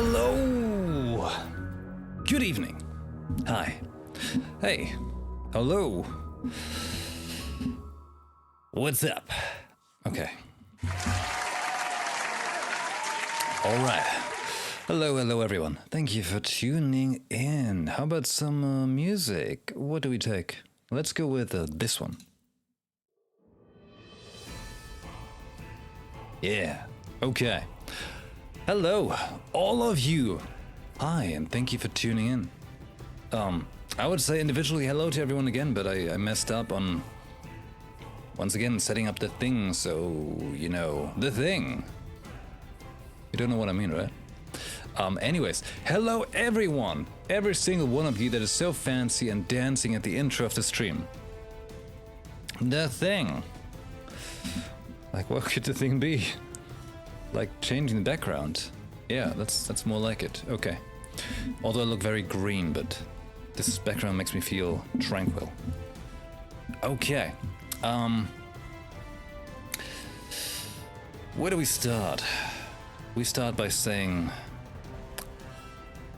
Hello! Good evening. Hi. Hey. Hello. What's up? Okay. Alright. Hello everyone. Thank you for tuning in. How about some music? What do we take? Let's go with this one. Yeah. Okay. Hello, all of you. Hi, and thank you for tuning in. I would say individually hello to everyone again, but I messed up on, once again, setting up the thing, so, you know, the thing. You don't know what I mean, right? Anyways, hello everyone. Every single one of you that is so fancy and dancing at the intro of the stream. The thing. Like, what could the thing be? Like changing the background. Yeah, that's more like it. Okay. Although I look very green, but this background makes me feel tranquil. Okay. Where do we start? We start by saying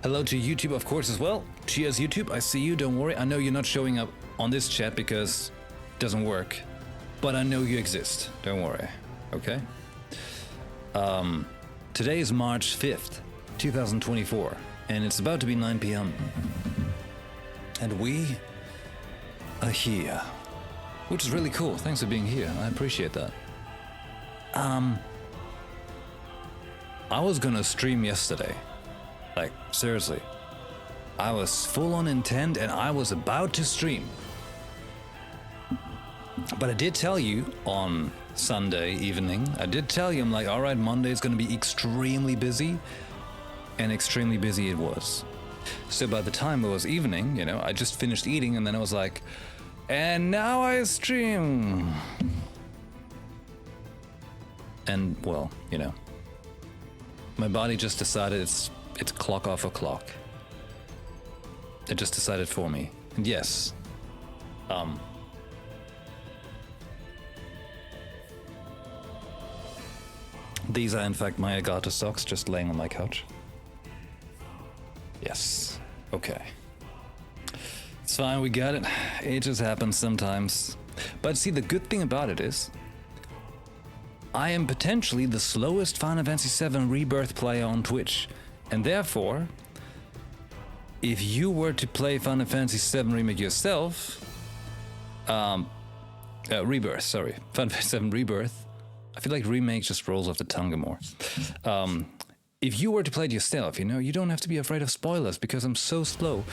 hello to YouTube, of course, as well. Cheers, YouTube. I see you. Don't worry. I know you're not showing up on this chat because it doesn't work, but I know you exist. Don't worry. Okay? Today is March 5th, 2024, and it's about to be 9 p.m. And we are here, which is really cool. Thanks for being here. I appreciate that. I was gonna stream yesterday. Like, seriously. I was full on intent and I was about to stream. But I did tell you on Sunday evening, I'm like, alright, Monday is gonna be extremely busy, and extremely busy it was. So by the time it was evening, you know, I just finished eating and then I was like, and now I stream. And, well, you know, my body just decided it's clock off o'clock. It just decided for me. And yes, these are in fact my Agata socks just laying on my couch. Yes. Okay. It's fine, we got it. It just happens sometimes. But see, the good thing about it is, I am potentially the slowest Final Fantasy VII Rebirth player on Twitch. And therefore, if you were to play Final Fantasy VII Remake yourself, Rebirth, sorry. Final Fantasy VII Rebirth. I feel like remake just rolls off the tongue more. If you were to play it yourself, you know, you don't have to be afraid of spoilers because I'm so slow.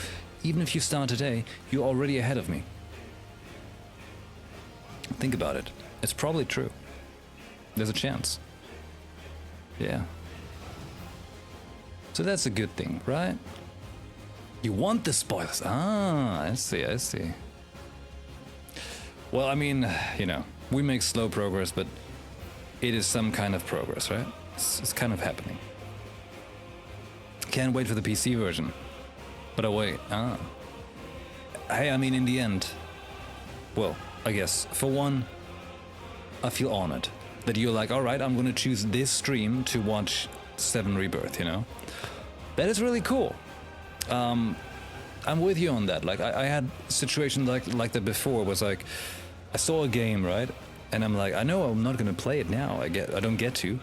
Even if you start today, you're already ahead of me. Think about it. It's probably true. There's a chance. Yeah. So that's a good thing, right? You want the spoilers. Ah, I see. Well, I mean, you know, we make slow progress, but it is some kind of progress, right? It's kind of happening. Can't wait for the PC version. But oh wait, hey, I mean, in the end, well, I guess, for one, I feel honored that you're like, alright, I'm gonna choose this stream to watch 7 Rebirth, you know? That is really cool. I'm with you on that. Like, I had a situation like that before, was like, I saw a game, right? And I'm like, I know I'm not gonna play it now. I don't get to.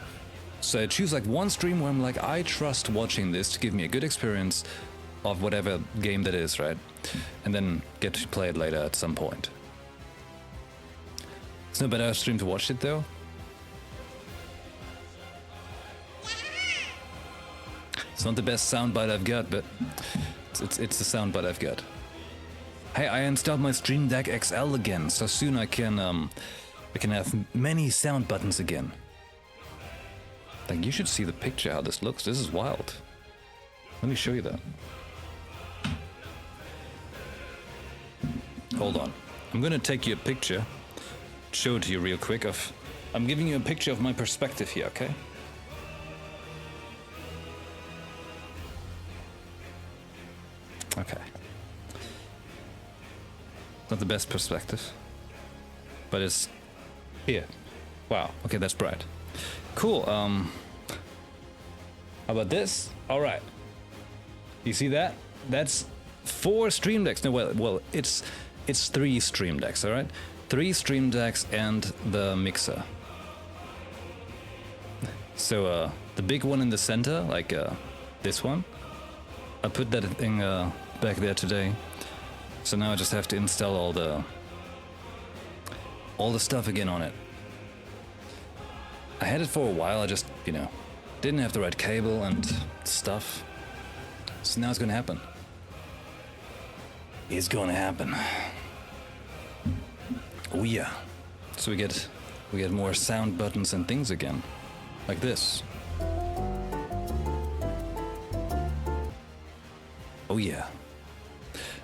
So I choose like one stream where I'm like, I trust watching this to give me a good experience of whatever game that is, right? And then get to play it later at some point. It's no better stream to watch it though. It's not the best soundbite I've got, but it's the soundbite I've got. Hey, I installed my Stream Deck XL again, so soon I can have many sound buttons again. Like, you should see the picture how this looks. This is wild. Let me show you that. Hold on. I'm gonna take you a picture, show it to you real quick. I'm giving you a picture of my perspective here, okay? Okay. Not the best perspective, but it's here. Wow. Okay, that's bright. Cool. How about this? All right. You see that? That's 4 stream decks. No, well, it's 3 stream decks. All right, 3 stream decks and the mixer. So the big one in the center, like this one, I put that thing back there today. So now I just have to install all the stuff again on it. I had it for a while. I just, you know, didn't have the right cable and stuff. So now it's gonna happen. It's gonna happen. Oh yeah. So we get more sound buttons and things again. Like this. Oh yeah.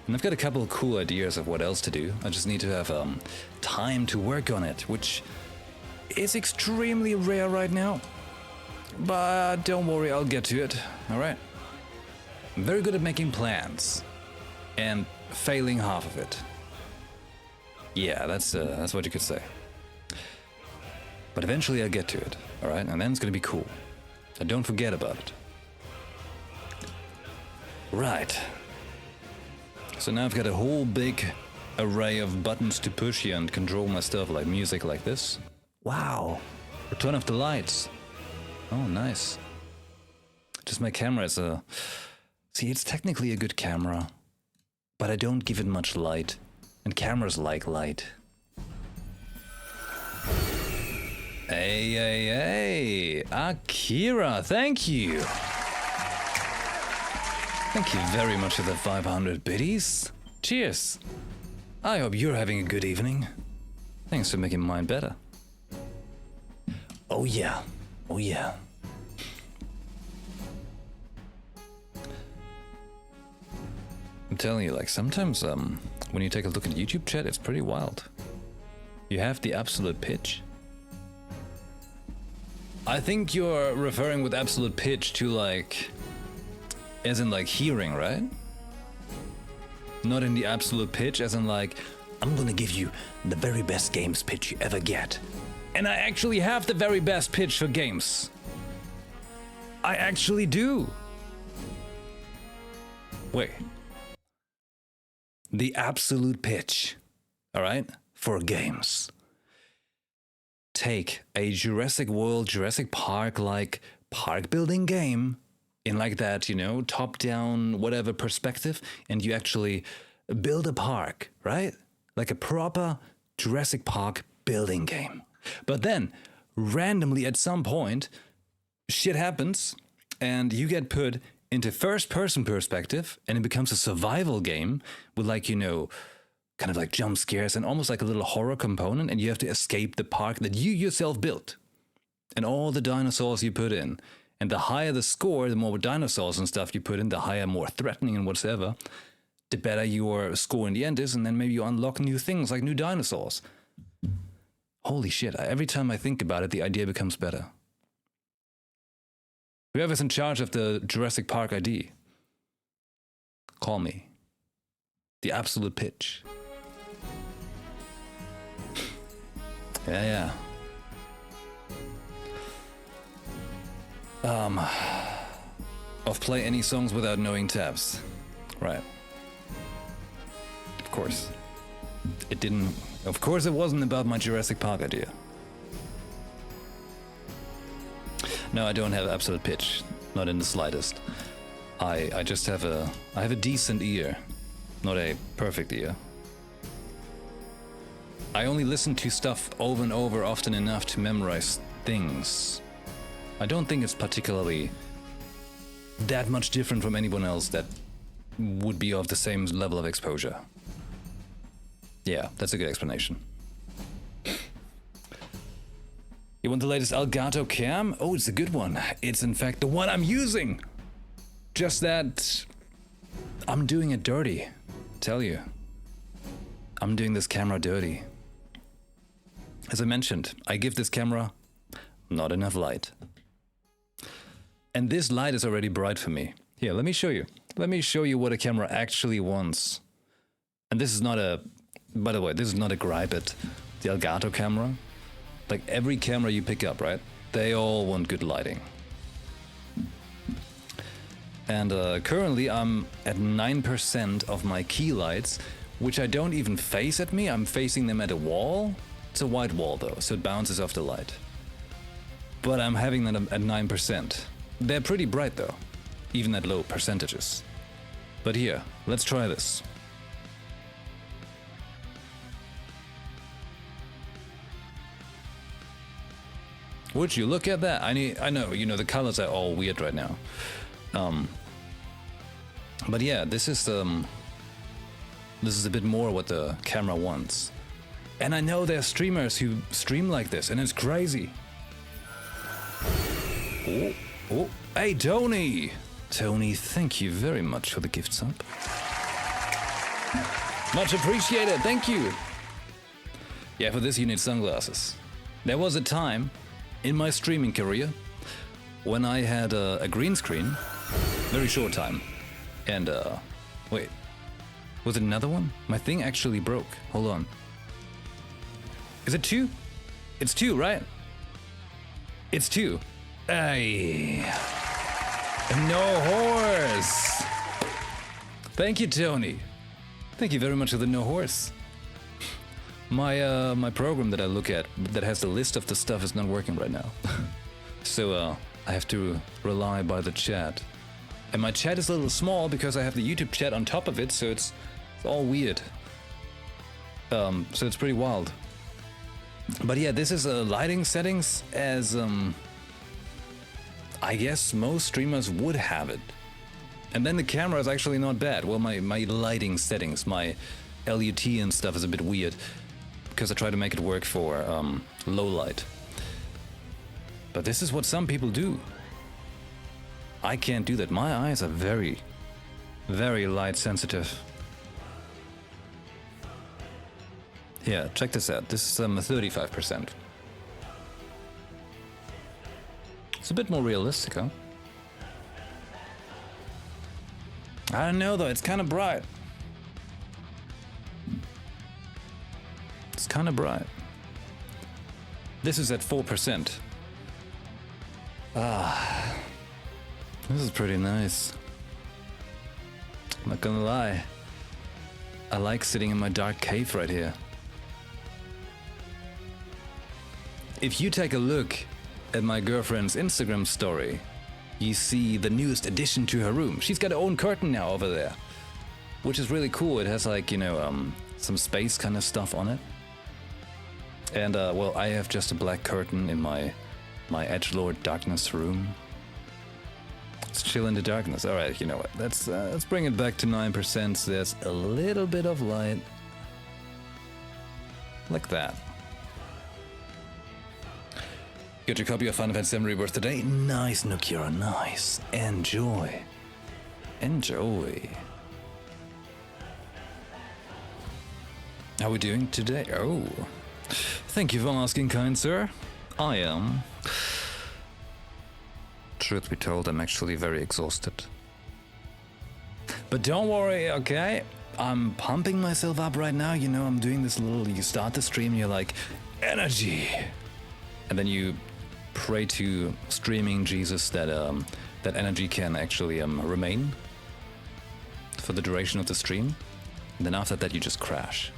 And I've got a couple of cool ideas of what else to do. I just need to have time to work on it, which is extremely rare right now. But don't worry, I'll get to it. Alright. I'm very good at making plans. And failing half of it. Yeah, that's what you could say. But eventually I'll get to it, alright? And then it's gonna be cool. And don't forget about it. Right. So now I've got a whole big array of buttons to push here and control my stuff, like music like this. Wow. Return of the lights. Oh, nice. Just my camera is a... See, it's technically a good camera, but I don't give it much light. And cameras like light. Hey, Akira, thank you. Thank you very much for the 500 biddies. Cheers. I hope you're having a good evening. Thanks for making mine better. Oh yeah, oh yeah. I'm telling you, like, sometimes when you take a look at YouTube chat, it's pretty wild. You have the absolute pitch. I think you're referring with absolute pitch to, like, as in like hearing, right? Not in the absolute pitch, as in like, I'm gonna give you the very best games pitch you ever get. And I actually have the very best pitch for games. I actually do. Wait. The absolute pitch, all right, for games. Take a Jurassic World, Jurassic Park like park building game in like that, you know, top down, whatever perspective, and you actually build a park, right? Like a proper Jurassic Park building game. But then randomly at some point, shit happens and you get put into first person perspective and it becomes a survival game with, like, you know, kind of like jump scares and almost like a little horror component, and you have to escape the park that you yourself built and all the dinosaurs you put in. And the higher the score, the more dinosaurs and stuff you put in, the higher, more threatening and whatever, the better your score in the end is, and then maybe you unlock new things like new dinosaurs. Holy shit, every time I think about it, the idea becomes better. Whoever's in charge of the Jurassic Park ID, call me. The absolute pitch. Yeah. Of play any songs without knowing tabs. Right. Of course. It didn't... Of course it wasn't about my Jurassic Park idea. No, I don't have absolute pitch. Not in the slightest. I just have a... I have a decent ear. Not a perfect ear. I only listen to stuff over and over often enough to memorize things. I don't think it's particularly that much different from anyone else that would be of the same level of exposure. Yeah, that's a good explanation. You want the latest Elgato cam? Oh, it's a good one. It's in fact the one I'm using. Just that I'm doing it dirty. Tell you. I'm doing this camera dirty. As I mentioned, I give this camera not enough light. And this light is already bright for me. Here, let me show you. Let me show you what a camera actually wants. And this is not a... By the way, this is not a gripe at the Elgato camera. Like every camera you pick up, right? They all want good lighting. And currently I'm at 9% of my key lights, which I don't even face at me. I'm facing them at a wall. It's a white wall though, so it bounces off the light. But I'm having them at 9%. They're pretty bright though, even at low percentages. But here, let's try this. Would you look at that? I know, you know, the colors are all weird right now. But yeah, this is a bit more what the camera wants. And I know there are streamers who stream like this, and it's crazy. Oh, hey, Tony! Tony, thank you very much for the gift sub. Much appreciated, thank you! Yeah, for this you need sunglasses. There was a time in my streaming career when I had a green screen, very short time, and wait, was it another one? My thing actually broke, hold on. Is it 2? It's 2, right? It's 2. Ay. No horse. Thank you, Tony. Thank you very much for the no horse. My program that I look at that has the list of the stuff is not working right now. So I have to rely by the chat. And my chat is a little small because I have the YouTube chat on top of it, so it's all weird. So it's pretty wild. But yeah, this is lighting settings as I guess most streamers would have it. And then the camera is actually not bad. Well, my lighting settings, my LUT and stuff is a bit weird because I try to make it work for low light. But this is what some people do. I can't do that. My eyes are very, very light sensitive. Yeah, check this out. This is 35%. It's a bit more realistic, huh? I don't know though, it's kind of bright. It's kind of bright. This is at 4%. Ah, this is pretty nice. I'm not gonna lie. I like sitting in my dark cave right here. If you take a look at my girlfriend's Instagram story, you see the newest addition to her room. She's got her own curtain now over there, which is really cool. It has like, you know, some space kind of stuff on it. And well, I have just a black curtain in my edgelord darkness room. Let's chill in the darkness. All right, you know what? Let's bring it back to 9%. So there's a little bit of light, like that. Get your copy of Final Fantasy VII Rebirth today. Nice, Nokira, nice. Enjoy. Enjoy. How are we doing today? Oh, thank you for asking, kind sir. I am. Truth be told, I'm actually very exhausted. But don't worry, okay? I'm pumping myself up right now. You know, I'm doing this little, you start the stream, you're like, energy. And then you pray to streaming Jesus that that energy can actually remain for the duration of the stream. And then after that, you just crash.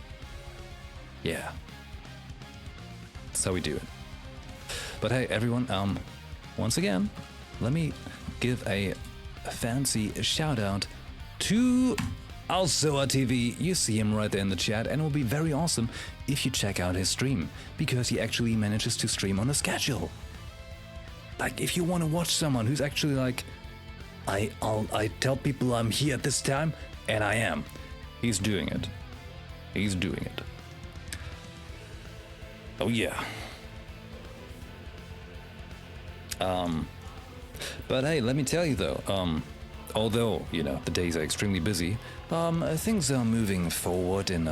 Yeah. That's how we do it. But hey, everyone, once again, let me give a fancy shout out to Alsoa TV. You see him right there in the chat, and it will be very awesome if you check out his stream, because he actually manages to stream on a schedule. Like, if you want to watch someone who's actually like, I tell people I'm here at this time, and I am. He's doing it. He's doing it. Oh yeah. But hey, let me tell you though, although, you know, the days are extremely busy, things are moving forward in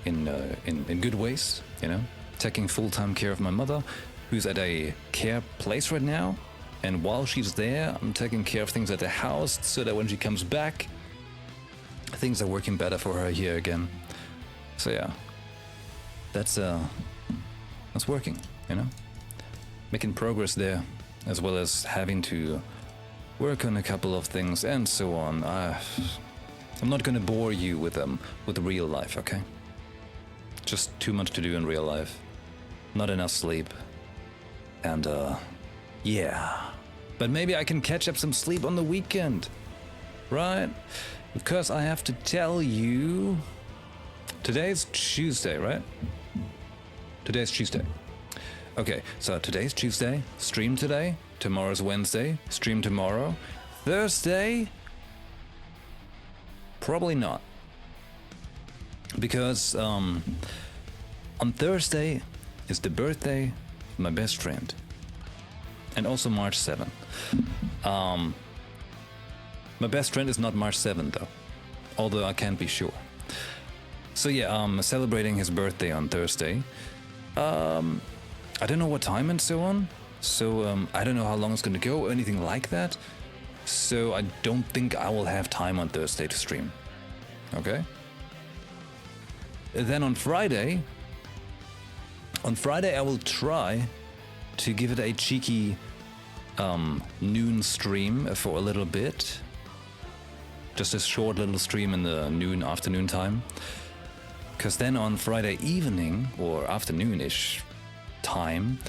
good ways, you know, taking full-time care of my mother, who's at a care place right now, and while she's there, I'm taking care of things at the house so that when she comes back, things are working better for her here again. So yeah, that's working, you know, making progress there, as well as having to work on a couple of things, and so on. I'm not gonna bore you with real life, okay? Just too much to do in real life. Not enough sleep. And, yeah. But maybe I can catch up some sleep on the weekend, right? Because I have to tell you... Today's Tuesday, right? Today's Tuesday. Okay, so today's Tuesday, stream today. Tomorrow's Wednesday, stream tomorrow. Thursday... Probably not. Because on Thursday is the birthday of my best friend. And also March 7th. My best friend is not March 7th though. Although I can't be sure. So yeah, celebrating his birthday on Thursday. I don't know what time and so on. So I don't know how long it's gonna go or anything like that. So I don't think I will have time on Thursday to stream. Okay? Then on Friday I will try to give it a cheeky noon stream for a little bit. Just a short little stream in the afternoon time. Because then on Friday evening or afternoon-ish time,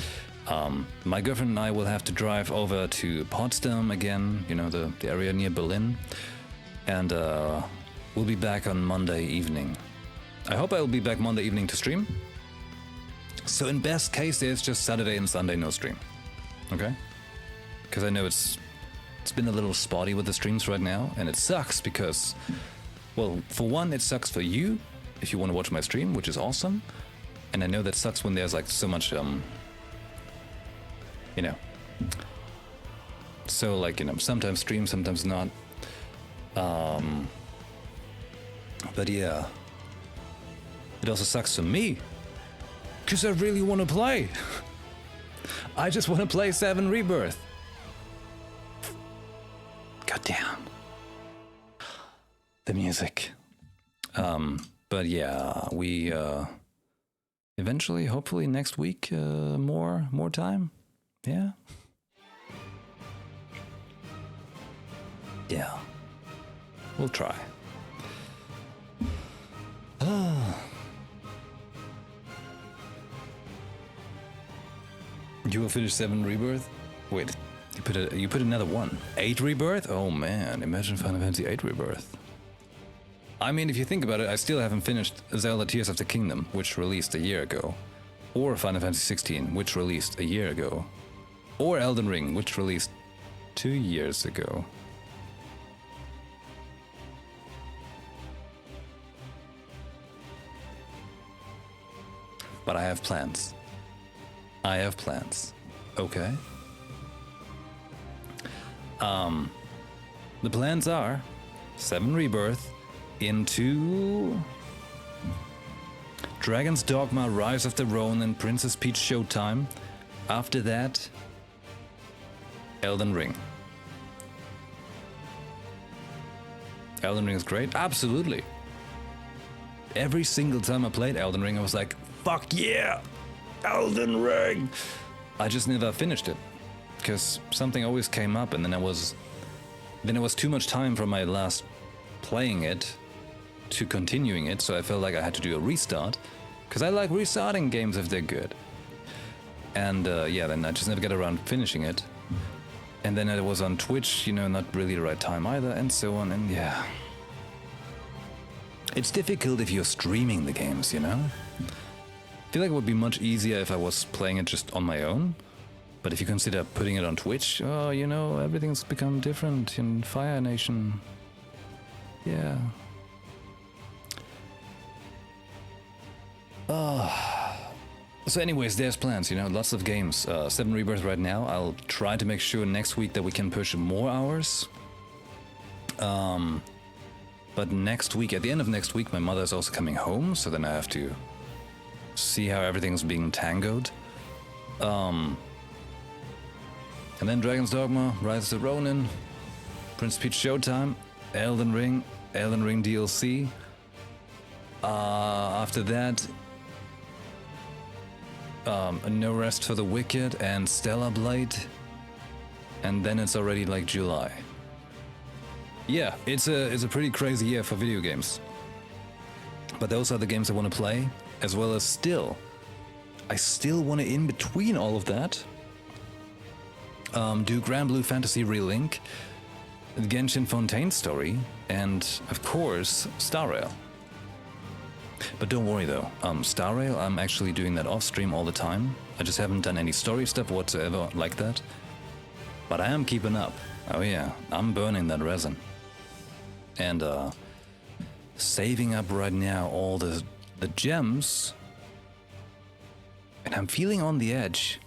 my girlfriend and I will have to drive over to Potsdam again, you know, the area near Berlin. And we'll be back on Monday evening. I hope I will be back Monday evening to stream. So in best case, there's just Saturday and Sunday no stream. Okay? Because I know it's been a little spotty with the streams right now, and it sucks because, well, for one, it sucks for you if you want to watch my stream, which is awesome. And I know that sucks when there's like so much, you know. So like, you know, sometimes stream, sometimes not. But yeah. It also sucks for me. Because I really want to play. I just want to play 7 Rebirth. Goddamn. The music. But yeah, we eventually, hopefully next week, more time. Yeah. Yeah. We'll try. You will finish 7 Rebirth? Wait, you put another one. 8 Rebirth? Oh man, imagine Final Fantasy 8 Rebirth. I mean, if you think about it, I still haven't finished Zelda Tears of the Kingdom, which released a year ago. Or Final Fantasy 16, which released a year ago. Or Elden Ring, which released 2 years ago. But I have plans. I have plans. Okay. The plans are 7 Rebirth into Dragon's Dogma, Rise of the Ronin, Princess Peach Showtime. After that, Elden Ring. Elden Ring is great? Absolutely. Every single time I played Elden Ring, I was like, fuck yeah! Elden Ring! I just never finished it. Because something always came up, and then it was too much time from my last playing it to continuing it, so I felt like I had to do a restart. Because I like restarting games if they're good. And yeah, then I just never got around finishing it. And then it was on Twitch, you know, not really the right time either, and so on, and yeah. It's difficult if you're streaming the games, you know? I feel like it would be much easier if I was playing it just on my own. But if you consider putting it on Twitch, oh, you know, everything's become different in Fire Nation. Yeah. So anyways, there's plans, you know, lots of games. 7 Rebirth right now. I'll try to make sure next week that we can push more hours. But next week, at the end of next week, my mother's also coming home, so then I have to see how everything's being tangoed. And then Dragon's Dogma, Rise of the Ronin, Prince Peach Showtime, Elden Ring DLC. After that, No Rest for the Wicked and Stellar Blade. and then it's already like July. Yeah, it's a pretty crazy year for video games. But those are the games I want to play, as well as I still want to, in between all of that, do Grand Blue Fantasy Relink, Genshin Fontaine Story, and of course Star Rail. But don't worry though, Star Rail, I'm actually doing that off stream all the time. I just haven't done any story stuff whatsoever like that. But I am keeping up. Oh yeah, I'm burning that resin. And saving up right now all the gems. And I'm feeling on the edge.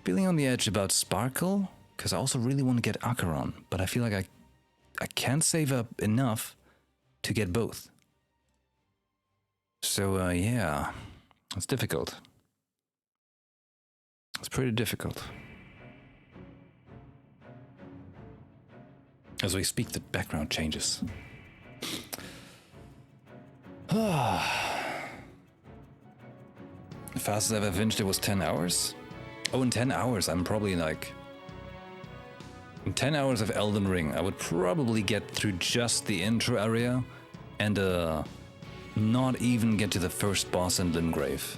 Feeling on the edge about Sparkle, because I also really want to get Acheron, but I feel like I can't save up enough to get both. So yeah, it's difficult. It's pretty difficult. As we speak, the background changes. The fastest I've ever finished it was 10 hours. Oh, in 10 hours, I'm probably like... In 10 hours of Elden Ring, I would probably get through just the intro area and not even get to the first boss in Limgrave.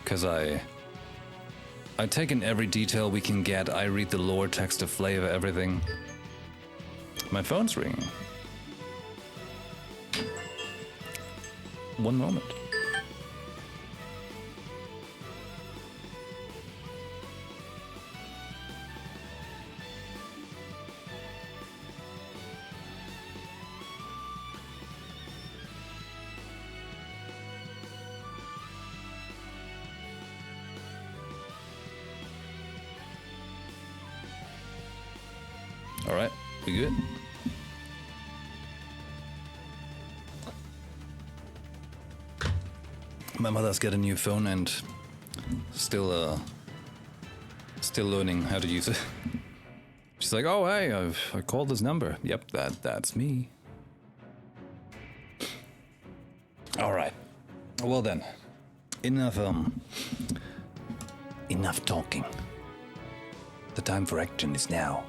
Because I've taken every detail we can get, I read the lore, text of flavor, everything. My phone's ringing. One moment. All right, we good? My mother's got a new phone and still learning how to use it. She's like, "Oh, hey, I called this number." Yep, that's me. All right. Well then, enough talking. The time for action is now.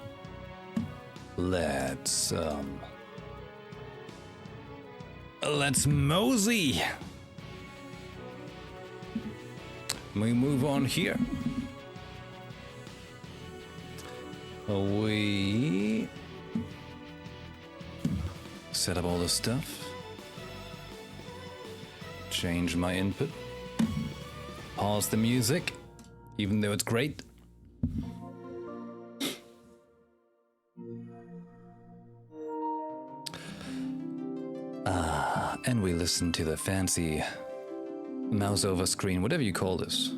Let's mosey. We move on here. We set up all this stuff. Change my input. Pause the music, even though it's great. And we listen to the fancy mouse over screen, whatever you call this.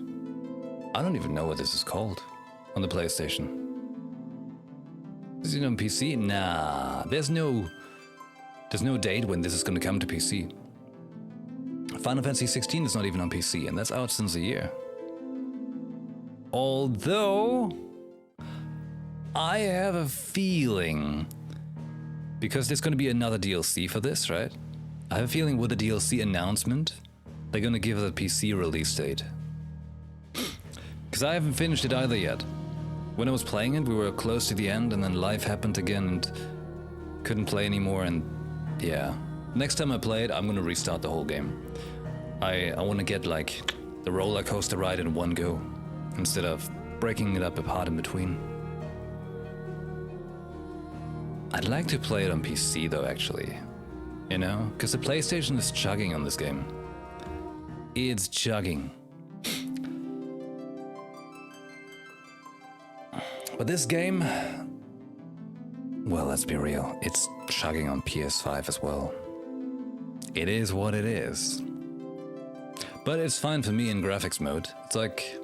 I don't even know what this is called on the PlayStation. Is it on PC? Nah, there's no date when this is going to come to PC. Final Fantasy 16 is not even on PC, and that's out since a year. Although I have a feeling, because there's going to be another DLC for this, right? I have a feeling with the DLC announcement, they're going to give it a PC release date. Because I haven't finished it either yet. When I was playing it, we were close to the end, and then life happened again and couldn't play anymore, and yeah. Next time I play it, I'm going to restart the whole game. I want to get like the roller coaster ride in one go, instead of breaking it up apart in between. I'd like to play it on PC though, actually. You know? Because the PlayStation is chugging on this game. It's chugging. But this game, well, let's be real, it's chugging on PS5 as well. It is what it is. But it's fine for me in graphics mode. It's like,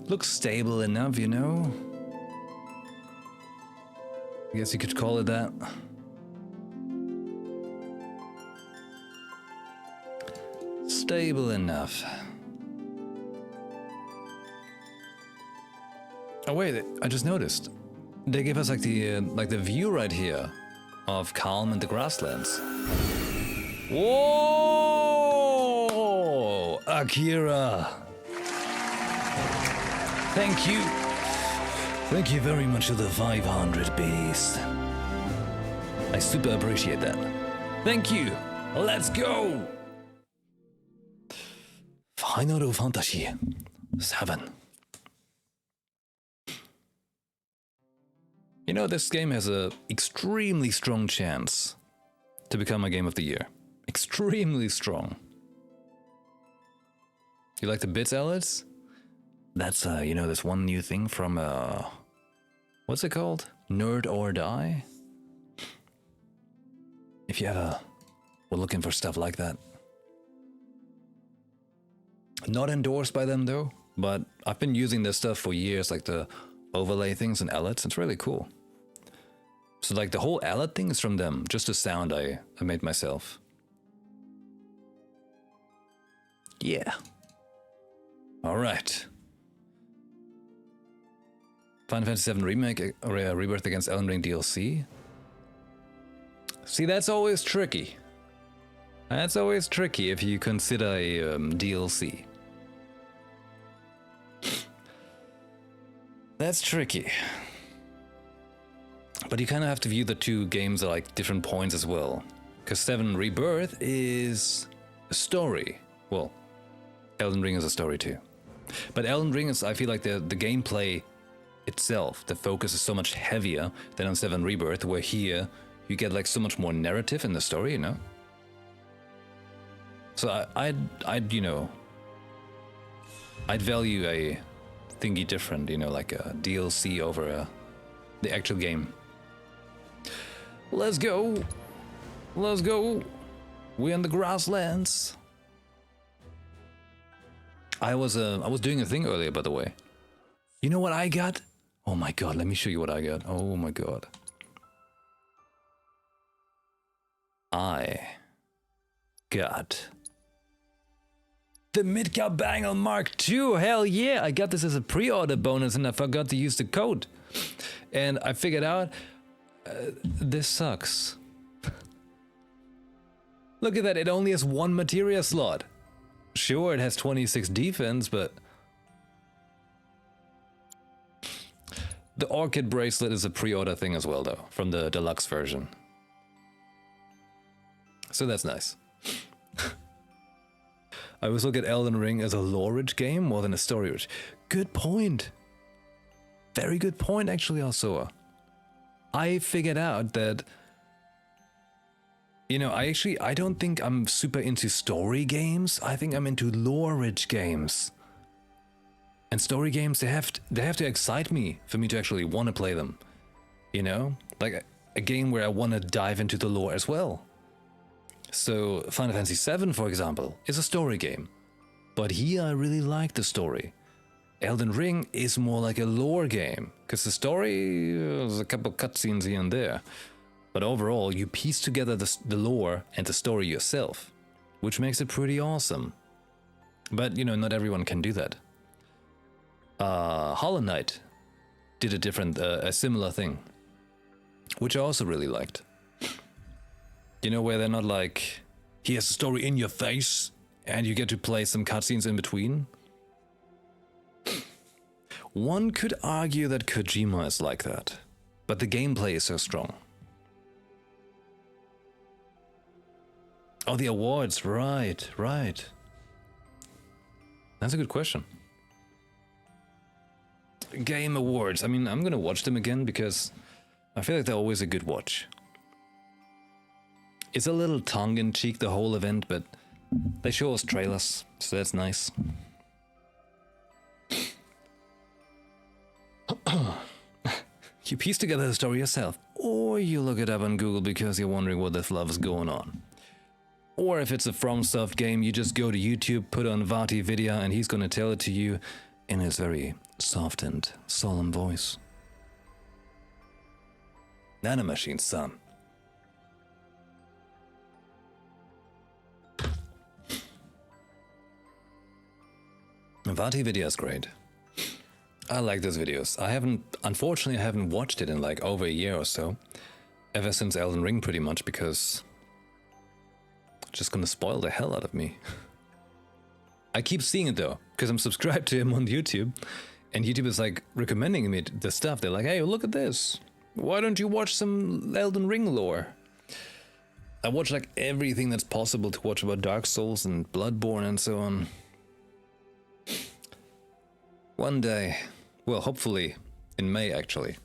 looks stable enough, you know? I guess you could call it that. Stable enough. Oh wait, I just noticed. They give us like the view right here of Calm and the grasslands. Whoa! Akira! Thank you Thank you very much for the 500 beast. I super appreciate that. Thank you. Let's go. Final Fantasy VII. You know, this game has a extremely strong chance to become a game of the year. Extremely strong. You like the bits, Alex? That's, you know, this one new thing from, what's it called? Nerd or Die? If you ever were looking for stuff like that. Not endorsed by them though, but I've been using this stuff for years, like the overlay things and alets. It's really cool. So like the whole alert thing is from them, just a sound I made myself. Yeah. Alright. Final Fantasy VII Remake, Rebirth against Elden Ring DLC. See, that's always tricky. That's always tricky if you consider a DLC. That's tricky. But you kind of have to view the two games at like different points as well. Because 7 Rebirth is a story. Well, Elden Ring is a story too. But Elden Ring is, I feel like the gameplay itself, the focus is so much heavier than on 7 Rebirth, where here you get like so much more narrative in the story, you know? So I'd you know, I'd value a thingy different, you know, like a DLC over the actual game. Let's go. Let's go. We're in the grasslands. I was doing a thing earlier, by the way. You know what I got? Oh my god, let me show you what I got. Oh my god. I got the Midgar Bangle Mark II. Hell yeah, I got this as a pre-order bonus and I forgot to use the code. And I figured out, this sucks. Look at that, it only has 1 materia slot. Sure, it has 26 defense, but the Orchid Bracelet is a pre-order thing as well, though, from the deluxe version. So that's nice. I always look at Elden Ring as a lore-rich game more than a story-rich. Good point. Very good point, actually, also. I figured out that, you know, I don't think I'm super into story games. I think I'm into lore-rich games. And story games, they have to excite me for me to actually want to play them. You know? Like a game where I want to dive into the lore as well. So Final Fantasy VII, for example, is a story game. But here I really like the story. Elden Ring is more like a lore game, because the story, there's a couple cutscenes here and there. But overall, you piece together the lore and the story yourself, which makes it pretty awesome. But, you know, not everyone can do that. Hollow Knight did a similar thing, which I also really liked. You know, where they're not like, here's the story in your face, and you get to play some cutscenes in between. One could argue that Kojima is like that, but the gameplay is so strong. Oh, the awards, right. That's a good question. Game awards, I mean, I'm gonna watch them again because I feel like they're always a good watch. It's a little tongue-in-cheek, the whole event, but they show us trailers, so that's nice. You piece together the story yourself, or you look it up on Google because you're wondering what the fluff is going on. Or if it's a FromSoft game, you just go to YouTube, put on Vati Vidya, and he's gonna tell it to you in his very soft and solemn voice. Nanomachine, son. Vati Vidya is great. I like those videos. Unfortunately I haven't watched it in like over a year or so. Ever since Elden Ring pretty much, because it's just gonna spoil the hell out of me. I keep seeing it though, because I'm subscribed to him on YouTube, And YouTube is like recommending me the stuff. They're like, hey, look at this. Why don't you watch some Elden Ring lore? I watch like everything that's possible to watch about Dark Souls and Bloodborne and so on. One day, well, hopefully in May actually.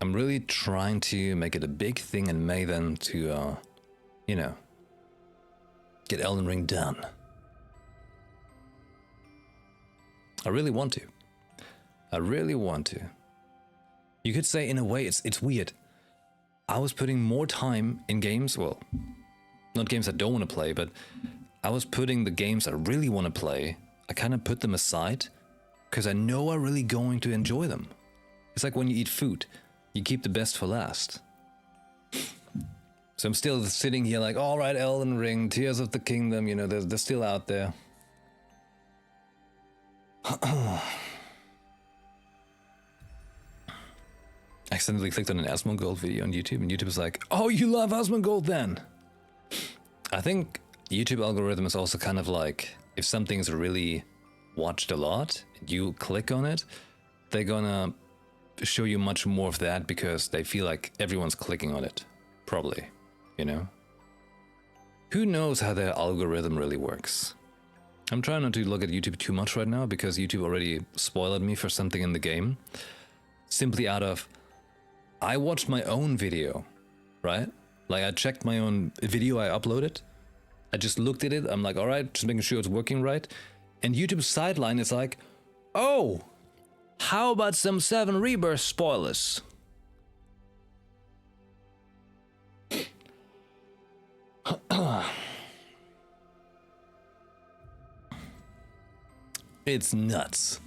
I'm really trying to make it a big thing in May then to, you know, get Elden Ring done. I really want to. I really want to. You could say in a way it's weird. I was putting more time in games, well, not games I don't want to play, but I was putting the games I really want to play, I kind of put them aside because I know I'm really going to enjoy them. It's like when you eat food, you keep the best for last. So I'm still sitting here like, all right, Elden Ring, Tears of the Kingdom, you know, they're still out there. Accidentally clicked on an Asmongold video on YouTube, and YouTube was like, oh, you love Asmongold then? I think YouTube algorithm is also kind of like, if something's really watched a lot, and you click on it, they're gonna show you much more of that because they feel like everyone's clicking on it. Probably, you know? Who knows how their algorithm really works? I'm trying not to look at YouTube too much right now because YouTube already spoiled me for something in the game. Simply out of, I watched my own video, right? Like I checked my own video I uploaded. I just looked at it. I'm like, all right, just making sure it's working right. And YouTube's sideline is like, oh, how about some 7 Rebirth spoilers? It's nuts.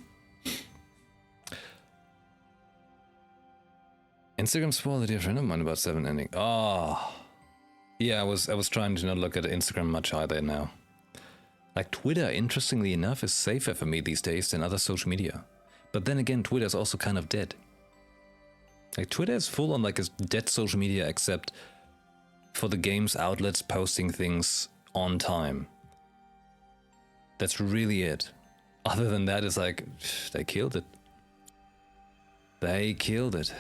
Instagram spoiled a dear friend of mine about 7 ending. Oh, yeah. I was trying to not look at Instagram much either now. Like Twitter, interestingly enough, is safer for me these days than other social media. But then again, Twitter is also kind of dead. Like Twitter is full on like a dead social media, except for the games outlets posting things on time. That's really it. Other than that, it's like they killed it. They killed it.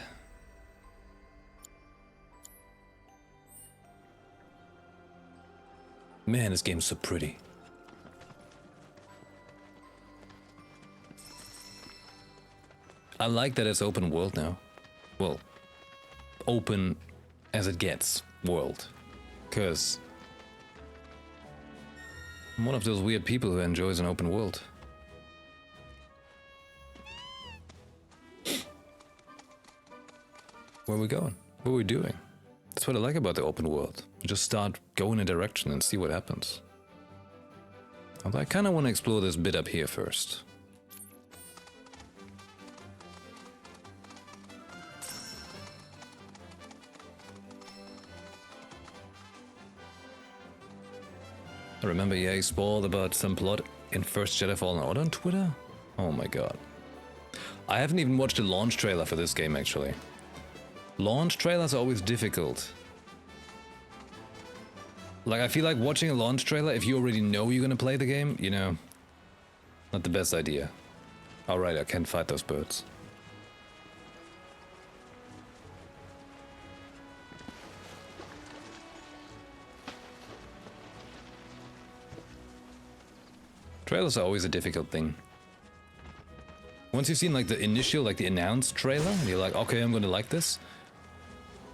Man, this game's so pretty. I like that it's open world now. Well, open as it gets world. Because I'm one of those weird people who enjoys an open world. Where are we going? What are we doing? That's what I like about the open world. You just start going a direction and see what happens. Although I kind of want to explore this bit up here first. I remember EA spoiled about some plot in First Jedi Fallen Order on Twitter? Oh my god. I haven't even watched a launch trailer for this game actually. Launch trailers are always difficult. Like, I feel like watching a launch trailer, if you already know you're gonna play the game, you know, not the best idea. Alright, I can't fight those birds. Trailers are always a difficult thing. Once you've seen like the initial, like the announced trailer, and you're like, okay, I'm gonna like this.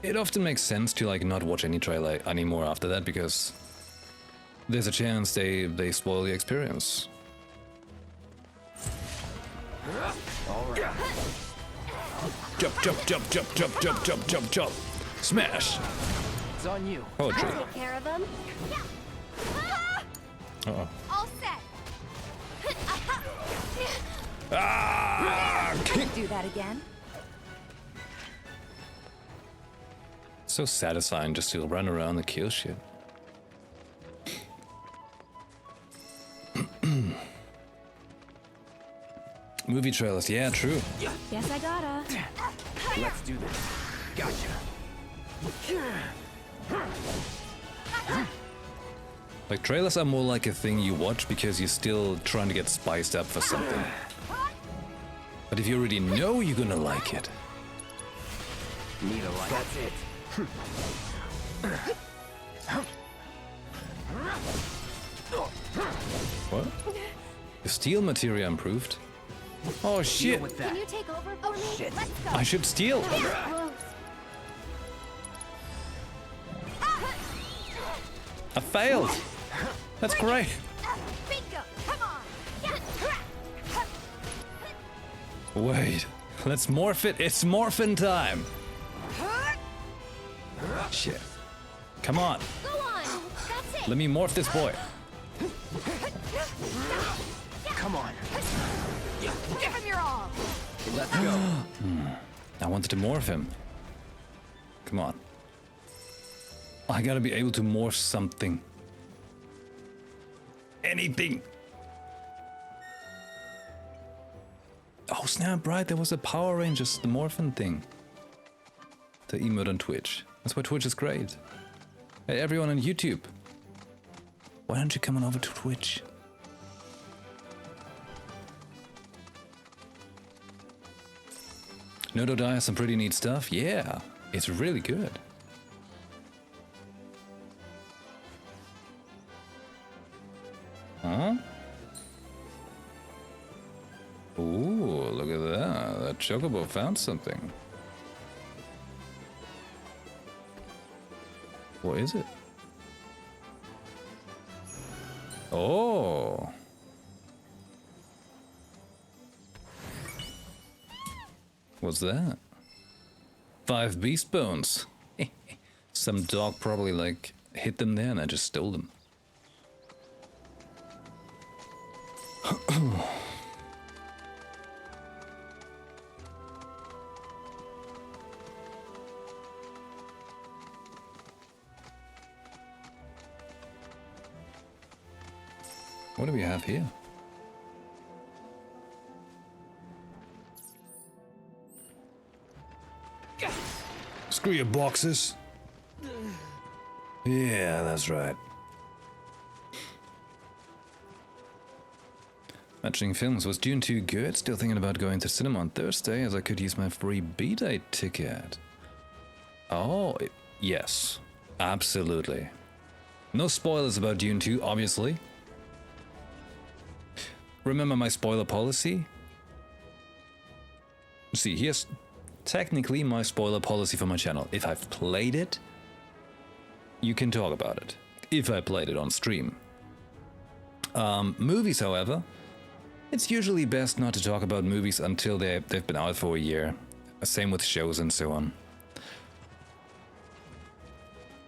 It often makes sense to like not watch any trailer anymore after that because there's a chance they spoil the experience. All right. Jump, jump, jump, jump, jump, jump, jump, jump, jump. Smash! It's on you. Poetry. I'll take care of them. Uh-oh. All set. Ah! Kick! Do that again. So satisfying just to run around and kill shit. Movie trailers, yeah, true. Guess I gotta. Let's do this. Gotcha. Like, trailers are more like a thing you watch because you're still trying to get spiced up for something. But if you already know you're gonna like it. Need a light. That's it. What? The steel material improved? Oh Deal shit! with Can that. you take over for me? Shit. Let's go. I should steal! Gross. I failed! That's great! Bingo. Come on. Wait, let's morph it. It's morphin' time! Shit. Come on, Go on. That's it. let me morph this boy. Come on. Give him your all. Let's go. I wanted to morph him. Come on. I gotta be able to morph something. Anything! Oh snap, right, there was a Power Rangers, the morphin thing. The emote on Twitch. That's why Twitch is great. Hey everyone on YouTube. Why don't you come on over to Twitch? Nodo has some pretty neat stuff. Yeah, it's really good. Huh? Ooh, look at that. That Chocobo found something. What is it? Oh. What's that? 5 beast bones. Some dog probably like hit them there and I just stole them. What do we have here? Screw your boxes. Yeah, that's right. Matching films. Was Dune 2 good? Still thinking about going to cinema on Thursday as I could use my free B-Day ticket. Oh, yes. Absolutely. No spoilers about Dune 2, obviously. Remember my spoiler policy? See, here's technically my spoiler policy for my channel. If I've played it, you can talk about it. If I played it on stream. Movies, however, it's usually best not to talk about movies until they've been out for a year. Same with shows and so on.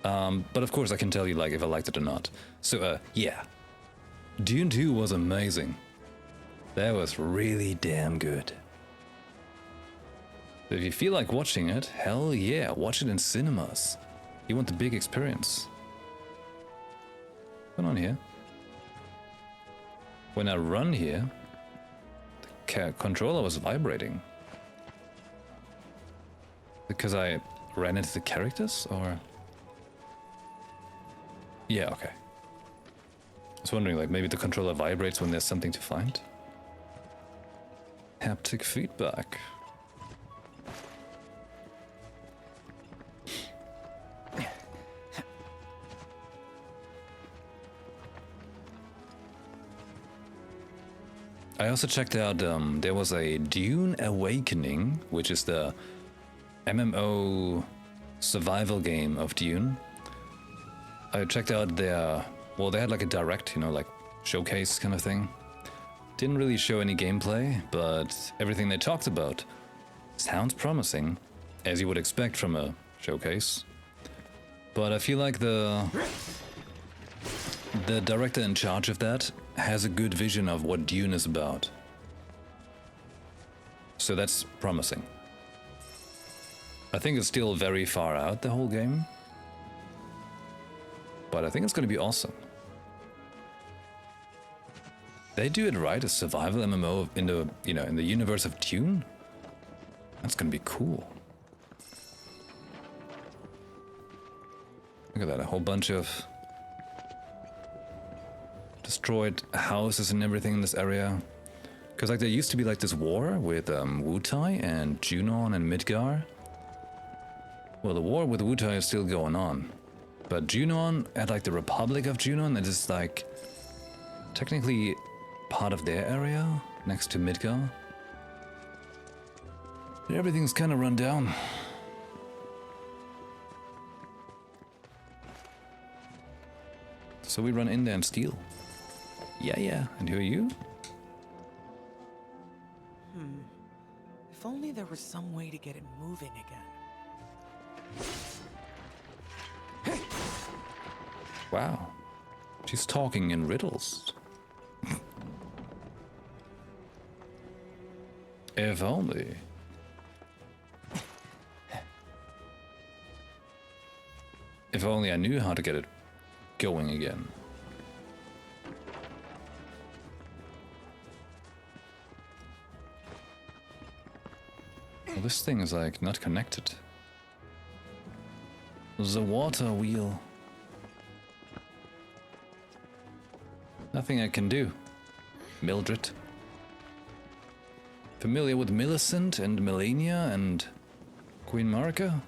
But of course I can tell you like if I liked it or not. So yeah. Dune 2 was amazing. That was really damn good. So if you feel like watching it, hell yeah, watch it in cinemas. You want the big experience. What's going on here? When I run here, the controller was vibrating. Because I ran into the characters, or? Yeah, okay. I was wondering, like, maybe the controller vibrates when there's something to find. Haptic feedback. I also checked out, there was a Dune Awakening, which is the MMO survival game of Dune. I checked out their, well, they had like a direct, you know, like showcase kind of thing. Didn't really show any gameplay, but everything they talked about sounds promising, as you would expect from a showcase. But I feel like the director in charge of that has a good vision of what Dune is about. So that's promising. I think it's still very far out, the whole game. But I think it's going to be awesome. They do it right, a survival MMO in the, you know, in the universe of Dune. That's going to be cool. Look at that, a whole bunch of destroyed houses and everything in this area. Because like there used to be like this war with Wutai and Junon and Midgar. Well, the war with Wutai is still going on. But Junon, at like the Republic of Junon, that is like technically part of their area next to Midgar. Everything's kind of run down. So we run in there and steal. Yeah. And who are you? If only there was some way to get it moving again. Wow. She's talking in riddles. If only. If only I knew how to get it going again. Well, this thing is like not connected. The water wheel. Nothing I can do. Mildred. Familiar with Millicent and Melania and Queen Marika?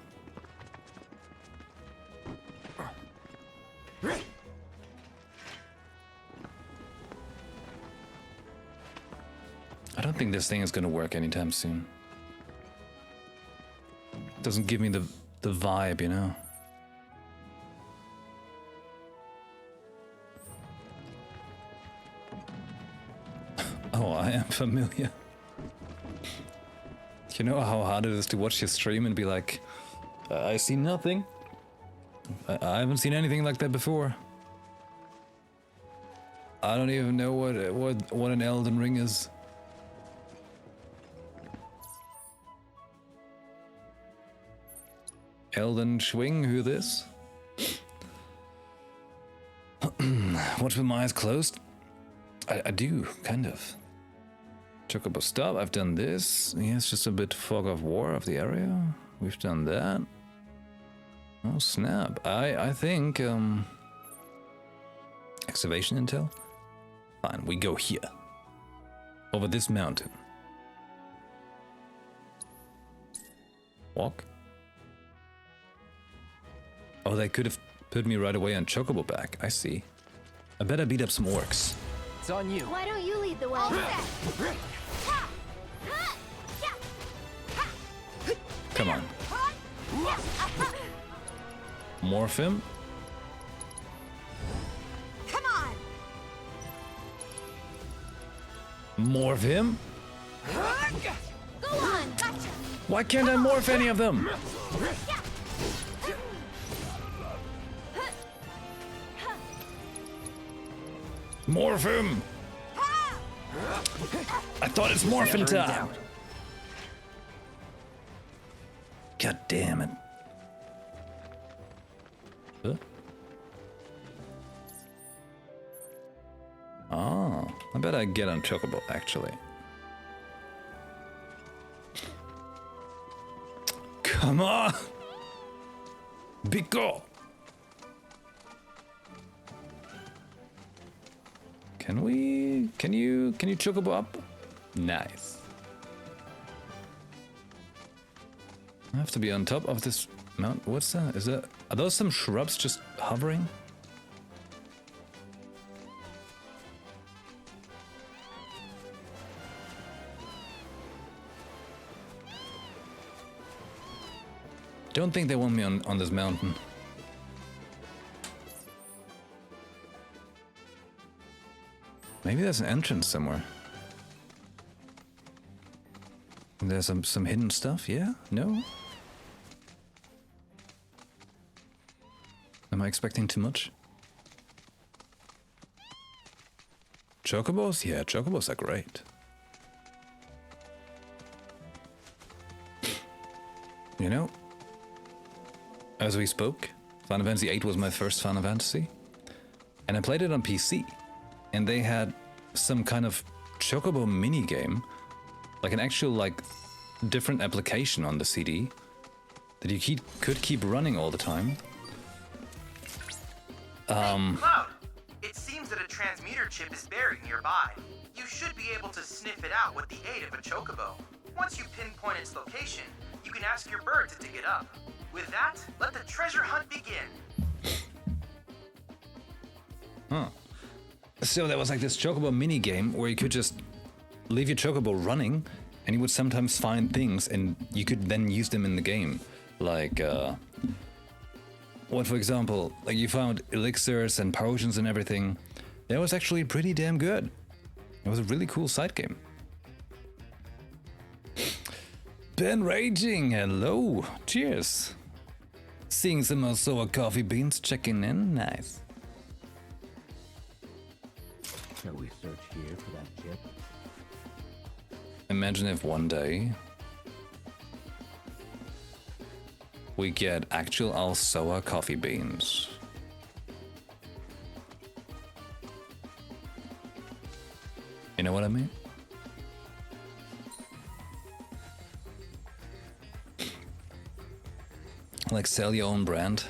I don't think this thing is gonna work anytime soon. Doesn't give me the vibe, you know? Oh, I am familiar. You know how hard it is to watch your stream and be like, I see nothing. I haven't seen anything like that before. I don't even know what an Elden Ring is. Elden Schwing, who this? Watch with my eyes closed? I do, kind of. Chocobo stop, I've done this. Yes, just a bit fog of war of the area. We've done that. Oh snap. I think excavation intel? Fine, we go here. Over this mountain. Walk. Oh, they could have put me right away on Chocobo back. I see. I better beat up some orcs. It's on you. Why don't you lead the way? Come on. Morph him. Come on. Morph him. Go on. Gotcha. Why can't I morph any of them? Morph him! I thought it's morphin' Never in time! doubt. God damn it. Huh? Oh, I bet I get on Chocobo, actually. Come on! Bico! Can you Chocobo up? Nice. I have to be on top of this mountain. What's that? Are those some shrubs just hovering? Don't think they want me on this mountain. Maybe there's an entrance somewhere. There's some hidden stuff, yeah? No? Am I expecting too much? Chocobos? Yeah, chocobos are great. You know, as we spoke, Final Fantasy VIII was my first Final Fantasy. And I played it on PC. And they had some kind of Chocobo mini game, like an actual different application on the CD that you could keep running all the time. Cloud, it seems seems that a transmuter chip is buried nearby. You should be able to sniff it out with the aid of a chocobo. Once you pinpoint its location, you can ask your bird to dig it up. With that, let the treasure hunt begin. Huh. So there was like this chocobo mini game where you could just leave your chocobo running and you would sometimes find things and you could then use them in the game. Like, what, for example, like you found elixirs and potions and everything. That was actually pretty damn good. It was a really cool side game. Ben Raging, hello, cheers. Seeing some more sour coffee beans checking in, nice. Shall we search here for that chip? Imagine if one day we get actual Alsoa coffee beans. You know what I mean? Like sell your own brand.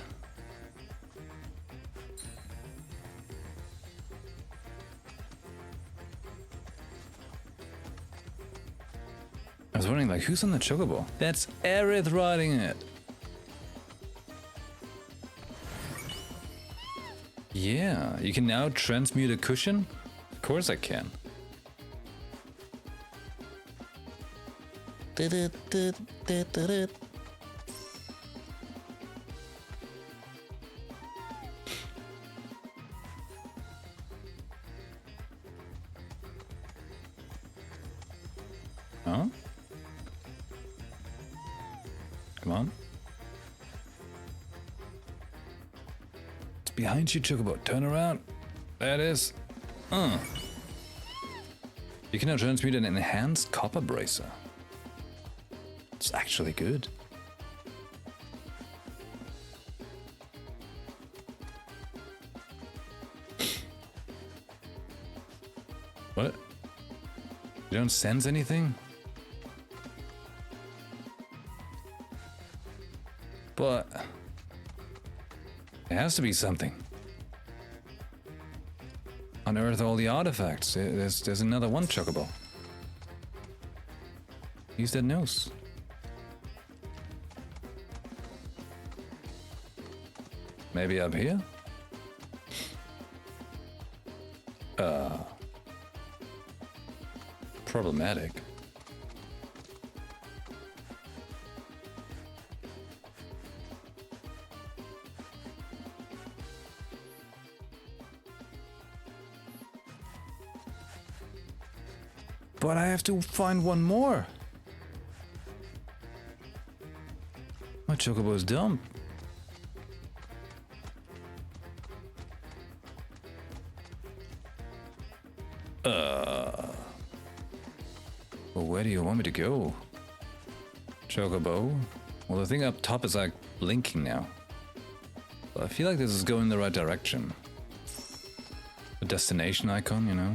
I was wondering, like, who's on the chocobo? That's Aerith riding it. Yeah, you can now transmute a cushion? Of course I can. Huh? Come on. It's behind you, Chocobo. Turn around. There it is. You can now transmute an enhanced copper bracer. It's actually good. What? You don't sense anything? But there has to be something. Unearth all the artifacts. There's another one, Chocobo. Use that nose. Maybe up here? Problematic. But I have to find one more. My Chocobo's dumb. Well, where do you want me to go? Chocobo? Well, the thing up top is like blinking now. But I feel like this is going in the right direction. The destination icon, you know?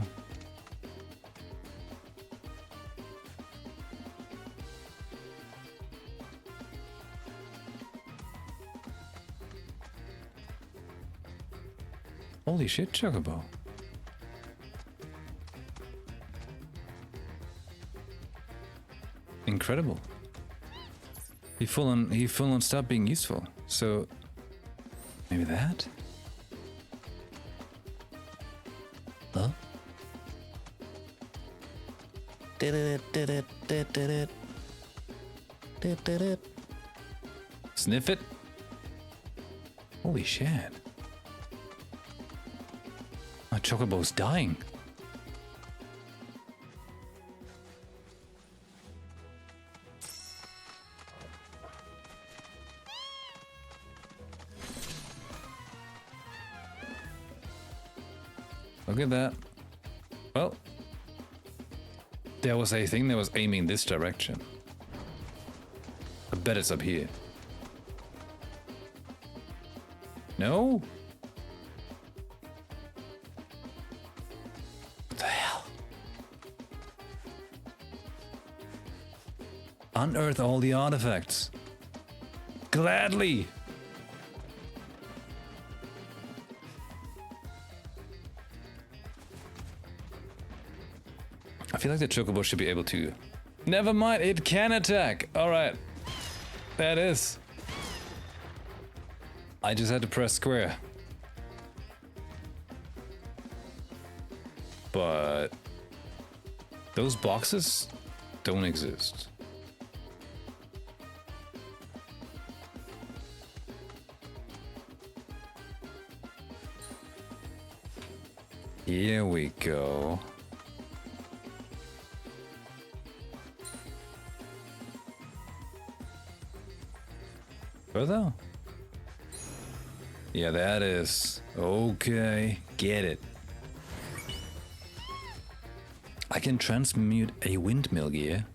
Holy shit, Chocobo. Incredible. He full on stopped being useful. So maybe that? Huh? Sniff it? Holy shit. My Chocobo's dying. Look at that. Well, there was a thing that was aiming this direction. I bet it's up here. No? What the hell? Unearth all the artifacts. Gladly! feel like the chocobo should be able to... Never mind, it can attack! Alright. That is. I just had to press square. But... those boxes don't exist. Here we go. Further? Yeah, that is. Okay, get it. I can transmute a windmill gear.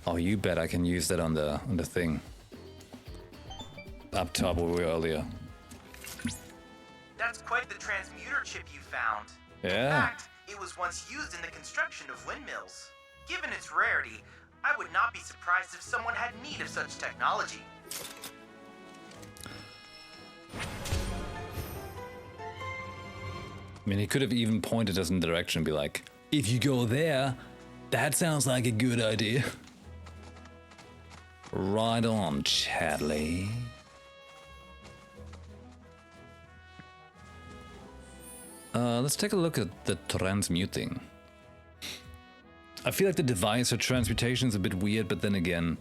Oh, you bet I can use that on the thing. Up top where we were earlier. That's quite the transmuter chip you found. Yeah. In fact, it was once used in the construction of windmills. Given its rarity, I would not be surprised if someone had need of such technology. I mean, he could have even pointed us in the direction and be like, if you go there, that sounds like a good idea. Right on, Chadley. Let's take a look at the transmuting. I feel like the device for transmutation is a bit weird, but then again,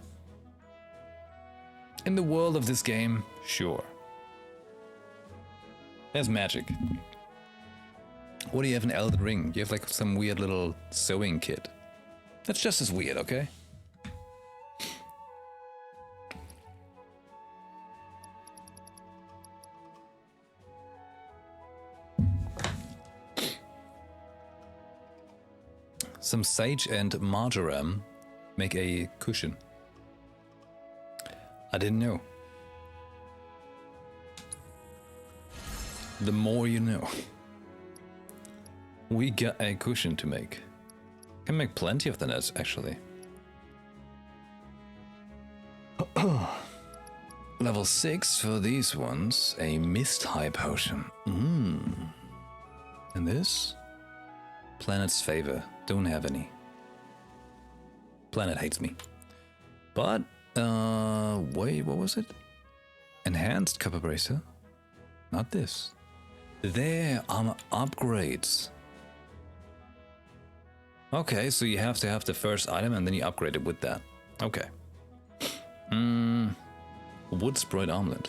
in the world of this game, sure. There's magic. What do you have in Elden Ring? You have like some weird little sewing kit. That's just as weird, okay? Some sage and marjoram make a cushion. I didn't know. The more you know. We got a cushion to make. Can make plenty of the nets, actually. Level 6 for these ones. A mist high potion. And this? Planet's favor. Don't have any. Planet hates me. But, wait, what was it? Enhanced copper bracer? Not this. There are upgrades. Okay, so you have to have the first item and then you upgrade it with that. Okay. Wood sprite omelet.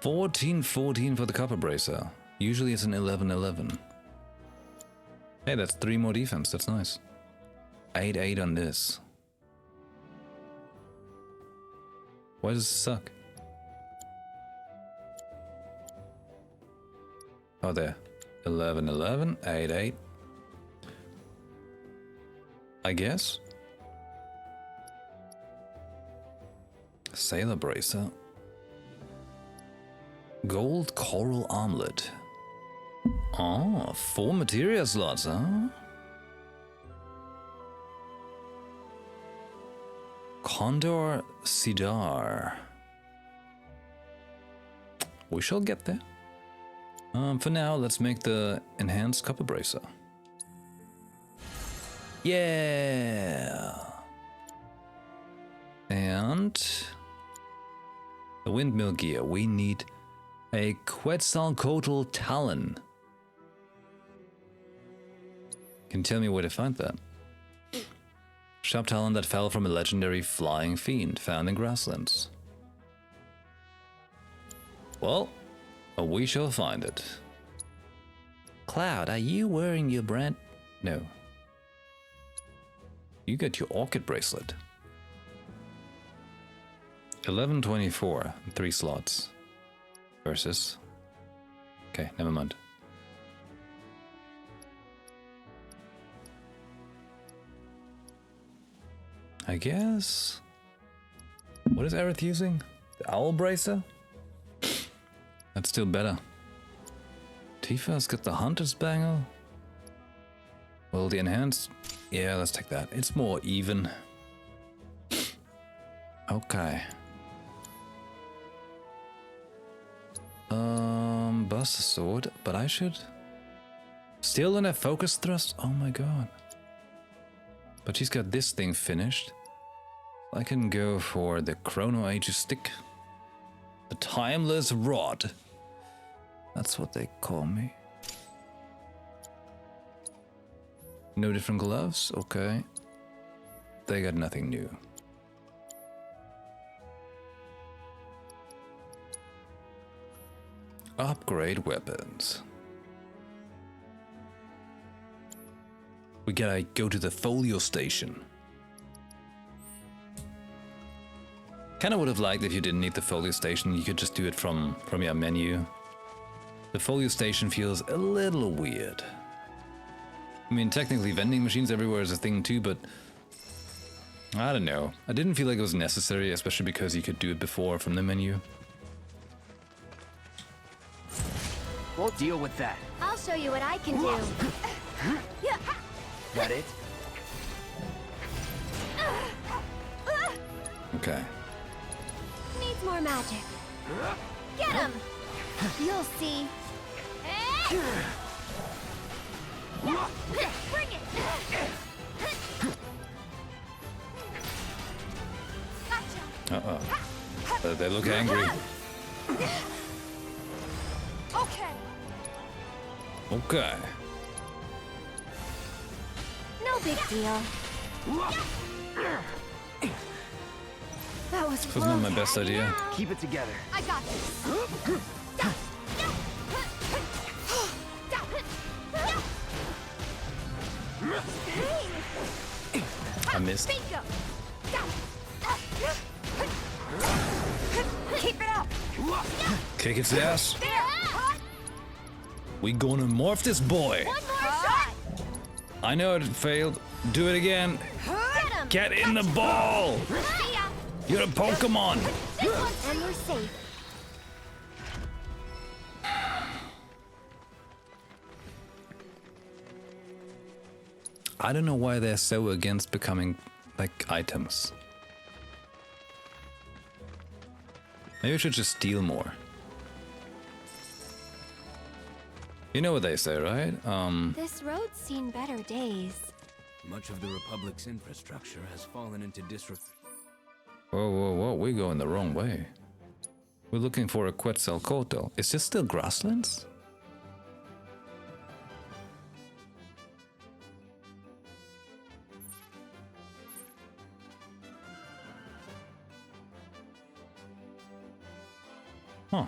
1414 for the copper bracer. Usually it's an 1111. Hey, that's 3 more defense. That's nice. 8-8 on this. Why does it suck? Oh, there. 11-11, 8-8. I guess. Sailor bracer. Gold coral omelet. Oh, 4 materia slots, huh? Condor Cedar. We shall get there. For now, let's make the enhanced copper bracer. Yeah! And the windmill gear. We need a Quetzalcoatl Talon. Can you tell me where to find that? Sharp talon that fell from a legendary flying fiend found in grasslands. Well, we shall find it. Cloud, are you wearing your brand? No. You got your orchid bracelet. 1124, 3 slots. Versus. Okay, never mind. I guess. What is Aerith using? The owl bracer? That's still better. Tifa's got the hunter's bangle. Well, the enhanced. Yeah, let's take that. It's more even. Okay. Buster sword, but I should Still in a focus thrust? Oh my god. But she's got this thing finished. I can go for the Chrono Age stick. The Timeless Rod. That's what they call me. No different gloves? Okay. They got nothing new. Upgrade weapons. We gotta go to the folio station. Kinda would have liked if you didn't need the folio station, you could just do it from your menu. The folio station feels a little weird. I mean, technically vending machines everywhere is a thing too, but I don't know. I didn't feel like it was necessary, especially because you could do it before from the menu. We'll deal with that. I'll show you what I can do. That it? Okay. Needs more magic. Get him! You'll see. Bring it! Gotcha! Uh-oh. They look angry. Okay. Okay. No big deal. That was This was not my best idea. Keep it together. I got this. I missed. Bingo. Keep it up. Kick its ass. There. We gonna morph this boy. One more shot. I know it failed. Do it again. Get him. Get in the ball. See ya. You're a Pokemon. This one's and we're safe. I don't know why they're so against becoming like items. Maybe we should just steal more. You know what they say, right? This road's seen better days. Much of the Republic's infrastructure has fallen into disrepair. Whoa, whoa, whoa, we're going the wrong way. We're looking for a Quetzalcoatl. Is this still grasslands? Huh.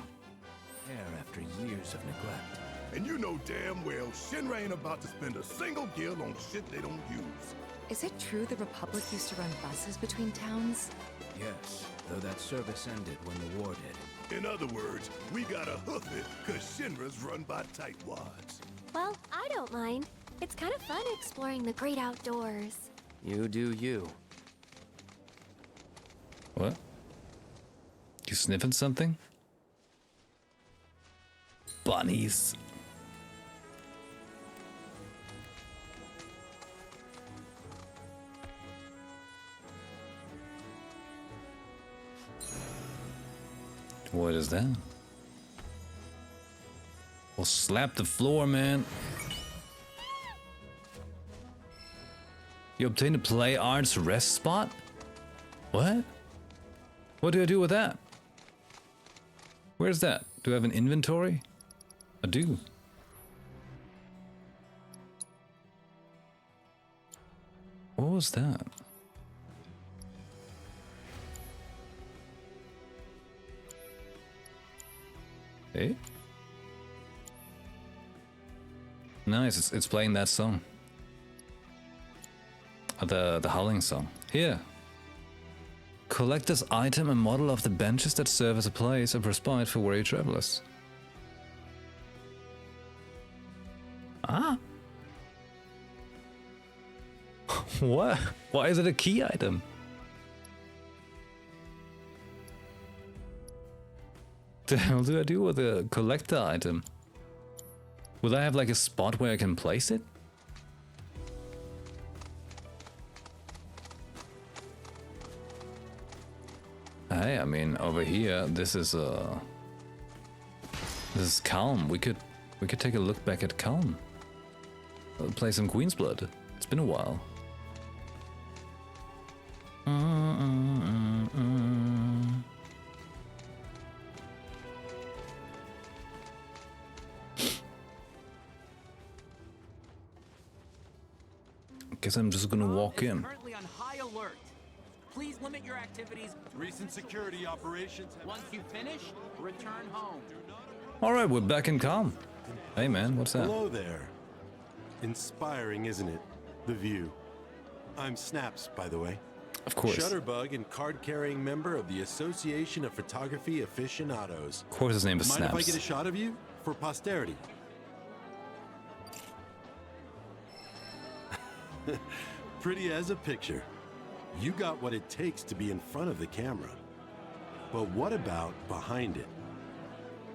After years of neglect. And you know damn well Shinra ain't about to spend a single gil on shit they don't use. Is it true the Republic used to run buses between towns? Yes, though that service ended when the war did. In other words, we gotta hoof it, cause Shinra's run by tightwads. Well, I don't mind. It's kind of fun exploring the great outdoors. You do you. What? You sniffing something? Bunnies. What is that? Well, slap the floor, man. You obtain a play arts rest spot? What? What do I do with that? Where's that? Do I have an inventory? I do. What was that? Hey? Nice, it's playing that song. The Howling song. Here. Collect this item, a model of the benches that serve as a place of respite for weary travelers. Ah? What? Why is it a key item? The hell do I do with a collector item? Will I have like a spot where I can place it? Hey, I mean, over here, this is calm. We could take a look back at calm. play some Queen's Blood. It's been a while. Guess I'm just gonna walk in. Currently on high alert. Please limit your activities. Recent security operations have... Once you finish, return home. All right, we're back in calm. Hey man, what's that? Hello there. Inspiring, isn't it? The view. I'm Snaps, by the way. Of course. Shutterbug and card-carrying member of the Association of Photography Aficionados. Of course his name is Mind Snaps. if I get a shot of you? For posterity. Pretty as a picture. You got what it takes to be in front of the camera. But what about behind it?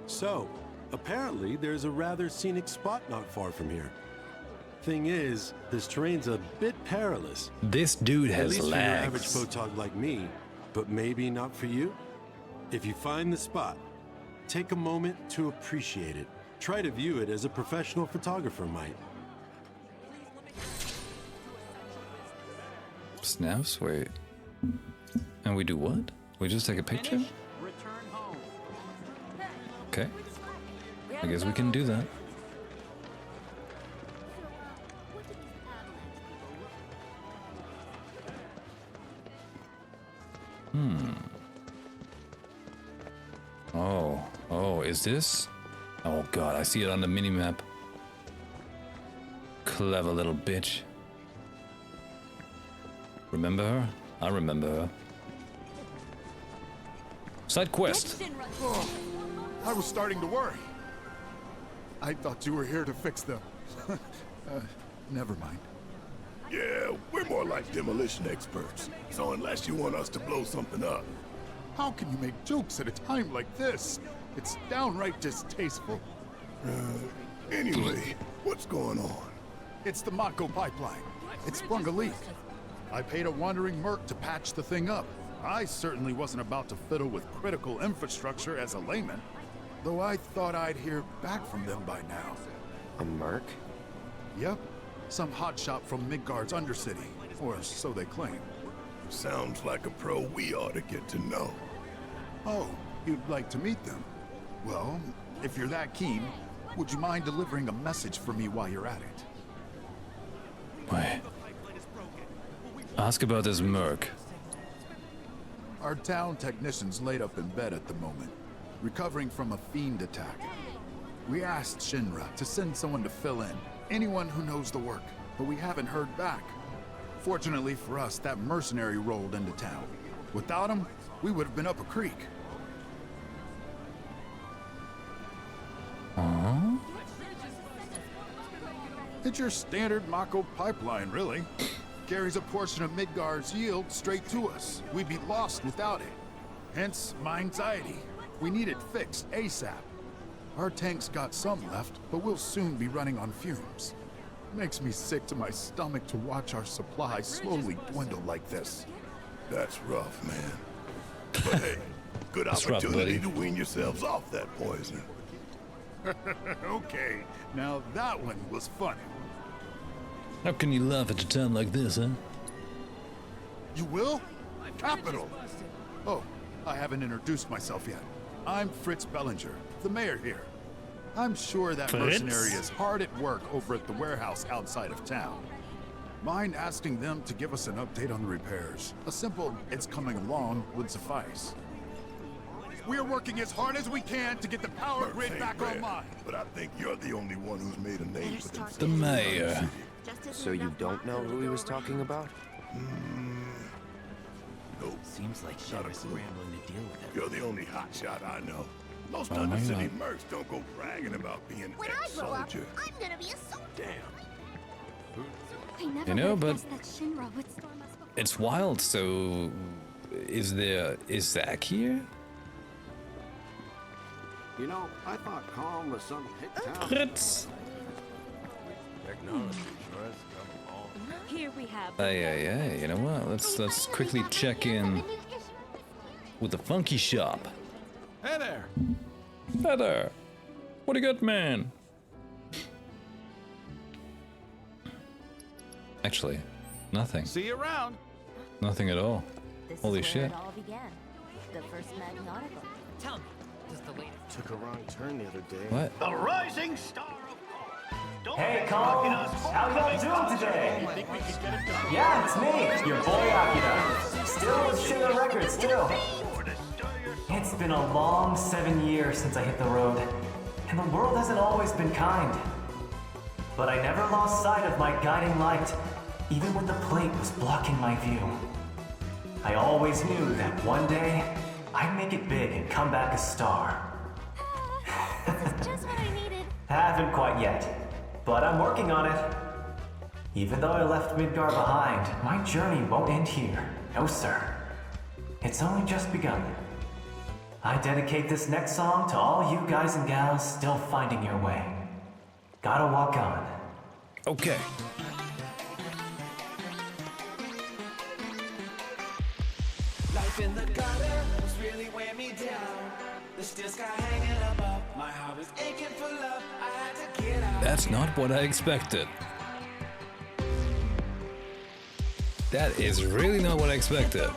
So, apparently there's a rather scenic spot not far from here. Thing is, this terrain's a bit perilous. This dude At has least for your average legs. photog like me, but maybe not for you. If you find the spot, take a moment to appreciate it. Try to view it as a professional photographer might. Snaps? Wait. And we do what? We just take a picture? Finish, return home. Okay. I guess we can do that. Oh, is this? Oh god, I see it on the minimap. Clever little bitch. Remember her? I remember her. Side quest. I was starting to worry. I thought you were here to fix them. Never mind. Yeah, we're more like demolition experts. So unless you want us to blow something up. How can you make jokes at a time like this? It's downright distasteful. Anyway, what's going on? It's the Mako pipeline. It sprung a leak. I paid a wandering merc to patch the thing up. I certainly wasn't about to fiddle with critical infrastructure as a layman. Though I thought I'd hear back from them by now. A merc? Yep. Some hotshot from Midgard's Undercity. Or so they claim. Sounds like a pro we ought to get to know. Oh, you'd like to meet them? Well, if you're that keen, would you mind delivering a message for me while you're at it? Wait. Ask about this merc. Our town technician's laid up in bed at the moment, recovering from a fiend attack. We asked Shinra to send someone to fill in, anyone who knows the work, but we haven't heard back. Fortunately for us, that mercenary rolled into town. Without him, we would have been up a creek. It's your standard Mako pipeline, really. Carries a portion of Midgard's yield straight to us. We'd be lost without it. Hence, my anxiety. We need it fixed ASAP. Our tank's got some left, but we'll soon be running on fumes. Makes me sick to my stomach to watch our supply slowly dwindle like this. That's rough, man. But hey, good opportunity to wean yourselves off that poison. Okay, now that one was funny. How can you laugh at a time like this, huh? You will? Capital! Oh, I haven't introduced myself yet. I'm Fritz Bellinger, the mayor here. I'm sure that mercenary is hard at work over at the warehouse outside of town. Mind asking them to give us an update on the repairs? A simple, it's coming along, would suffice. We're working as hard as we can to get the power grid back online. But I think you're the only one who's made a name for themselves. The mayor. So you don't know who he was talking about? Nope. Seems like Shinra's scrambling to deal with it. You're the only hotshot I know. Most Undercity mercs don't go bragging about being When I grow up, ex-soldier. I'm gonna be a soldier. Damn. I never You know, would but have guessed that Shinra would storm us before. It's wild, so is Zach here? You know, I thought Calm was some hick town. Fritz. Technology sure has come along. Here we have. Hey, you know what? Let's quickly check in with the funky shop. Hey there! Hey there. What do you got, man? Actually, nothing. See you around. Nothing at all. This Holy is where shit. it all began. The first Magnautical. Tell me, does the latest Took a wrong turn the other day. What? The rising star of Paul. Hey, Cole! How y'all doing today? Yeah, it's me, your boy Akira. Still with Sugar Records, too. It's been a long 7 years since I hit the road, and the world hasn't always been kind. But I never lost sight of my guiding light, even when the plate was blocking my view. I always knew that one day, I'd make it big and come back a star. This is just what I needed. Haven't quite yet, but I'm working on it. Even though I left Midgar behind, my journey won't end here. No, sir. It's only just begun. I dedicate this next song to all you guys and gals still finding your way. Gotta walk on. Okay. Life in the gutter was really weighing me down. The steel sky hanging above. My heart was aching for love. I had to get out. That's not what I expected. That is really not what I expected.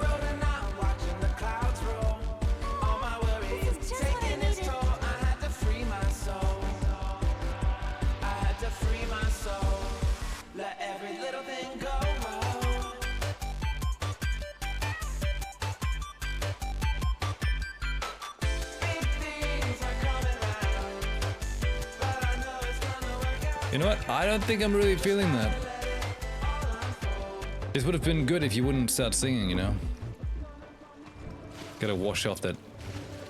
You know what? I don't think I'm really feeling that. This would have been good if you wouldn't start singing, you know? Gotta wash off the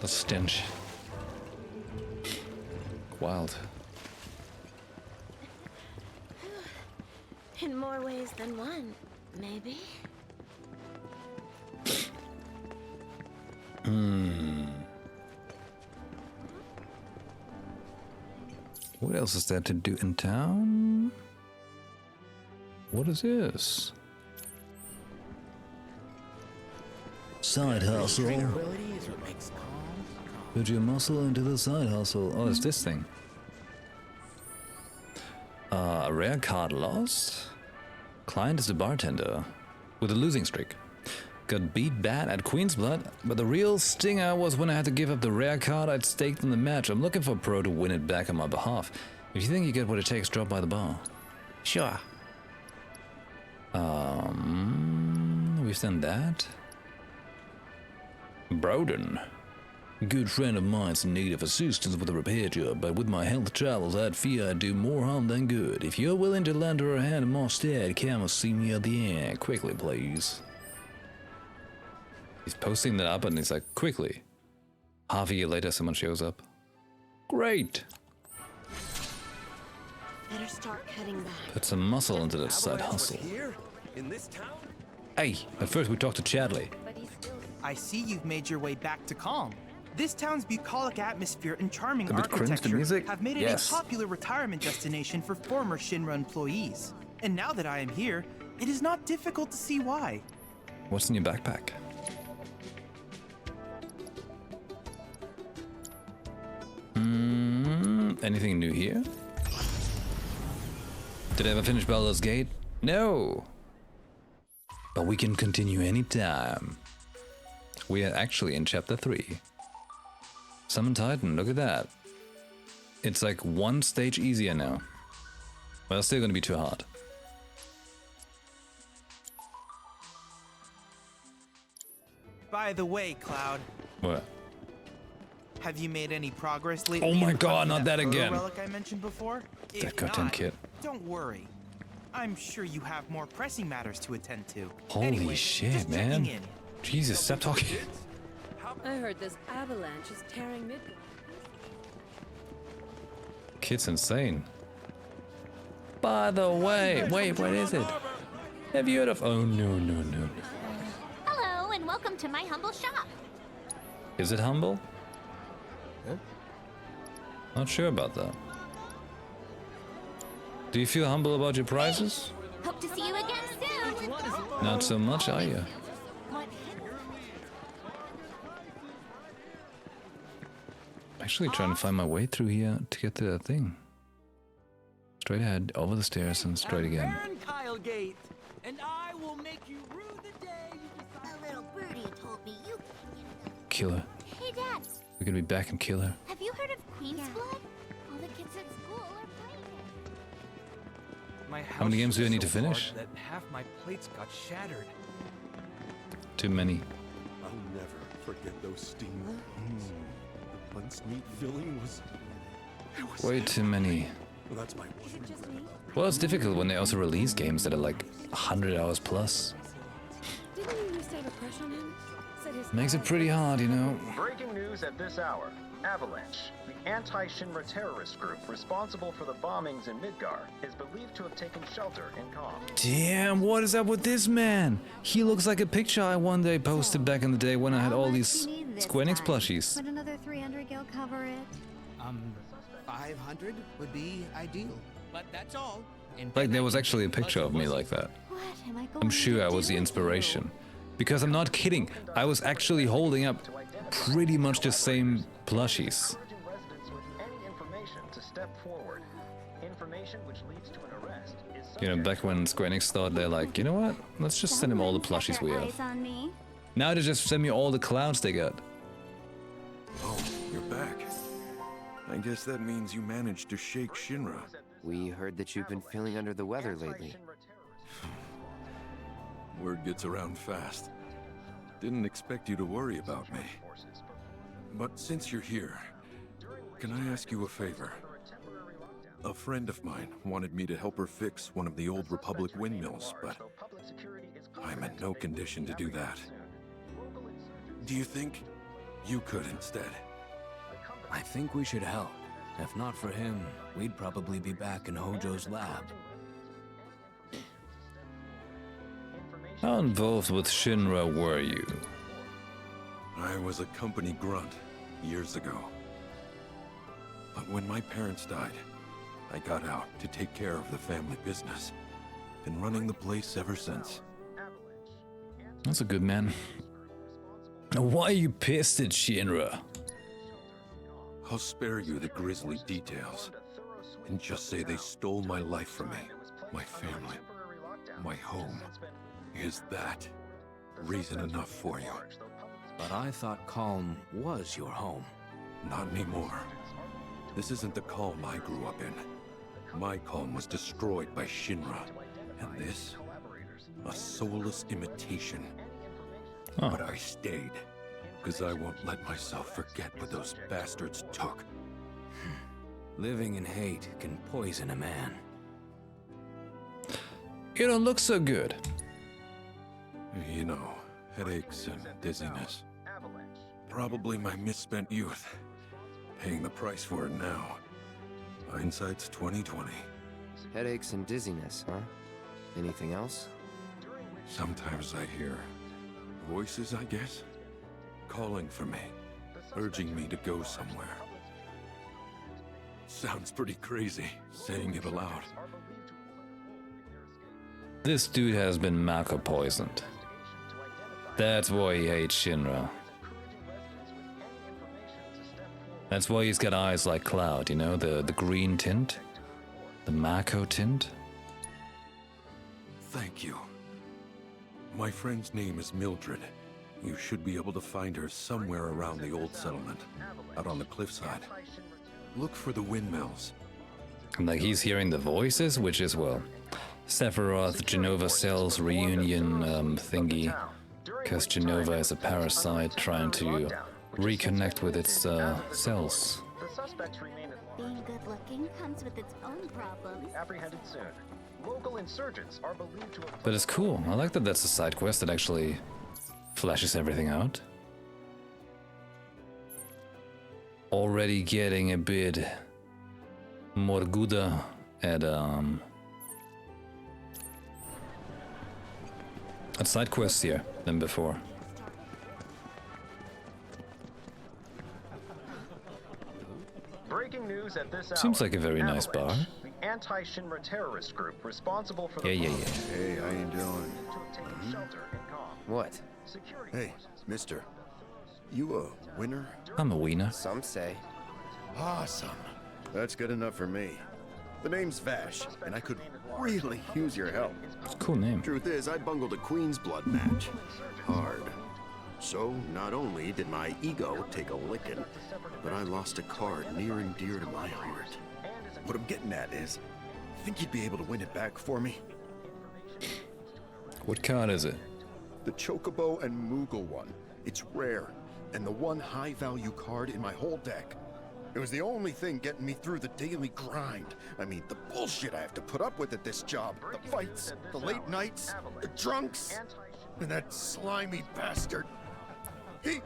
stench. Wild. In more ways than one, maybe. What else is there to do in town? What is this? Side hustle. Put your muscle into the side hustle. Oh, it's this thing. A rare card lost. Client is a bartender with a losing streak. Got beat bad at Queen's Blood, but the real stinger was when I had to give up the rare card I'd staked in the match. I'm looking for a pro to win it back on my behalf. If you think you get what it takes, drop by the bar. Sure. We've done that. Broden. Good friend of mine's in need of assistance with a repair job, but with my health troubles, I'd fear I'd do more harm than good. If you're willing to lend her a hand in my stead, come and see me at the end. Quickly, please. He's posting that up and he's like, quickly. Half a year later, someone shows up. Great! Better start cutting back. Put some muscle into that side hustle. Here? In this town? Hey, at first we talked to Chadley. I see you've made your way back to Calm. This town's bucolic atmosphere and charming A bit cringe to architecture music? have made it Yes. a popular retirement destination for former Shinra employees. And now that I am here, it is not difficult to see why. What's in your backpack? Anything new here? Did I ever finish Baldur's Gate? No! But we can continue anytime. We are actually in chapter 3. Summon Titan, look at that. It's like one stage easier now. Well, it's still gonna be too hard. By the way, Cloud, What? have you made any progress lately? Oh my in god, finding not that photo again. Relic I mentioned before? That If goddamn not, kid. Don't worry. I'm sure you have more pressing matters to attend to. Holy Anyway, shit, just man. checking in. Jesus, stop talking. I heard this avalanche is tearing Midgar. Kid's insane. By the way, wait, what is it? Have you heard of... Oh, no. Hello, and welcome to my humble shop. Is it humble? Not sure about that. Do you feel humble about your prices? Hope to see you again soon. Not so much, are you? Actually trying to find my way through here to get to that thing. Straight ahead, over the stairs, and straight again. Guilegate, and I will make you rue the day you decide. A little birdie told me you. Kill her. Hey, Dad. We're gonna be back and kill her. Have you heard of Queen's Blood? All the kids at school are playing it. My How many games do I need to finish? That half my plates got shattered. Too many. I'll never forget those steam. The minced meat filling was. Way too many. Well, that's my one. Well, it's difficult when they also release games that are like 100 hours plus. Didn't you used to have a crush on him? Said his Makes it pretty hard, you know. Breaking news at this hour. Avalanche, the anti-Shinra terrorist group responsible for the bombings in Midgar, is believed to have taken shelter in Calm. Damn, what is up with this man? He looks like a picture I one day posted back in the day when I had all these Square Enix plushies. Would another 300 gil cover it? 500 would be ideal. But that's all. Like there was actually a picture of me like that. What am I going I'm sure I was the inspiration. Because I'm not kidding, I was actually holding up pretty much the same plushies. Urging residents with any information to step forward. Information which leads to an arrest is You know, back when Square Enix thought they're like, you know what? Let's just send him all the plushies we have. Eyes on me. Now they just send me all the clouds they got. Oh, you're back. I guess that means you managed to shake Shinra. We heard that you've been feeling under the weather lately. Word gets around fast. Didn't expect you to worry about me. But since you're here, can I ask you a favor? A friend of mine wanted me to help her fix one of the old Republic windmills, but I'm in no condition to do that. Do you think you could instead? I think we should help. If not for him, we'd probably be back in Hojo's lab. How involved with Shinra were you? I was a company grunt years ago. But when my parents died, I got out to take care of the family business. Been running the place ever since. That's a good man. Why are you pissed at Shinra? I'll spare you the grisly details, and just say they stole my life from me, my family, my home. Is that reason enough for you? But I thought Calm was your home. Not anymore. This isn't the Calm I grew up in. My Calm was destroyed by Shinra, and this, a soulless imitation. Huh. But I stayed, because I won't let myself forget what those bastards took. Living in hate can poison a man. You don't look so good. You know, headaches and dizziness. Probably my misspent youth. Paying the price for it now. Hindsight's 20/20. Headaches and dizziness, huh? Anything else? Sometimes I hear voices, I guess, calling for me, urging me to go somewhere. Sounds pretty crazy, saying it aloud. This dude has been Mako poisoned. That's why he hates Shinra. That's why he's got eyes like Cloud, you know, the green tint? The Mako tint? Thank you. My friend's name is Mildred. You should be able to find her somewhere around the old settlement, out on the cliffside. Look for the windmills. Like he's hearing the voices, which is, well, Sephiroth, Genova Cell's reunion thingy. Because Genova is a parasite trying to reconnect with its cells. Being good looking comes with its own problems. Apprehended soon. Local insurgents are believed to have. But it's cool. I like that that's a side quest that actually flashes everything out. Already getting a bit more good at side quests here than before. Breaking news at this hour. Seems like a very nice bar. The anti-Shinra terrorist group responsible for the Yeah. Hey, how you doing? What? Hey, mister. You a winner? I'm a wiener. Some say. Awesome. That's good enough for me. The name's Vash, and I could really use your help. It's a cool name. Truth is, I bungled a Queen's Blood match. Hard. So, not only did my ego take a licking, but I lost a card near and dear to my heart. What I'm getting at is, think you'd be able to win it back for me? What card is it? The Chocobo and Moogle one. It's rare, and the one high-value card in my whole deck. It was the only thing getting me through the daily grind. I mean, the bullshit I have to put up with at this job. The fights, the late nights, the drunks, and that slimy bastard. He's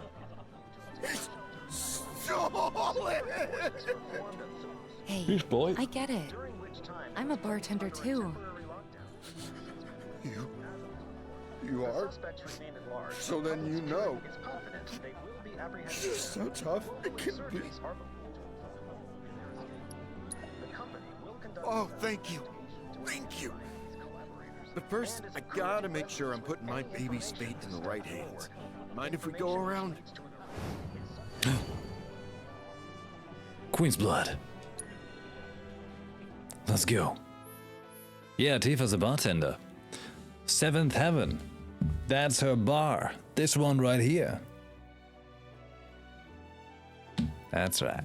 solid! Hey, boy. I get it. I'm a bartender too. You are? So then you know. She's so tough, it can be. Oh, thank you. Thank you. But first, I gotta make sure I'm putting my baby's fate in the right hands. Mind if we go around? Queen's Blood. Let's go. Yeah, Tifa's a bartender. Seventh Heaven. That's her bar. This one right here. That's right.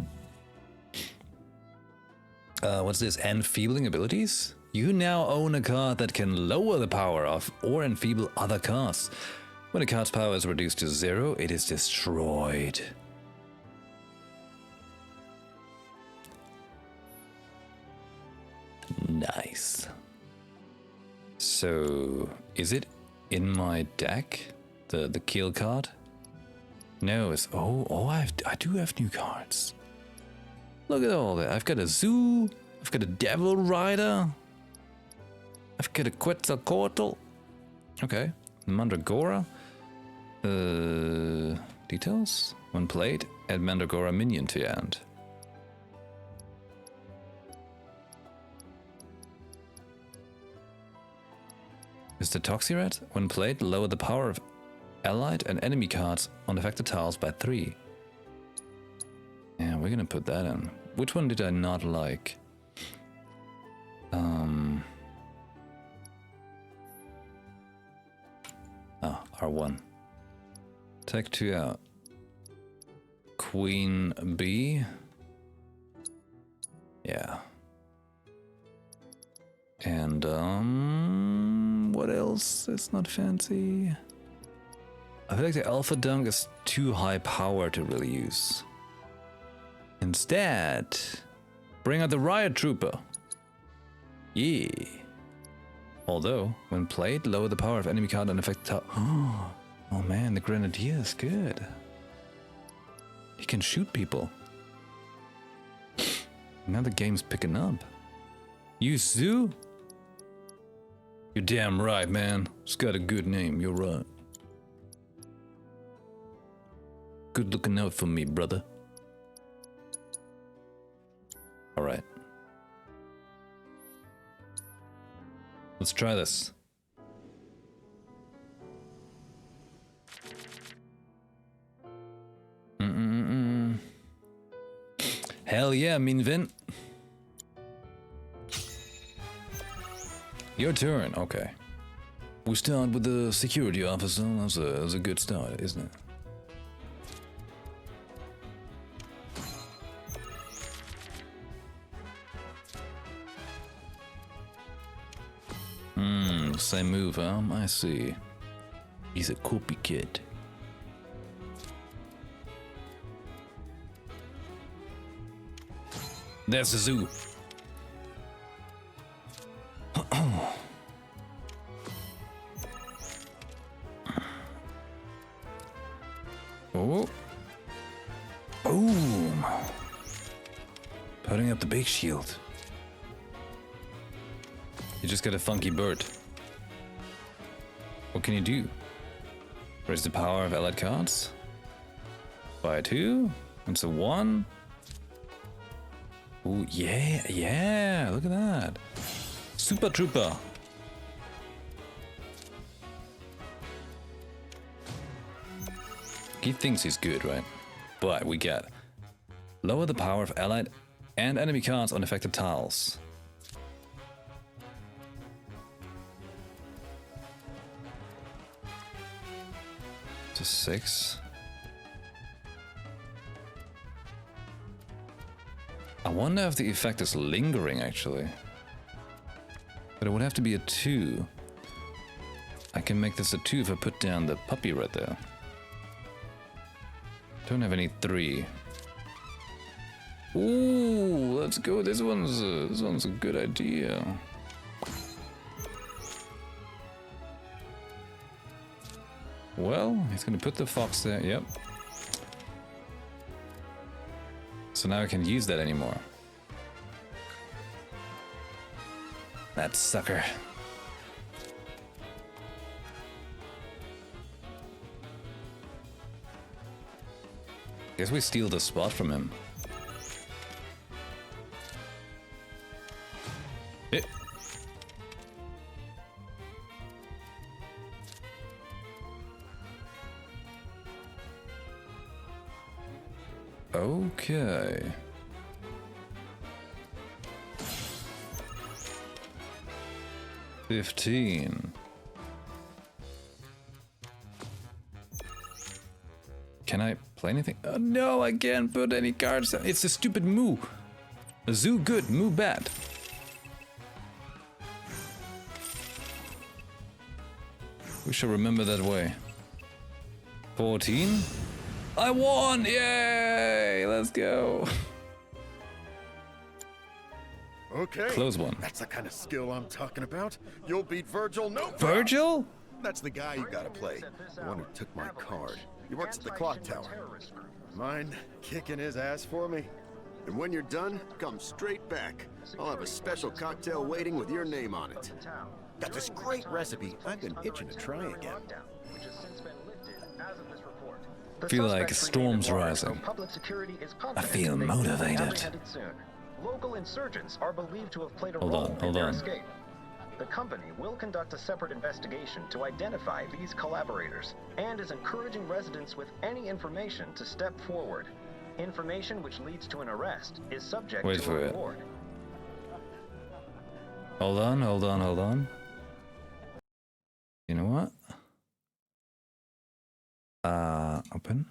What's this? Enfeebling abilities? You now own a card that can lower the power of or enfeeble other cards. When a card's power is reduced to 0, it is destroyed. Nice. So, is it in my deck? The kill card? No, it's I do have new cards. Look at all that. I've got a Zoo, I've got a Devil Rider, I've got a Quetzalcoatl. Okay. Mandragora. Details? When played, add Mandragora minion to your hand. Is the Toxirat? When played, lower the power of allied and enemy cards on affected tiles by 3. Yeah, we're gonna put that in. Which one did I not like? R1. Take 2 out. Queen B. Yeah. And, what else is not fancy? I feel like the Alpha Dunk is too high power to really use. Instead, bring out the Riot Trooper. Yeah. Although, when played, lower the power of enemy card and affect. Oh man, the Grenadier is good. He can shoot people. Now the game's picking up. You Zoo? You're damn right, man. It's got a good name, you're right. Good looking out for me, brother. Alright. Let's try this. Hell yeah, min vän. Your turn, okay. We start with the security officer. That's a good start, isn't it? Same move, huh? I see. He's a copycat. There's the Zoo. Oh. Boom. Putting up the big shield. You just got a funky bird. What can you do? Raise the power of allied cards? By 2? It's a 1? Ooh, yeah, look at that. Super Trooper. He thinks he's good, right? But we get lower the power of allied and enemy cards on affected tiles. to 6. I wonder if the effect is lingering actually. But it would have to be a 2. I can make this a 2 if I put down the puppy right there. Don't have any 3. Ooh, let's go. This one's a good idea. Well, he's gonna put the fox there. Yep. So now I can use that anymore. That sucker. Guess we steal the spot from him. Okay. $15. Can I play anything? Oh, no, I can't put any cards down. It's a stupid moo. Zoo good, moo bad. We shall remember that way. 14. I won! Yay! Let's go. Okay. Close one. That's the kind of skill I'm talking about. You'll beat Virgil, no problem. Virgil? That's the guy you gotta play. The one who took my card. He works at the clock tower. Mind kicking his ass for me? And when you're done, come straight back. I'll have a special cocktail waiting with your name on it. Got this great recipe. I've been itching to try again. I feel like storm's rising. I feel motivated. Local insurgents are believed to have played a Hold role on. in their escape. The company will conduct a separate investigation to identify these collaborators and is encouraging residents with any information to step forward. Information which leads to an arrest is subject to a reward. Hold on. You know what? Open.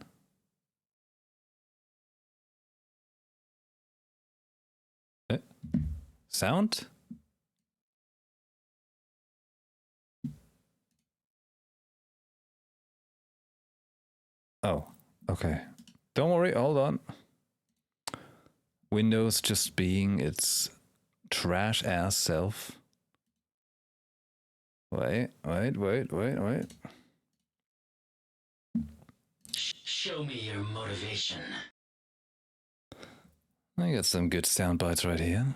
Sound? Oh, okay. Don't worry, hold on. Windows just being its trash ass self. Wait. Show me your motivation. I got some good sound bites right here.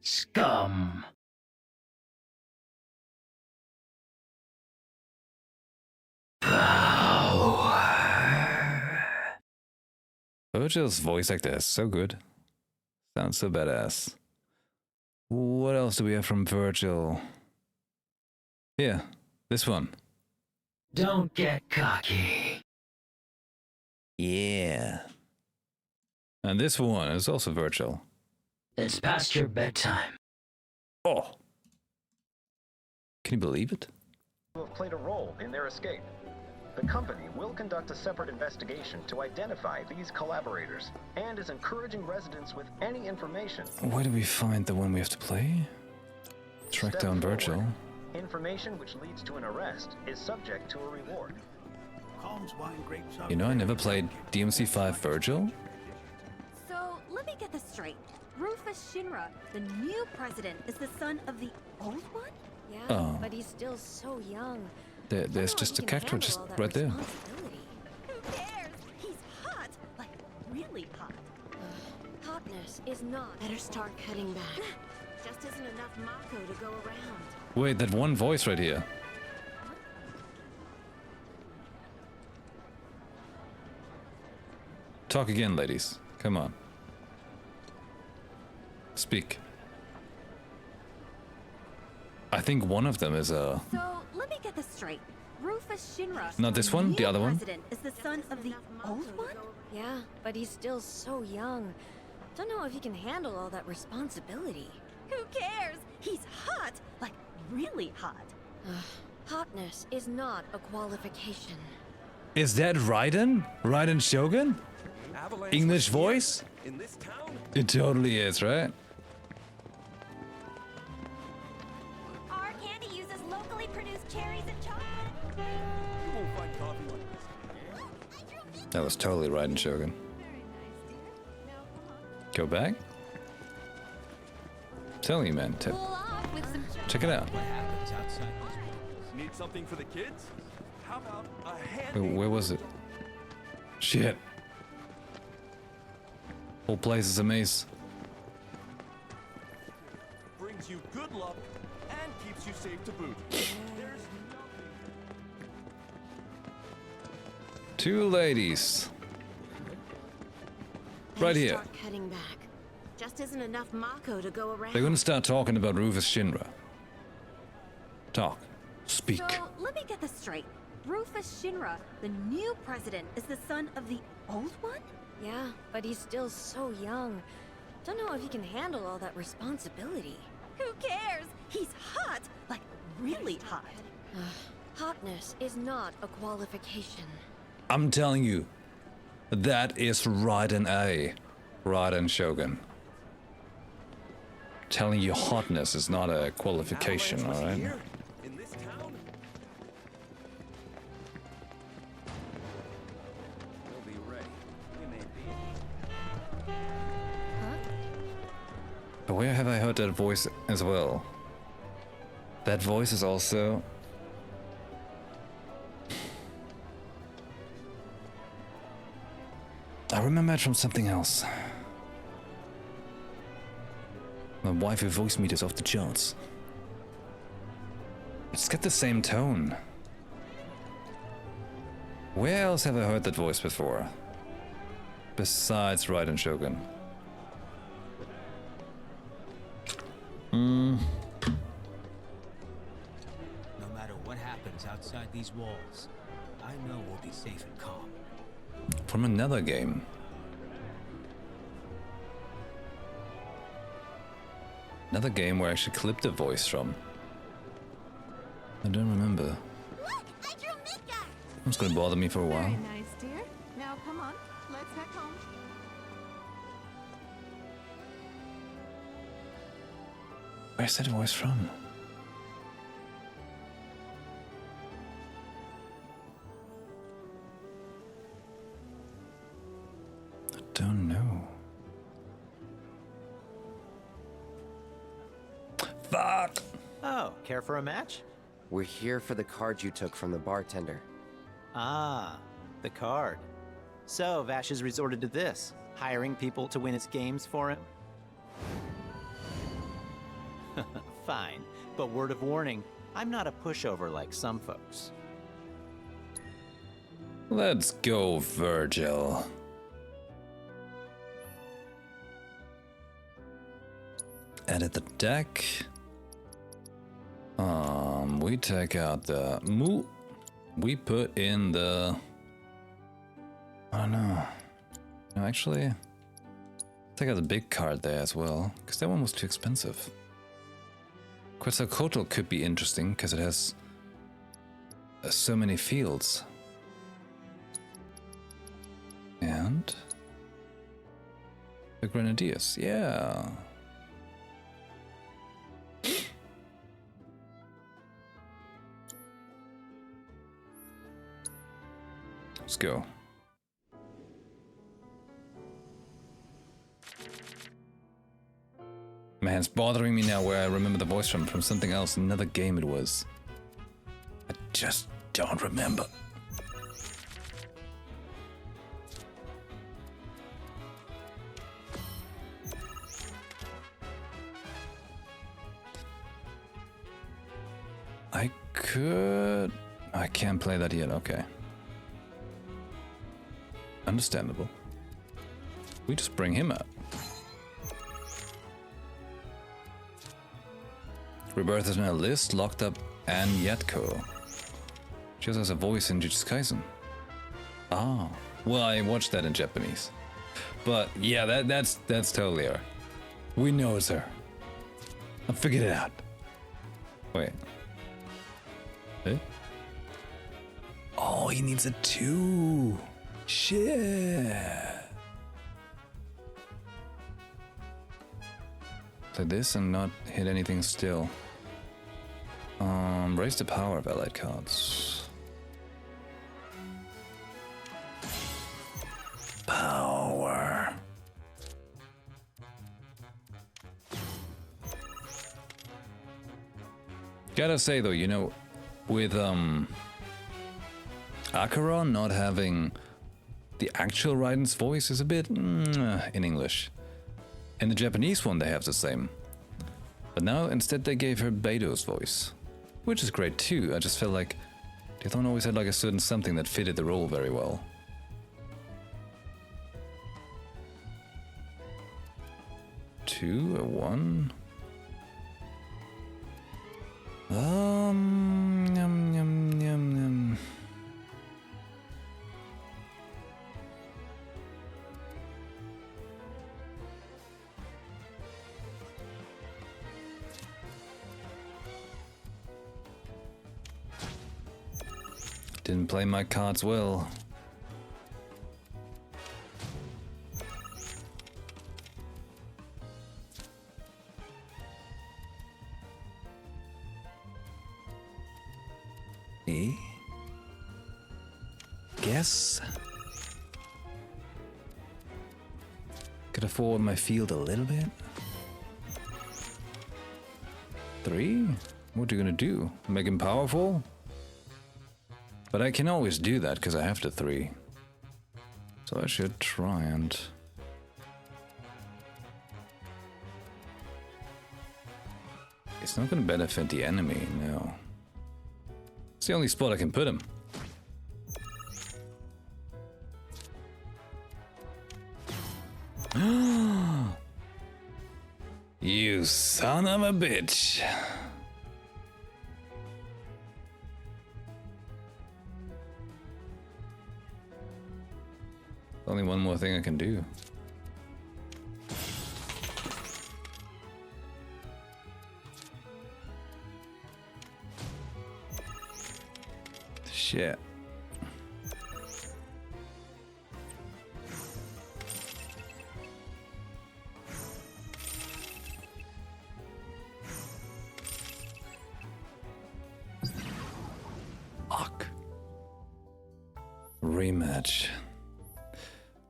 Scum. Virgil's voice actor is so good. Sounds so badass. What else do we have from Virgil? Here, this one. Don't get cocky. Yeah. And this one is also Virgil. It's past your bedtime. Oh. Can you believe it? Who have played a role in their escape. The company will conduct a separate investigation to identify these collaborators and is encouraging residents with any information. Where do we find the one we have to play? Track down Virgil. Information which leads to an arrest is subject to a reward. You know, I never played DMC5 Virgil. So, let me get this straight. Rufus Shinra, the new president, is the son of the old one? Yeah, Oh. but he's still so young. There's just a character just right there. Who cares? He's hot. Like, really hot. Hotness is not. Better start cutting back. Just isn't enough Mako to go around. Wait, that one voice right here. Talk again, ladies. Come on. Speak. I think one of them is a... So, let me get this straight. Rufus Shinra. Not this one, the other one. President is the son of the old one? Yeah, but he's still so young. Don't know if he can handle all that responsibility. Who cares? He's hot. Like, really hot. Hotness is not a qualification. Is that Raiden? Raiden Shogun? English voice? In this town? It totally is, right? Our candy uses locally produced cherries and chocolate. You won't find coffee like this. That was totally Raiden Shogun. Go back? Tell you, man. Check it out. What happens outside these walls? Need something for the kids? How about a hand? Wait, where was it? Shit. Whole place is a maze. Brings you good luck and keeps you safe to boot. There's Two ladies. Right here. Start cutting back. Just isn't enough Mako to go around. They're gonna start talking about Rufus Shinra. Talk. Speak. So, let me get this straight. Rufus Shinra, the new president, is the son of the old one? Yeah, but he's still so young. Don't know if he can handle all that responsibility. Who cares? He's hot! Like, really hot. Hotness is not a qualification. I'm telling you, that is Raiden A. Raiden Shogun. Telling you hotness is not a qualification, alright? in this town? We'll be ready. We may be. But where have I heard that voice as well? That voice is also... I remember it from something else. My waifu voice meters off the charts. It's got the same tone. Where else have I heard that voice before? Besides Raiden Shogun. No matter what happens outside these walls, I know we'll be safe and calm. From another game. Another game where I actually clipped the voice from. I don't remember. Look, I drew Midgar. It's gonna bother me for a while. Very nice, dear. Now come on, let's head home. Where's that voice from? I don't know. Fuck! Oh, care for a match? We're here for the card you took from the bartender. Ah, the card. So, Vash has resorted to this, hiring people to win his games for him? Fine, but word of warning, I'm not a pushover like some folks. Let's go, Virgil. Edit the deck. We take out the moo. We put in the... I don't know. No, actually, take out the big card there as well, because that one was too expensive. Quetzalcoatl could be interesting, because it has so many fields. And... the Grenadiers, yeah. Let's go. Man, it's bothering me now where I remember the voice from something else, another game it was. I just don't remember. I could... I can't play that yet, okay. Understandable. We just bring him up. Rebirth is in a list, locked up Ann Yatko. She also has a voice in Jujutsu Kaisen. Ah, well, I watched that in Japanese. But yeah, that's totally her. We know it's her. I figured it out. Wait. Eh? Oh, he needs a 2. Shit. Play this and not hit anything still. Raise the power of allied cards. Power. Gotta say though, you know, with Acheron not having the actual Raiden's voice is a bit in English. In the Japanese one they have the same. But now instead they gave her Beto's voice. Which is great too, I just felt like the other one always had like a certain something that fitted the role very well. Two, a 1. Yum, yum, yum, yum. Didn't play my cards well. Guess. Could I forward my field a little bit? 3? What are you gonna do? Make him powerful? But I can always do that because I have the 3. So I should try and... It's not gonna benefit the enemy, no. It's the only spot I can put him. You son of a bitch. Only one more thing I can do. Shit. Fuck. Rematch.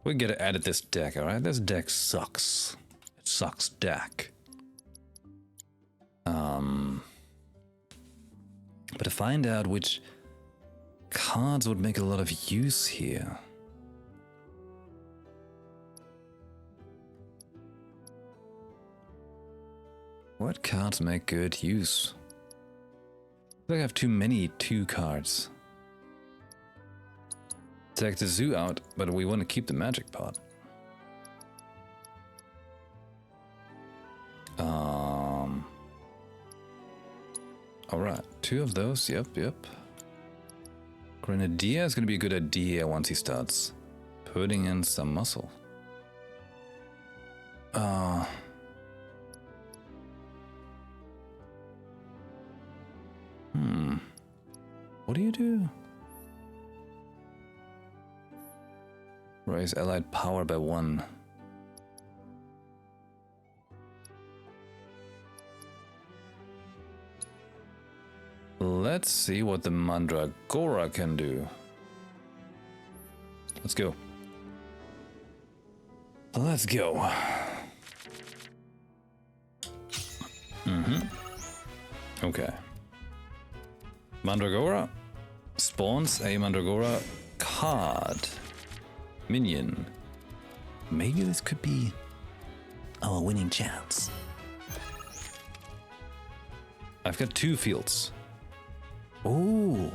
We gotta edit this deck, alright? This deck sucks. It sucks deck. But to find out which cards would make a lot of use here. What cards make good use? I think I have too many 2 cards. Take the zoo out, but we want to keep the magic part. Alright, 2 of those, yep. Grenadier is going to be a good idea once he starts putting in some muscle. What do you do? Raise allied power by 1. Let's see what the Mandragora can do. Let's go. Let's go. Okay. Mandragora spawns a Mandragora card. Minion. Maybe this could be our winning chance. I've got 2 fields. Oh,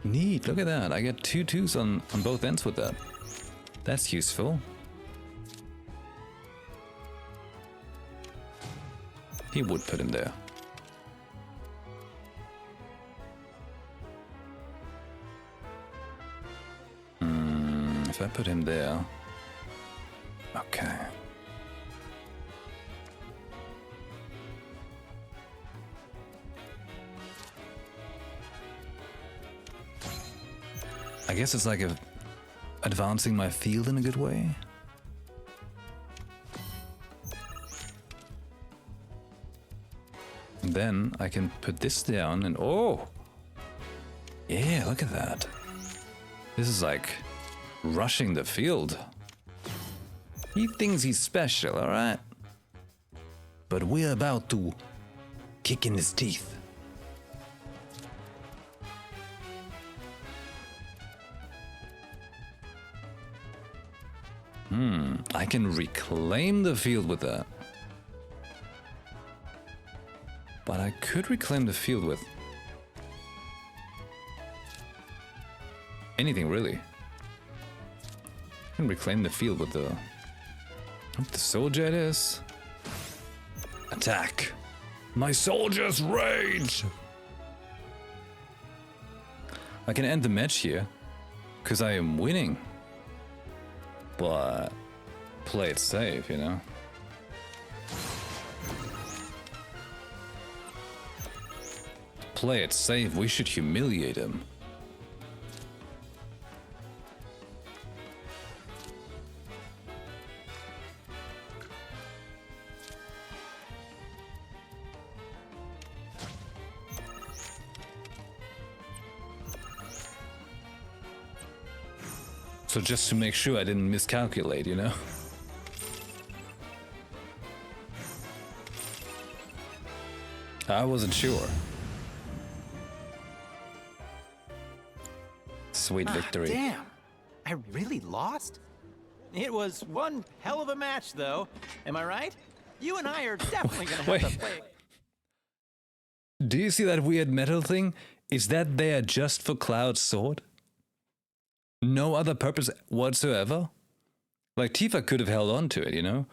neat. Look at that. I get 2 2s on both ends with that. That's useful. He would put him there. If I put him there. Okay. I guess it's like advancing my field in a good way. And then I can put this down and oh! Yeah, look at that. This is like rushing the field. He thinks he's special, alright? But we're about to kick in his teeth. I can reclaim the field with that. But I could reclaim the field with anything really. I can reclaim the field with the soldier it is. Attack! My soldiers rage! I can end the match here, because I am winning. But play it safe, you know? Play it safe, we should humiliate him. So just to make sure I didn't miscalculate, you know? I wasn't sure. Sweet victory. Damn! I really lost? It was one hell of a match, though. Am I right? You and I are definitely gonna have to play. Do you see that weird metal thing? Is that there just for Cloud's sword? No other purpose whatsoever? Like, Tifa could have held on to it, you know?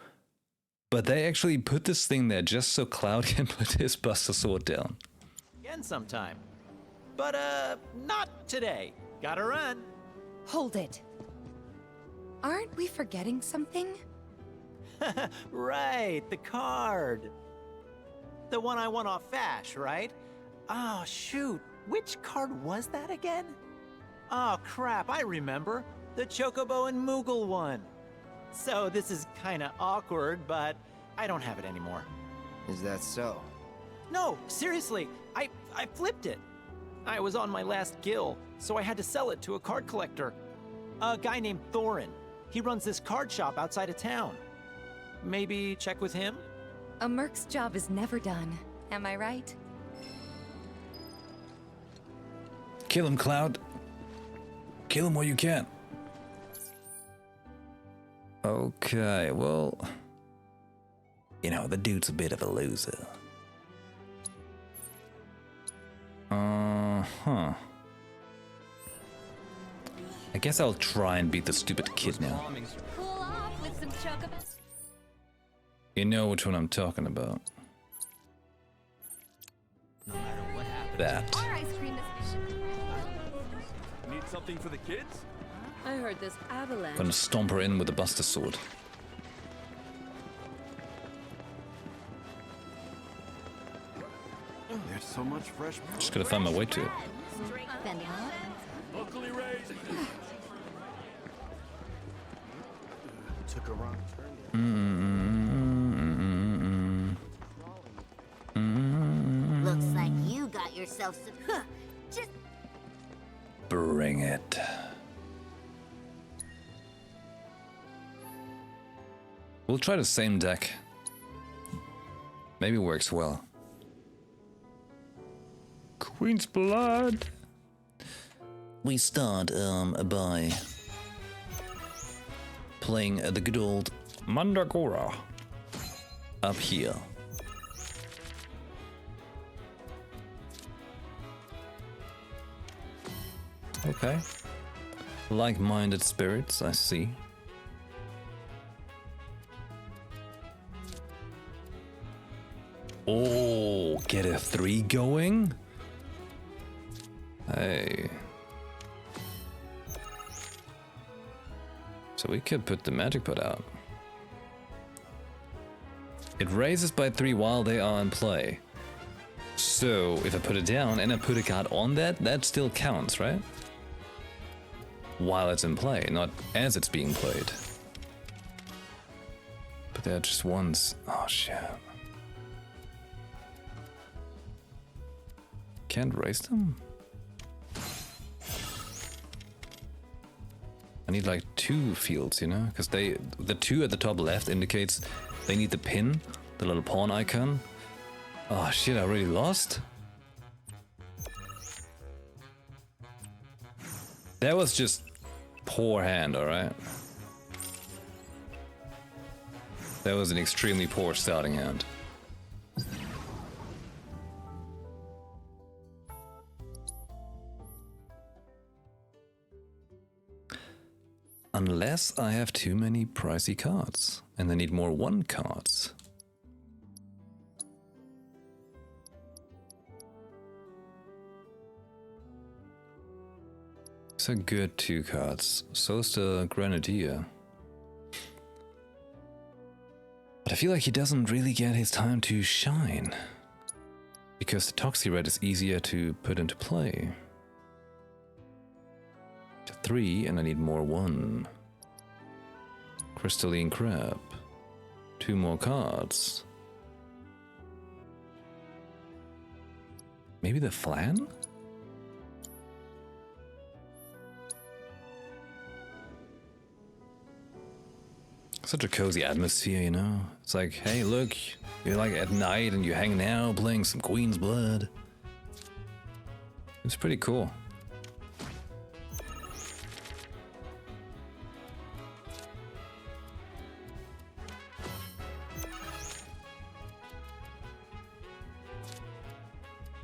But they actually put this thing there just so Cloud can put his Buster Sword down. Again sometime. But, not today. Gotta run. Hold it. Aren't we forgetting something? Right, the card. The one I won off Vash, right? Oh, shoot. Which card was that again? Oh, crap, I remember. The Chocobo and Moogle one. So this is kinda awkward, but I don't have it anymore. Is that so? No, seriously, I flipped it. I was on my last gill, so I had to sell it to a card collector. A guy named Thorin. He runs this card shop outside of town. Maybe check with him? A merc's job is never done. Am I right? Kill him, Cloud. Kill him while you can. Okay, well... You know, the dude's a bit of a loser. I guess I'll try and beat the stupid kid now. Cool off with some chocobos. You know which one I'm talking about. No matter what happens. That. Our ice cream is... Need something for the kids? I heard this avalanche. Gonna stomp her in with the Buster Sword. There's so much fresh. Just gotta find my way to it. Locally raised. Took a wrong turn. Looks like you got yourself some... Just... Bring it. We'll try the same deck. Maybe it works well. Queen's Blood. We start by playing the good old Mandragora up here. Okay. Like-minded spirits, I see. Oh, get a 3 going? Hey. So we could put the magic pot out. It raises by 3 while they are in play. So if I put it down and I put a card on that, that still counts, right? while it's in play, not as it's being played. But they're just ones. Oh shit. Can't raise them? I need like 2 fields, you know? Because the 2 at the top left indicates they need the pin, the little pawn icon. Oh shit, I already lost? That was just poor hand, alright? That was an extremely poor starting hand. Unless I have too many pricey cards, and I need more 1 cards. It's a good 2 cards. So's the Grenadier. But I feel like he doesn't really get his time to shine. Because the Toxie Red is easier to put into play. To 3, and I need more 1. Crystalline Crab. 2 more cards. Maybe the Flan? Such a cozy atmosphere, you know? It's like, hey, look, you're like at night and you're hanging out playing some Queen's Blood. It's pretty cool.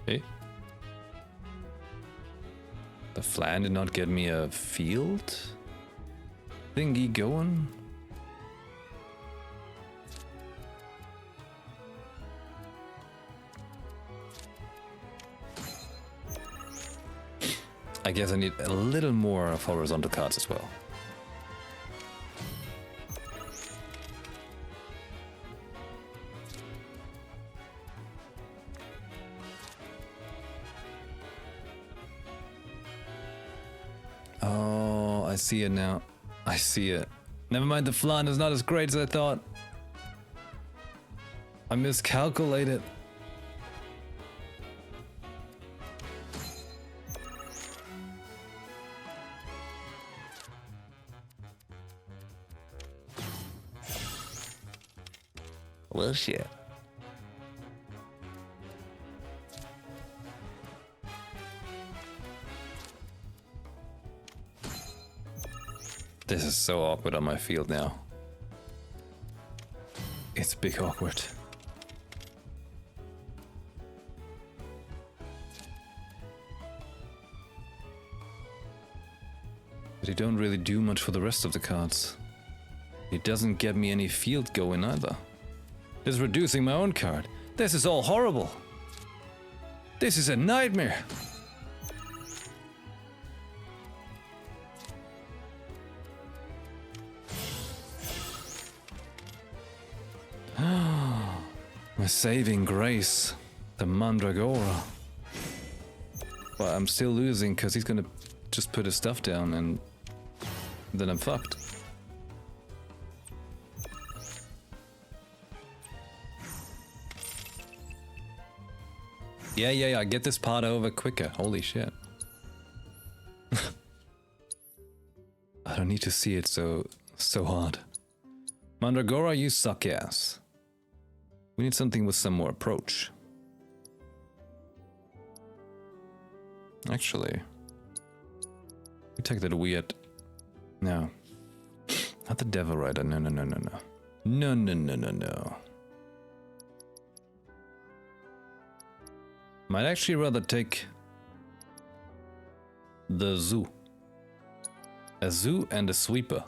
Hey. The Flan did not get me a field thingy going. I guess I need a little more of horizontal cards as well. Oh, I see it now. I see it. Never mind, the flan is not as great as I thought. I miscalculated. Well, shit. This is so awkward on my field now. It's big awkward. But he don't really do much for the rest of the cards. He doesn't get me any field going either. Is reducing my own card. This is all horrible. This is a nightmare. My saving grace, the Mandragora. Well, I'm still losing because he's gonna just put his stuff down and then I'm fucked. Yeah, get this part over quicker. Holy shit. I don't need to see it so hard. Mandragora, you suck ass. We need something with some more approach. Actually, we take that weird... No. Not the Devil Rider. No. No. Might actually rather take the zoo. A zoo and a sweeper.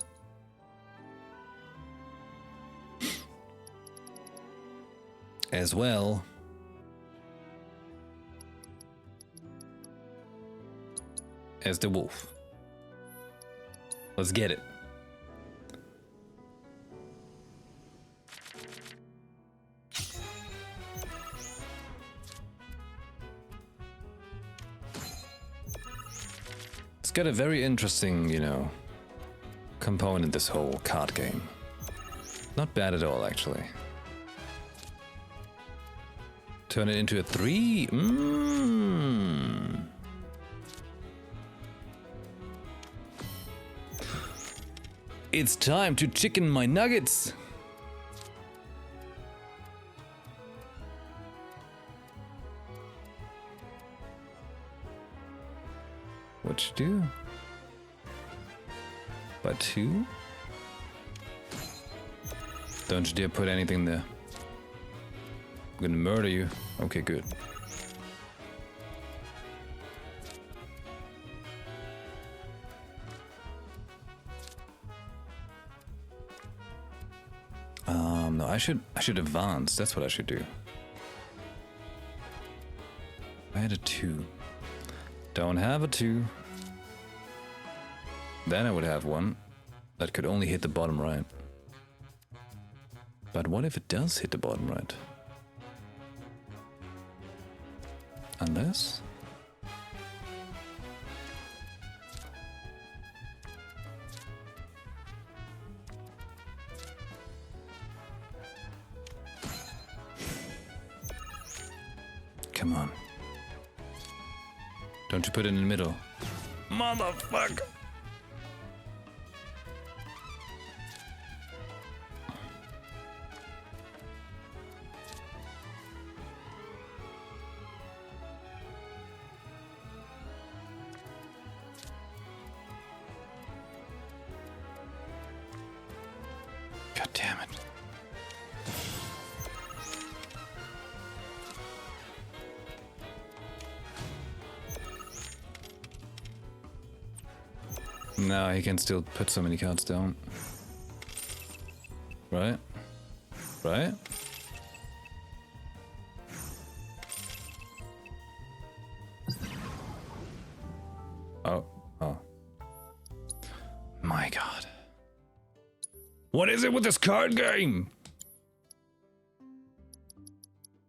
As well as the wolf. Let's get it. Let's got a very interesting, you know, component, this whole card game. Not bad at all, actually. Turn it into a 3? It's time to chicken my nuggets! What you do? By 2? Don't you dare put anything there. I'm gonna murder you. Okay, good. No, I should advance. That's what I should do. I had a 2. Don't have a 2. Then I would have 1 that could only hit the bottom right. But what if it does hit the bottom right? Unless... Come on. Don't you put it in the middle. Motherfucker! God damn it. No, he can still put so many cards down. Right? Right? Oh, oh. My God. What is it with this card game?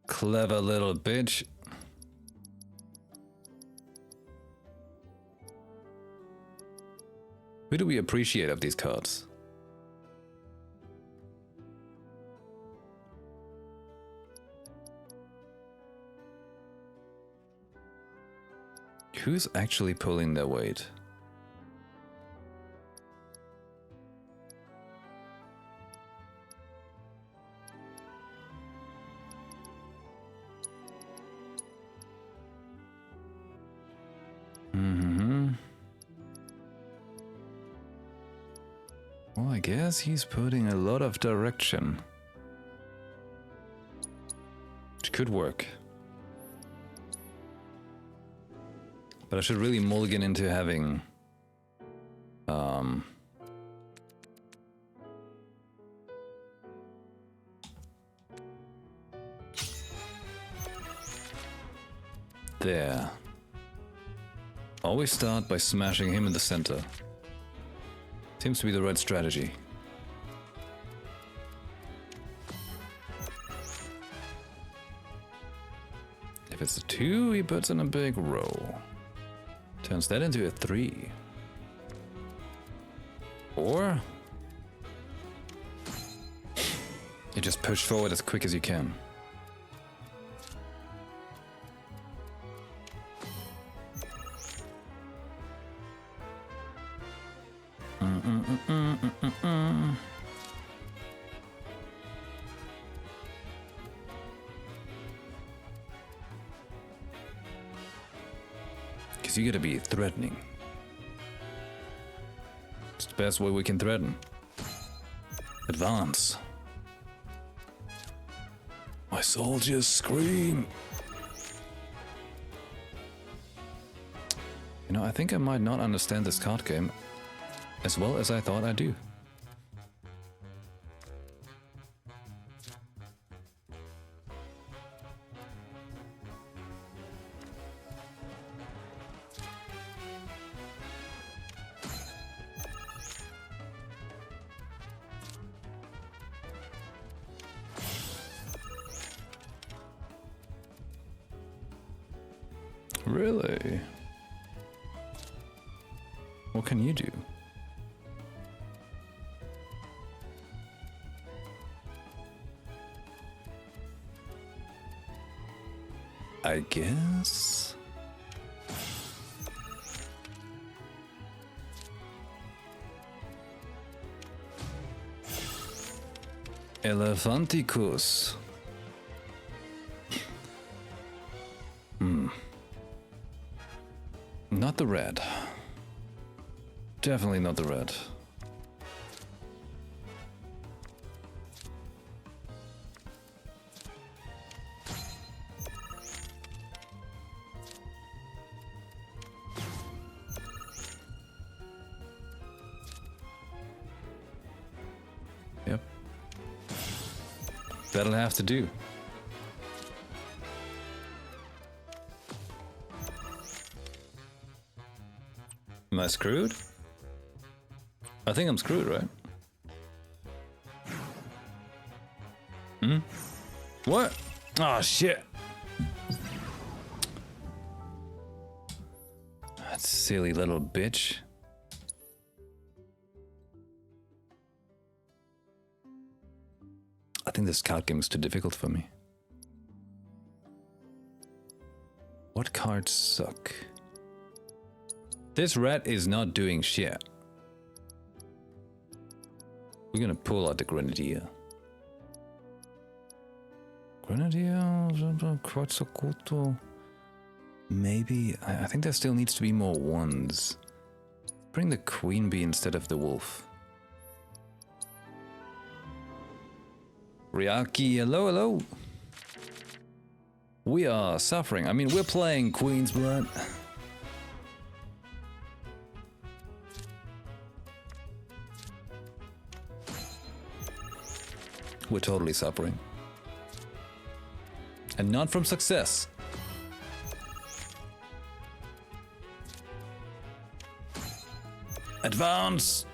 Clever little bitch. Who do we appreciate of these cards? Who's actually pulling their weight? Well, I guess he's putting a lot of direction. Which could work. But I should really mulligan into having... There. Always start by smashing him in the center. Seems to be the right strategy. If it's a 2, he puts in a big row. Turns that into a 3. Or... you just push forward as quick as you can. Because you gotta be threatening. It's the best way we can threaten. Advance. My soldiers scream. You know, I think I might not understand this card game as well as I thought I do. Really? What can you do? I guess. Elephanticus. Not the red. Definitely not the red. Yep. That'll have to do. Am I screwed? I think I'm screwed, right? Hmm? What? Oh, shit. That silly little bitch. I think this card game is too difficult for me. What cards suck? This red is not doing shit. We're gonna pull out the Grenadier. Grenadier, quite so good. Maybe, I think there still needs to be more ones. Bring the Queen Bee instead of the Wolf. Ryaki, hello, hello. We are suffering. I mean, we're playing Queen's Blood. We're totally suffering. And not from success. Advance!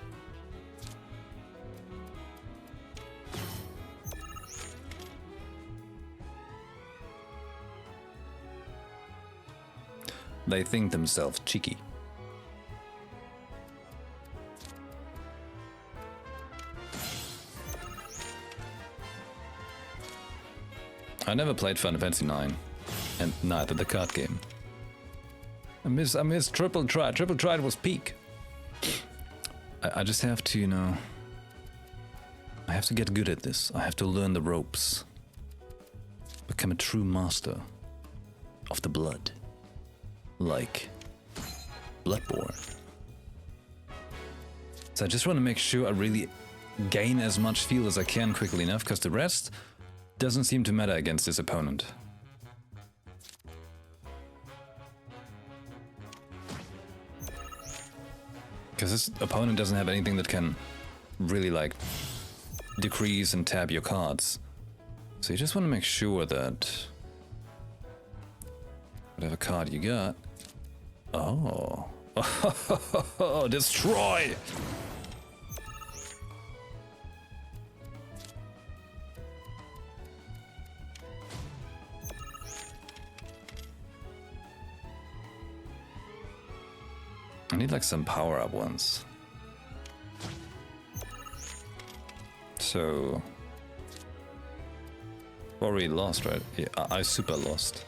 They think themselves cheeky. I never played Final Fantasy IX, and neither the card game. I miss Triple Triad. Triple Triad was peak. I just have to, you know, I have to get good at this. I have to learn the ropes. Become a true master of the blood. Like Bloodborne. So I just want to make sure I really gain as much feel as I can quickly enough, because the rest doesn't seem to matter against this opponent. Because this opponent doesn't have anything that can really, like, decrease and tab your cards. So you just want to make sure that whatever card you got... Oh. Destroy! I need like some power-up ones. So... Already lost, right? Yeah, I super lost.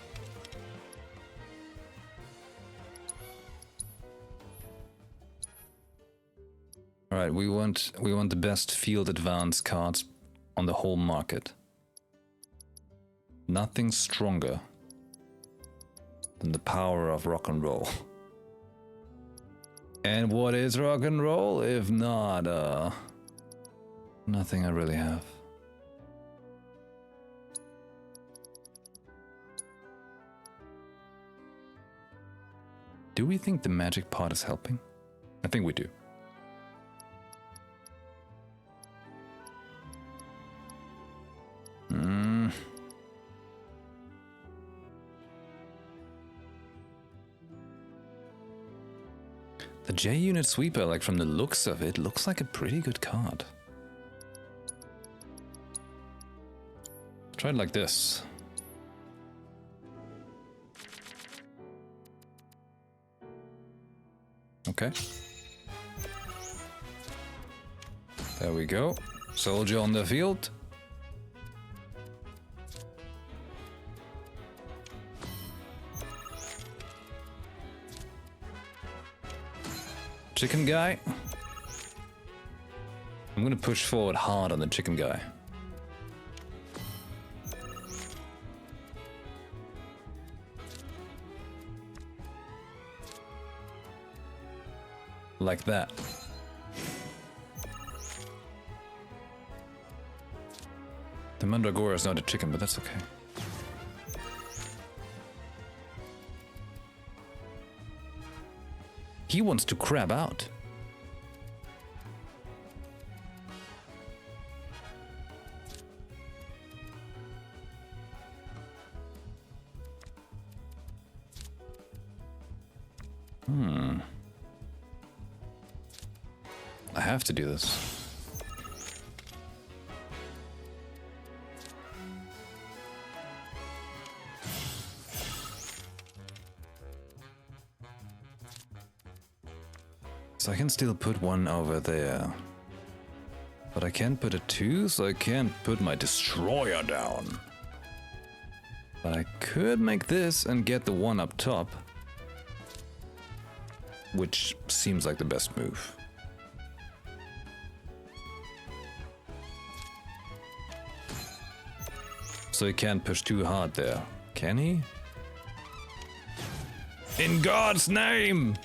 Alright, we want the best field advance cards on the whole market. Nothing stronger than the power of rock and roll. And what is rock and roll if not nothing I really have. Do we think the magic part is helping? I think we do. The J-Unit Sweeper, like from the looks of it, looks like a pretty good card. Try it like this. Okay. There we go. Soldier on the field. Chicken guy. I'm gonna push forward hard on the chicken guy. Like that. The Mandragora is not a chicken, but that's okay. He wants to crab out. I have to do this. So I can still put one over there. But I can't put a 2, so I can't put my destroyer down. But I could make this and get the one up top. Which seems like the best move. So he can't push too hard there, can he? In God's name!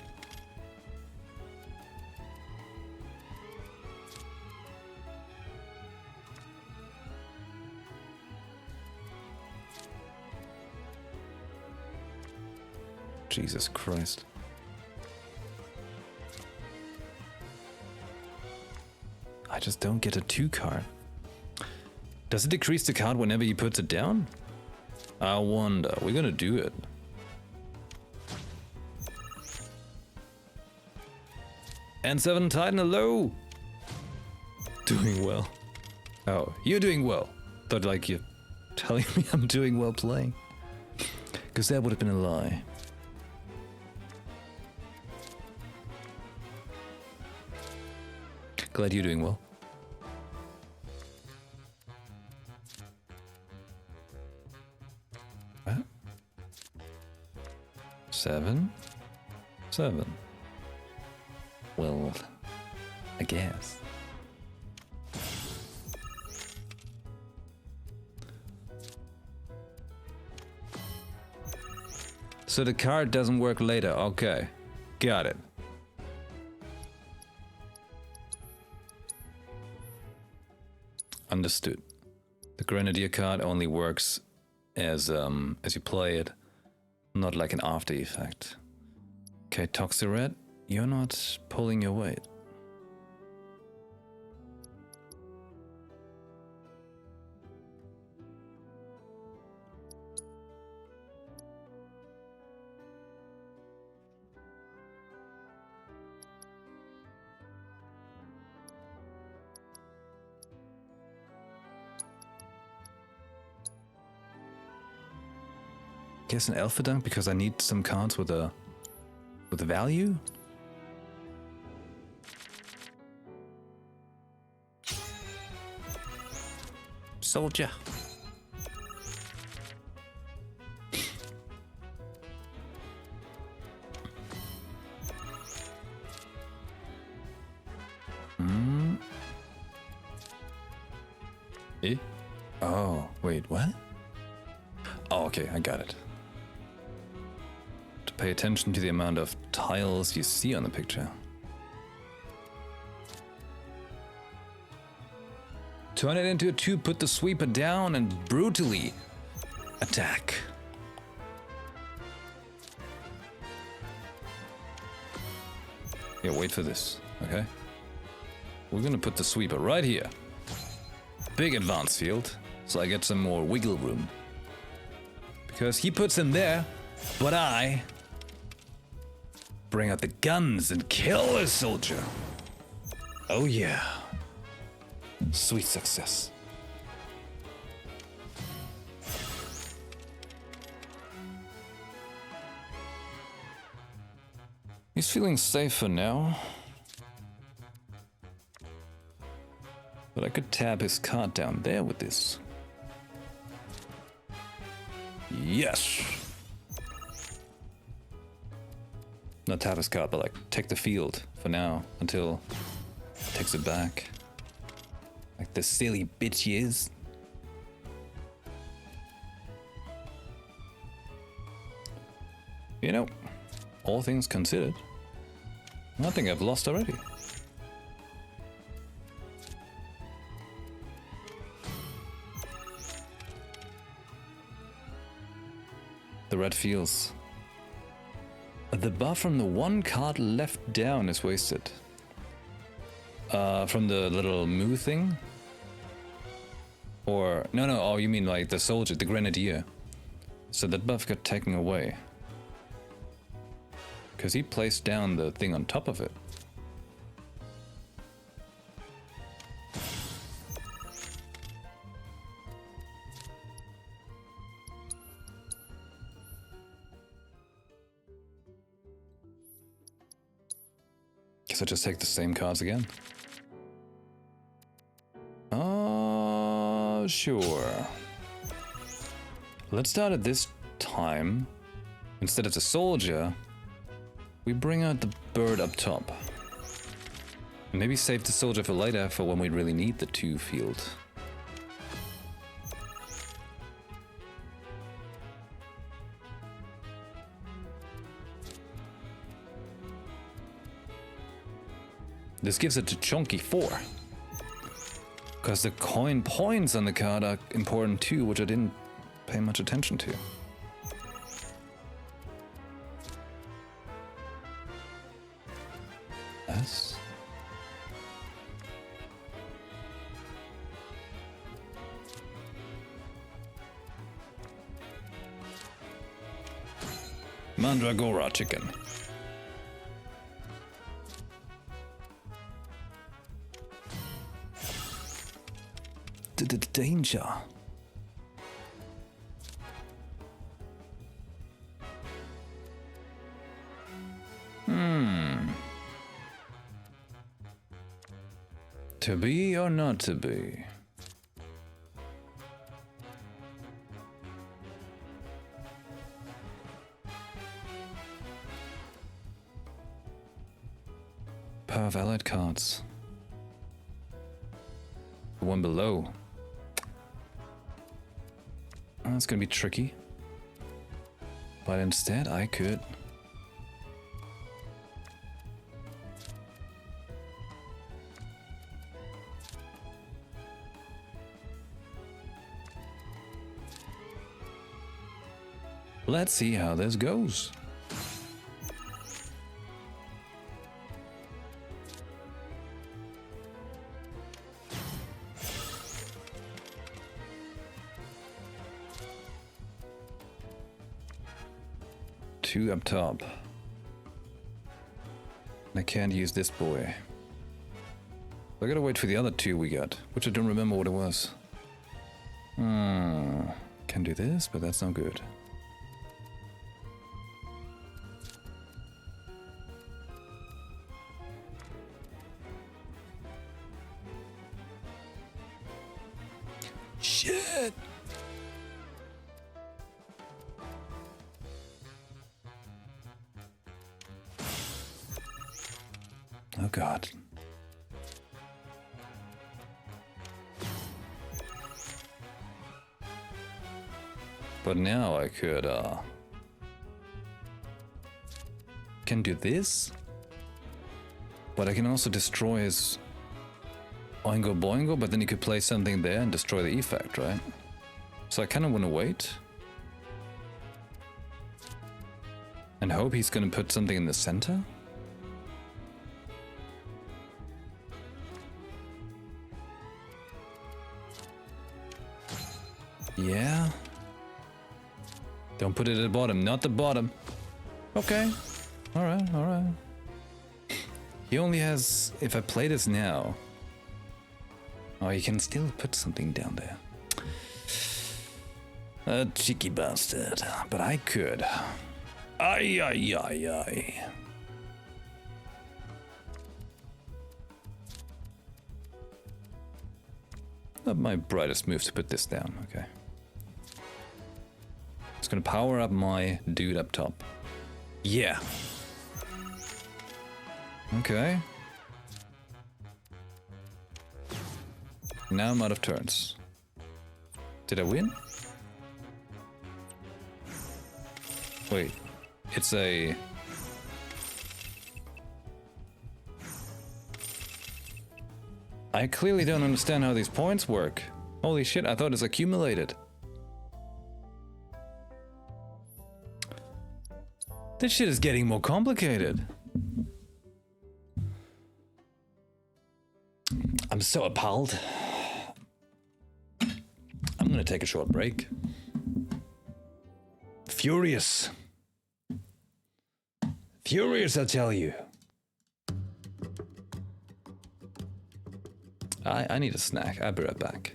Jesus Christ. I just don't get a 2 card. Does it decrease the card whenever he puts it down? I wonder. We're gonna do it. N7 Titan, hello! Doing well. Oh, you're doing well. Thought like you're telling me I'm doing well playing. Because that would have been a lie. Glad you're doing well. What? 7? 7. Well, I guess. So the card doesn't work later. Okay. Got it. Understood. The Grenadier card only works as you play it, not like an after effect. Okay, Toxiret, you're not pulling your weight. Guess an Alpha Dunk because I need some cards with a value. Soldier. Eh? Oh, wait, what? Oh, okay, I got it. Pay attention to the amount of tiles you see on the picture. Turn it into a 2, put the sweeper down and brutally attack. Yeah, wait for this, okay? We're gonna put the sweeper right here. Big advance field, so I get some more wiggle room. Because he puts him there, but I bring out the guns and kill a soldier. Oh yeah. Sweet success. He's feeling safer now. But I could tab his card down there with this. Yes! Not tap his card, but like take the field for now until it takes it back. Like the silly bitch is. You know, all things considered, I think I've lost already. The red feels. The buff from the one card left down is wasted. From the little moo thing? Or, no, oh, you mean like the soldier, the grenadier. So that buff got taken away. Because he placed down the thing on top of it. Guess I just take the same cards again. Sure. Let's start at this time. Instead of the soldier, we bring out the bird up top. And maybe save the soldier for later for when we really need the 2 field. This gives it a chunky 4. Because the coin points on the card are important too, which I didn't pay much attention to. S. Mandragora chicken. Danger. To be or not to be? Power of allied cards. The one below. That's gonna be tricky. But instead I could... Let's see how this goes. Two up top. I can't use this boy. I gotta wait for the other 2 we got, which I don't remember what it was. Can do this, but that's not good. Shit! Oh God. But now I could, can do this, but I can also destroy his Oingo Boingo, but then you could play something there and destroy the effect, right? So I kind of want to wait. And hope he's going to put something in the center? Yeah. Don't put it at the bottom, not the bottom. Okay. Alright, alright. He only has... If I play this now... Oh, you can still put something down there. A cheeky bastard. But I could. Ay, ay, ay, ay. Not my brightest move to put this down. Okay. It's gonna power up my dude up top. Yeah. Okay. Now I'm out of turns. Did I win? Wait. It's a... I clearly don't understand how these points work. Holy shit, I thought it's accumulated. This shit is getting more complicated. I'm so appalled. I'm gonna take a short break. Furious. Furious, I tell you. I need a snack. I'll be right back.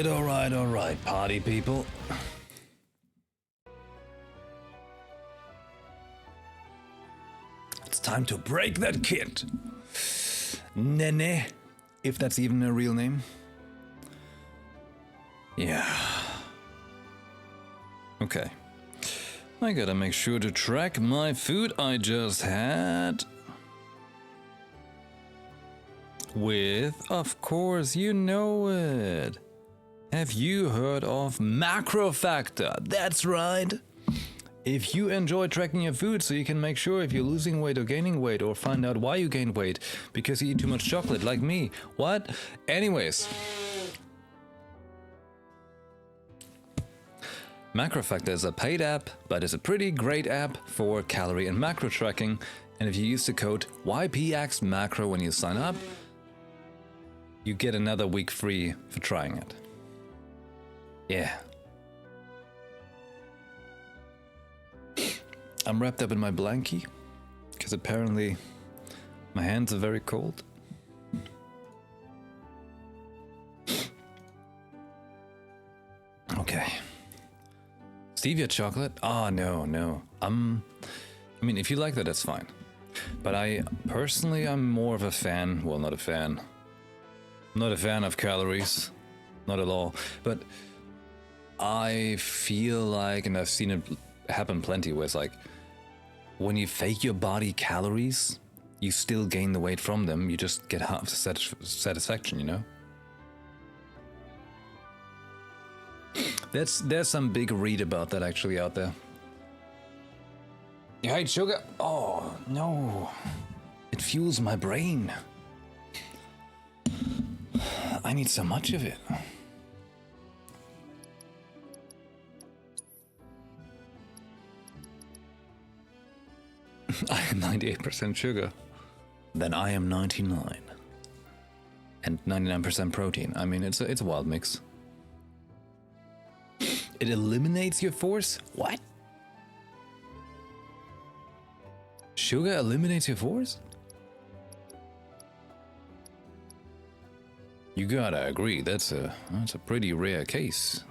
Alright, party people. It's time to break that kid. Nene, if that's even a real name. Yeah. Okay. I gotta make sure to track my food I just had. With, of course, you know it. Have you heard of Macro Factor? That's right. If you enjoy tracking your food so you can make sure if you're losing weight or gaining weight, or find out why you gain weight because you eat too much chocolate like me. What? Anyways. Macro Factor is a paid app, but it's a pretty great app for calorie and macro tracking. And if you use the code YPXMacro when you sign up, you get another week free for trying it. Yeah. I'm wrapped up in my blankie, because apparently my hands are very cold. Okay. Stevia chocolate? Oh, no. I mean, if you like that, that's fine. But I'm more of a fan, well, not a fan. Not a fan of calories, not at all. But I feel like, and I've seen it happen plenty, where it's like, when you fake your body calories, you still gain the weight from them. You just get half the satisfaction, you know? There's some big read about that actually out there. You hate sugar? Oh, no. It fuels my brain. I need so much of it. I am 98% sugar. Then I am 99. And 99% protein. I mean, it's a wild mix. It eliminates your force? What? Sugar eliminates your force? You gotta agree, that's a pretty rare case.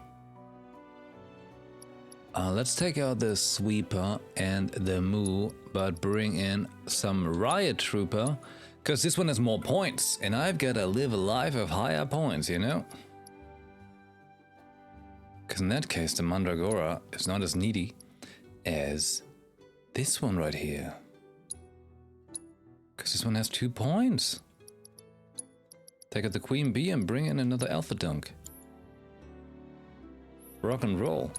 Let's take out the sweeper and the moo, but bring in some riot trooper, because this one has more points, and I've gotta live a life of higher points, you know? Because in that case, the Mandragora is not as needy as this one right here. Because this one has 2 points. Take out the Queen Bee and bring in another Alpha Dunk. Rock and roll.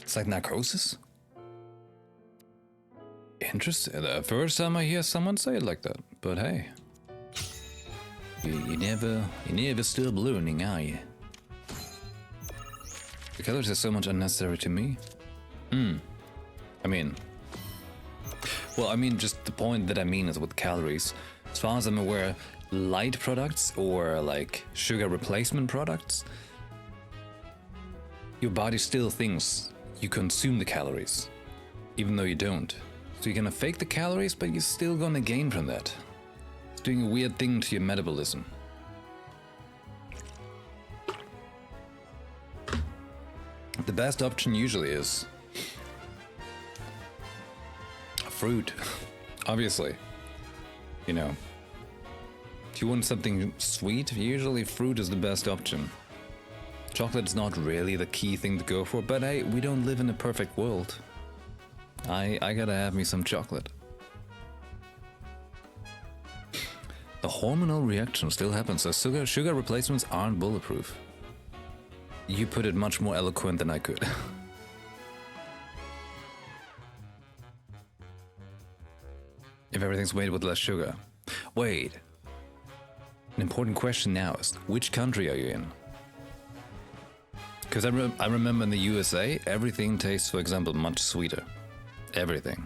It's like narcosis? Interesting. The first time I hear someone say it like that, but hey. You never stop learning, are you? The colors are so much unnecessary to me. I mean, just the point that I mean is with calories. As far as I'm aware, light products or like sugar replacement products, your body still thinks you consume the calories, even though you don't. So you're gonna fake the calories, but you're still gonna gain from that. It's doing a weird thing to your metabolism. The best option usually is fruit, obviously. You know, if you want something sweet, usually fruit is the best option. Chocolate is not really the key thing to go for, but hey, we don't live in a perfect world. I gotta have me some chocolate. The hormonal reaction still happens, so sugar replacements aren't bulletproof. You put it much more eloquent than I could. If everything's made with less sugar. Wait. An important question now is, which country are you in? Because I remember in the USA, everything tastes, for example, much sweeter. Everything.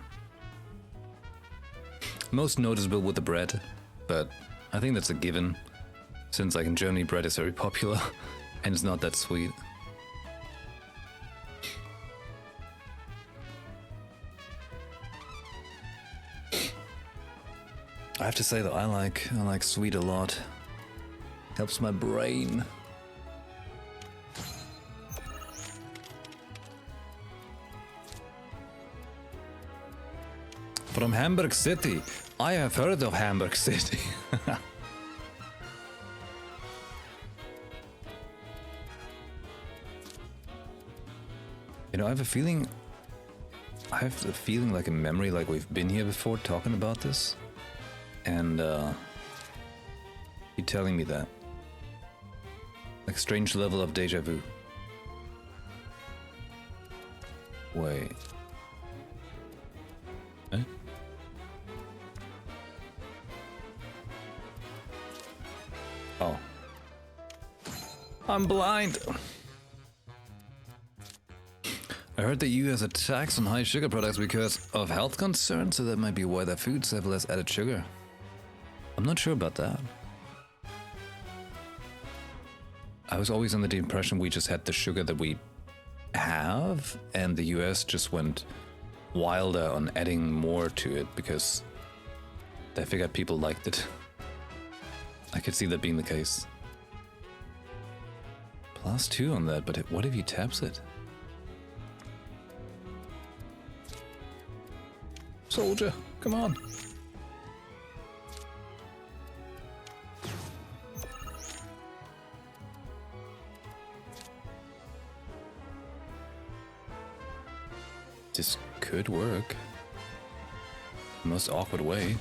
Most noticeable with the bread, but I think that's a given, since like in Germany bread is very popular, and it's not that sweet. I have to say that I like sweet a lot. Helps my brain. From Hamburg City. I have heard of Hamburg City. You know, I have a feeling like a memory like we've been here before talking about this. And you telling me that. Like a strange level of deja vu. Wait. Eh? Oh. I'm blind! I heard the EU has a tax on high sugar products because of health concerns, so that might be why their foods have less added sugar. I'm not sure about that. I was always under the impression we just had the sugar that we have, and the US just went wilder on adding more to it because they figured people liked it. I could see that being the case. +2 on that, but what if he taps it? Soldier, come on. This could work. The most awkward way.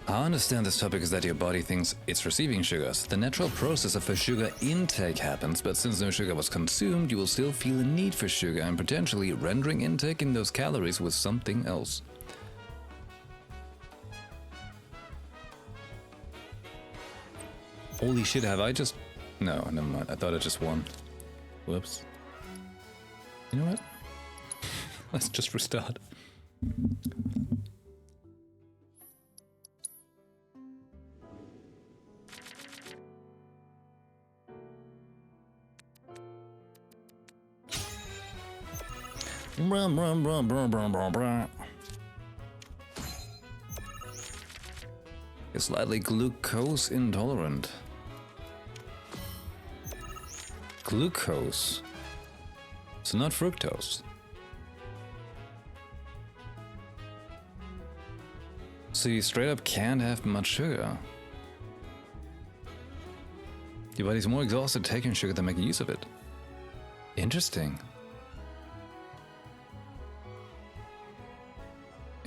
I understand this topic is that your body thinks it's receiving sugars. The natural process of a sugar intake happens, but since no sugar was consumed, you will still feel a need for sugar and potentially rendering intake in those calories with something else. Holy shit, have I just... No, never mind. I thought I just won. Whoops. You know what? Let's just restart. You're slightly glucose intolerant. Glucose. So not fructose. So you straight up can't have much sugar. Your body's more exhausted taking sugar than making use of it. Interesting.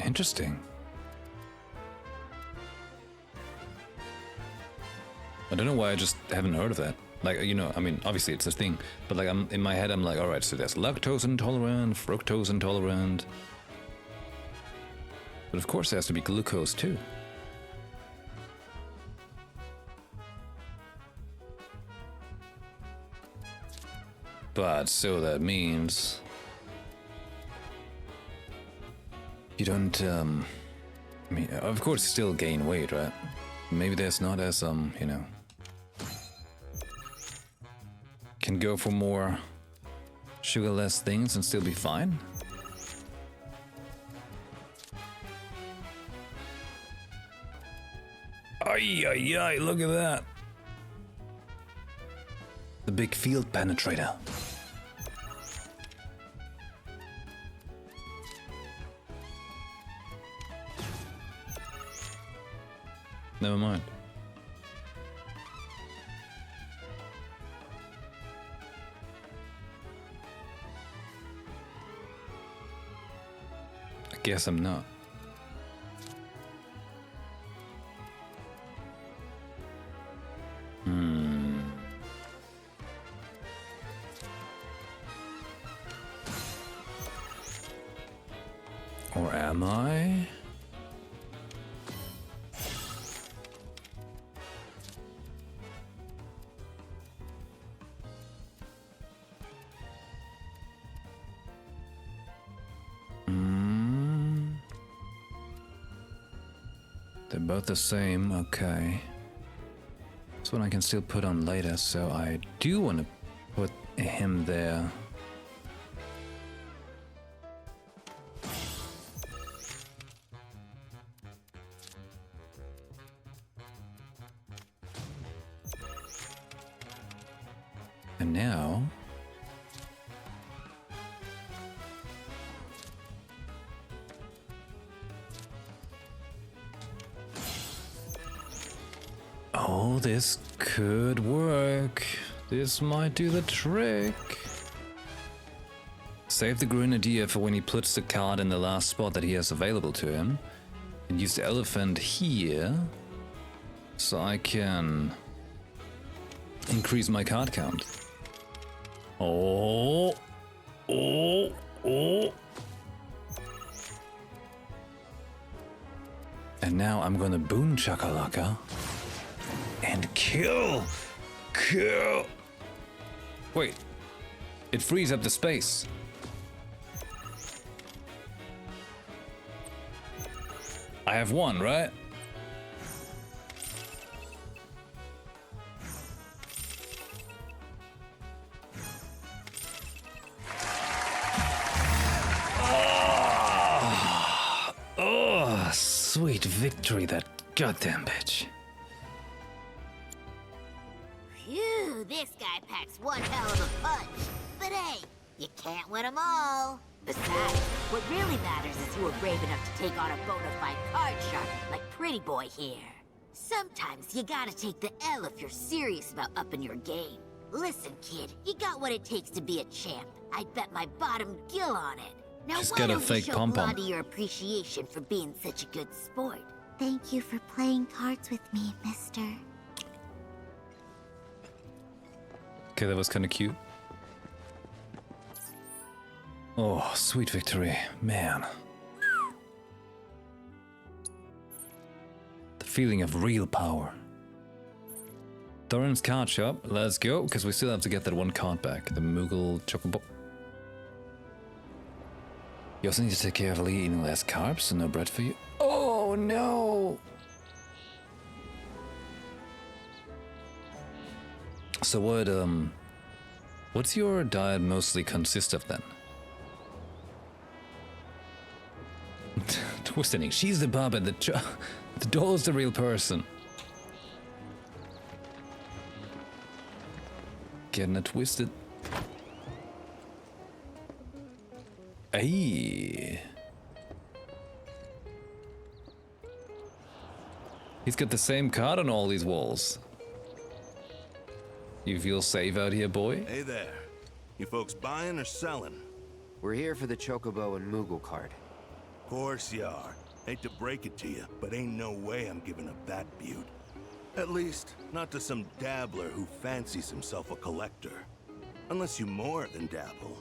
Interesting. I don't know why I just haven't heard of that. Like, you know, I mean, obviously it's a thing, but like in my head I'm like, all right, so there's lactose intolerant, fructose intolerant. But of course there has to be glucose too. But so that means you don't, I mean, of course you still gain weight, right? Maybe there's not as, you know, can go for more sugarless things and still be fine? Ay, ay, ay, look at that. The big field penetrator. Never mind. I guess I'm not. Or am I? They're both the same, okay. This one I can still put on later, so I do want to put him there. Oh, this could work. This might do the trick. Save the grenadier for when he puts the card in the last spot that he has available to him. And use the elephant here. So I can increase my card count. Oh. Oh. Oh. And now I'm gonna boom chakalaka and kill. Wait, it frees up the space. I have one, right? Oh, sweet victory, that goddamn bitch. Phew, this guy packs one hell of a punch. But hey, you can't win them all. Besides, what really matters is you were brave enough to take on a bona fide card shark like Pretty Boy here. Sometimes you gotta take the L if you're serious about upping your game. Listen, kid, you got what it takes to be a champ. I'd bet my bottom gill on it. Now Just why got a don't you fake show pom-pom. Blondie your appreciation for being such a good sport? Thank you for playing cards with me, mister. Okay, that was kind of cute. Oh, sweet victory, man. The feeling of real power. Doran's card shop, let's go, because we still have to get that one card back, the Moogle Chocobo. You also need to take care of Lee eating less carbs, so no bread for you. Oh no! So what's your diet mostly consist of then? Twisting. She's the puppet. The doll's the real person. Getting it twisted. Hey. He's got the same card on all these walls. You feel safe out here, boy? Hey there. You folks buying or selling? We're here for the Chocobo and Moogle card. Course you are. Hate to break it to you, but ain't no way I'm giving up that beaut. At least, not to some dabbler who fancies himself a collector. Unless you more than dabble.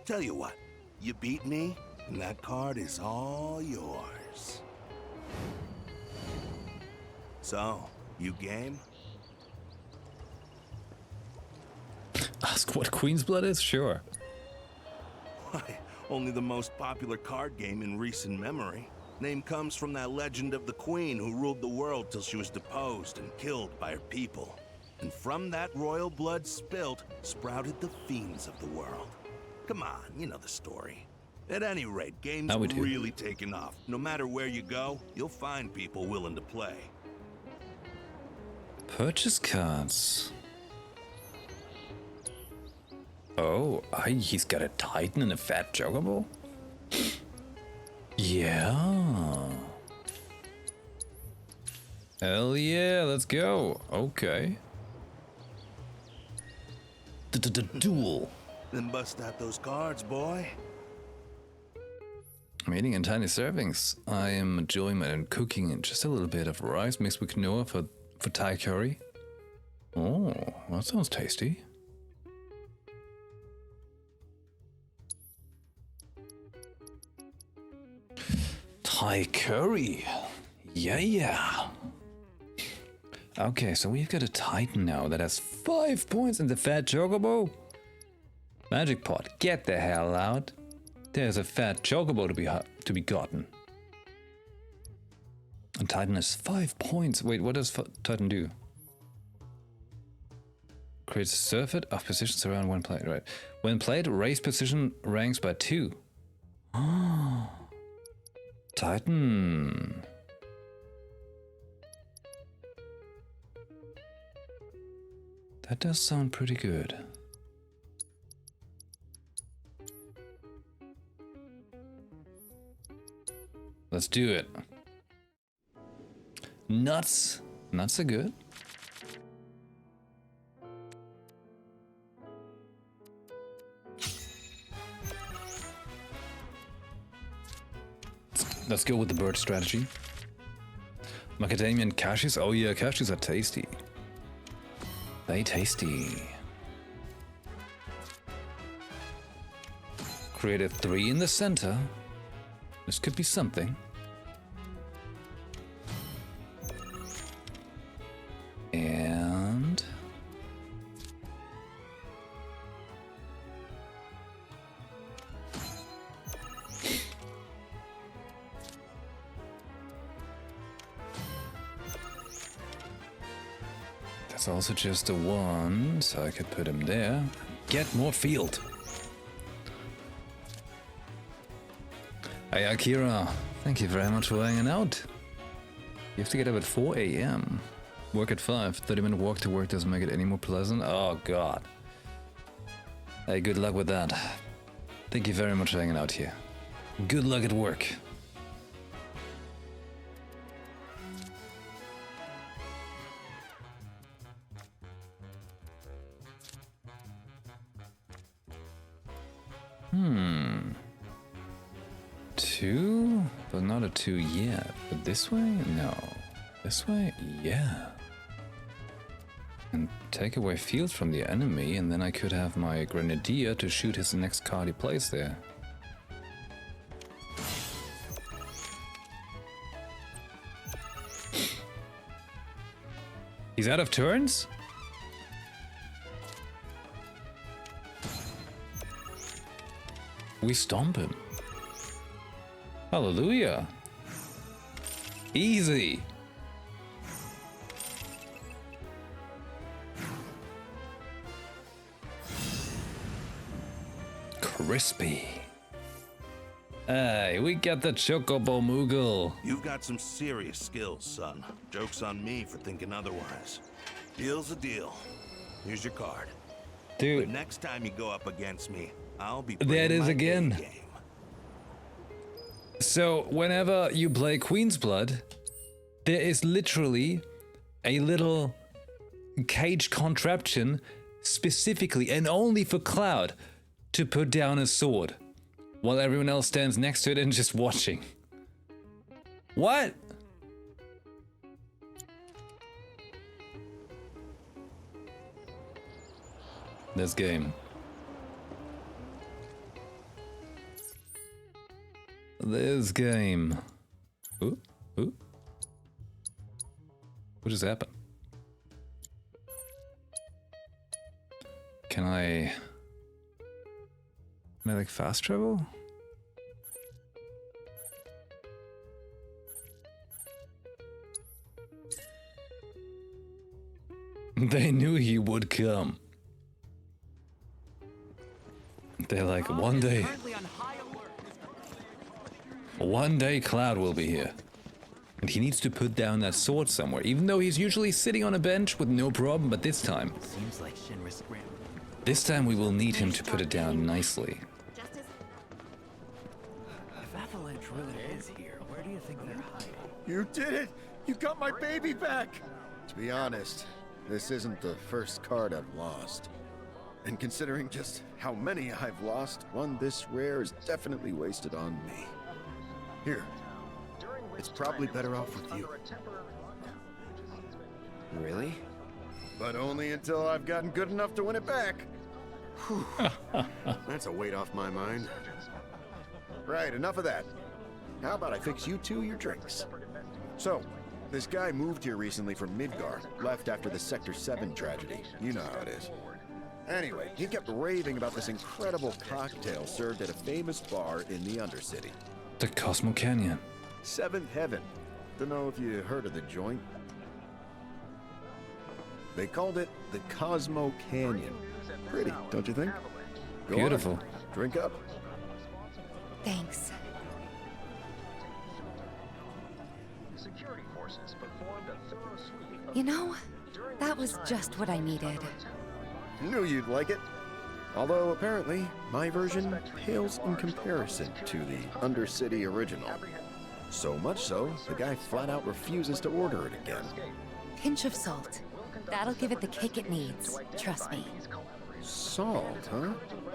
Tell you what, you beat me, and that card is all yours. So, you game? Ask what Queen's Blood is? Sure. Why, only the most popular card game in recent memory. Name comes from that legend of the Queen who ruled the world till she was deposed and killed by her people. And from that royal blood spilt, sprouted the fiends of the world. Come on, you know the story. At any rate, games really taken off. No matter where you go, you'll find people willing to play. Purchase cards. Oh, he's got a Titan and a fat Chocobo? Yeah. Hell yeah, let's go. Okay. Duel. Then bust out those cards, boy. I'm eating in tiny servings. I am enjoying my own cooking and just a little bit of rice mixed with quinoa for Thai curry. Oh, that sounds tasty. Thai curry. Yeah. Okay, so we've got a Titan now that has 5 points in the fat Chocobo. Magic pot, get the hell out. There's a fat Chocobo to be gotten. And Titan has 5 points. Wait, what does Titan do? Creates a surfeit of positions around when played, right? When played, raise position ranks by 2. Oh. Titan. That does sound pretty good. Let's do it. Nuts Not so good. Let's go with the bird strategy. Macadamia cashews. Oh yeah, cashews are tasty. They tasty. Create a 3 in the center. This could be something. And that's also just a 1, so I could put him there. Get more field. Hey Akira, thank you very much for hanging out. You have to get up at 4 AM. Work at 5. 30-minute walk to work doesn't make it any more pleasant. Oh god. Hey, good luck with that. Thank you very much for hanging out here. Good luck at work. Hmm. 2, but not a 2 yet. But this way? No. This way? Yeah. And take away field from the enemy, and then I could have my grenadier to shoot his next card he plays there. He's out of turns? We stomp him. Hallelujah. Easy. Crispy. Hey, we got the Chocobo Moogle. You've got some serious skills, son. Joke's on me for thinking otherwise. Deal's a deal. Here's your card. Dude. But next time you go up against me, I'll be There it is my again. game. So, whenever you play Queen's Blood, there is literally a little cage contraption specifically and only for Cloud to put down a sword, while everyone else stands next to it and just watching. What? This game. This game. Ooh, ooh. What just happened? Can I like fast travel? They knew he would come. They're like, one day Cloud will be here. And he needs to put down that sword somewhere, even though he's usually sitting on a bench with no problem, but this time we will need him to put it down nicely. If Avalanche really is here, where do you think they're hiding? You did it! You got my baby back! To be honest, this isn't the first card I've lost. And considering just how many I've lost, one this rare is definitely wasted on me. Here. It's probably better off with you. Really? But only until I've gotten good enough to win it back. Whew. That's a weight off my mind. Right, enough of that. How about I fix you two your drinks? So, this guy moved here recently from Midgar, left after the Sector 7 tragedy. You know how it is. Anyway, he kept raving about this incredible cocktail served at a famous bar in the Undercity. The Cosmo Canyon. Seventh Heaven. Don't know if you heard of the joint. They called it the Cosmo Canyon. Pretty, don't you think? Go Beautiful. on, drink up. Thanks. You know, that was just what I needed. Knew you'd like it. Although apparently, my version pales in comparison to the Undercity original. So much so, the guy flat out refuses to order it again. pinch of salt. That'll give it the kick it needs. Trust me. Salt, huh?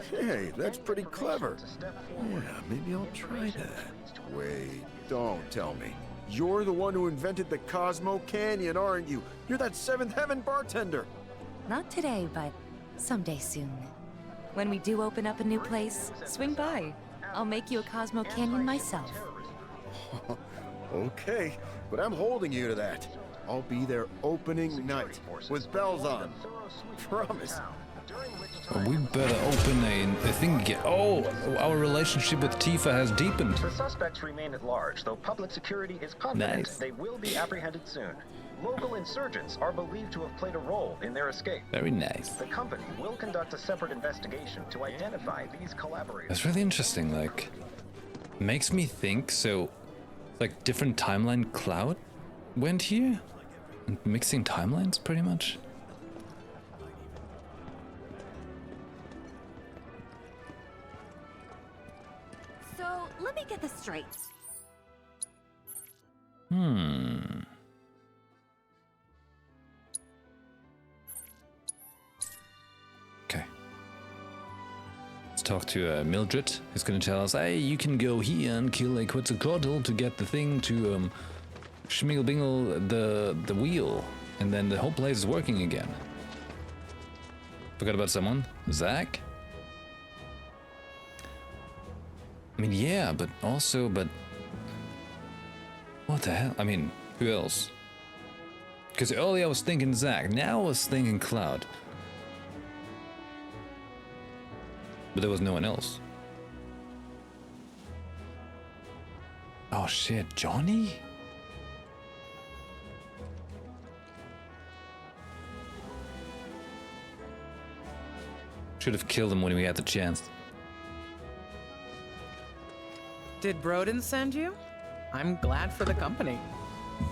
Hey, that's pretty clever. Yeah, maybe I'll try that. Wait, don't tell me. You're the one who invented the Cosmo Canyon, aren't you? You're that Seventh Heaven bartender. Not today, but someday soon. When we do open up a new place, swing by. I'll make you a Cosmo Canyon myself. Okay, but I'm holding you to that. I'll be there opening night, with bells on. Promise. Well, we better open a thing again. Oh, our relationship with Tifa has deepened. The suspects remain at large, though public security is confident they will be apprehended soon. Local insurgents are believed to have played a role in their escape. Very nice. The company will conduct a separate investigation to identify these collaborators. That's really interesting, like, makes me think, so, like, different timeline Cloud went here? And mixing timelines, pretty much? So, let me get this straight. Okay. Let's talk to Mildred, who's gonna tell us, hey, you can go here and kill a Quetzalcoatl to get the thing to schmiggle bingle the wheel, and then the whole place is working again. Forgot about someone? Zach? I mean, yeah, but also, what the hell? I mean, who else? Because earlier I was thinking Zach, now I was thinking Cloud. But there was no one else. Oh shit, Johnny? Should have killed him when we had the chance. Did Broden send you? I'm glad for the company.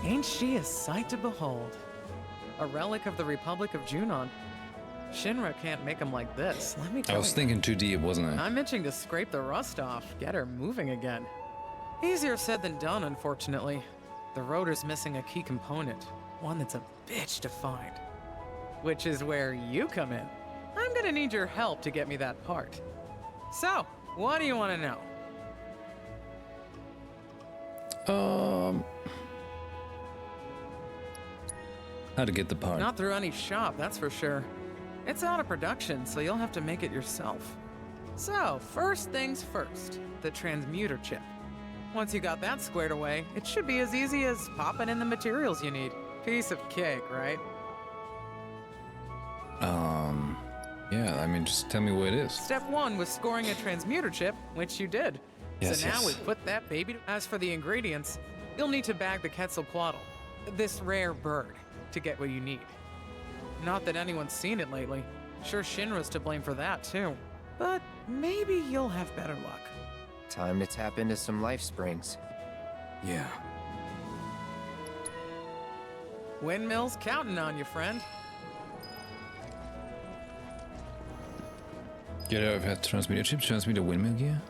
Ain't she a sight to behold? A relic of the Republic of Junon. Shinra can't make them like this, let me tell you. I was thinking too deep, wasn't I? I'm itching to scrape the rust off, get her moving again. Easier said than done, unfortunately. The rotor's missing a key component, one that's a bitch to find. Which is where you come in. I'm gonna need your help to get me that part. So, what do you want to know? How to get the part? Not through any shop, that's for sure. It's out of production, so you'll have to make it yourself. So, first things first, the transmuter chip. Once you got that squared away, it should be as easy as popping in the materials you need. Piece of cake, right? Yeah, I mean, just tell me what it is. Step 1 was scoring a transmuter chip, which you did. Yes, so now yes. we put that baby. As for the ingredients, you'll need to bag the Quetzalcoatl, this rare bird, to get what you need. Not that anyone's seen it lately. Sure, Shinra's to blame for that too. But maybe you'll have better luck. Time to tap into some life springs. Yeah. Windmill's counting on you, friend. Get out of here, transmitter chip, transmitter windmill gear?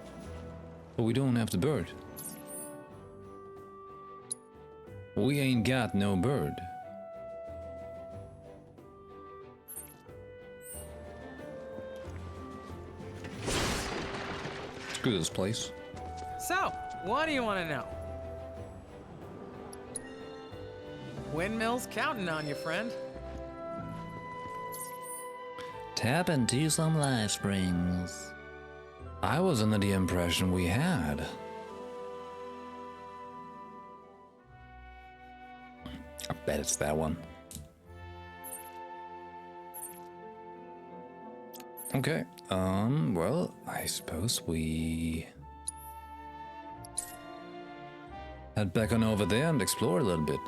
But we don't have the bird. We ain't got no bird. Screw this place. So, what do you want to know? Windmill's counting on you, friend. Tap into some life springs. I was under the impression we had. I bet it's that one. Okay, well, I suppose we head back on over there and explore a little bit.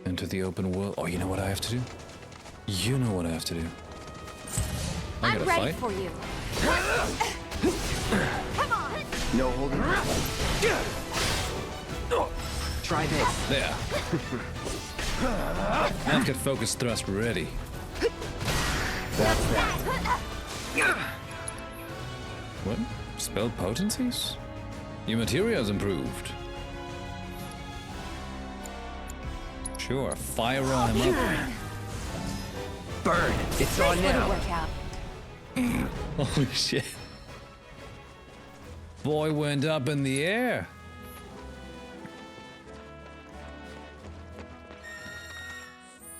Into the open world. Oh, you know what I have to do? You know what I have to do. I gotta ready fight. for you. Come on. No holding back. Try this. There. I've got focus thrust ready. That's that. What? Spell potencies? Your material's improved. Sure, fire on him up. Bird, it's on now. Holy shit. Boy went up in the air.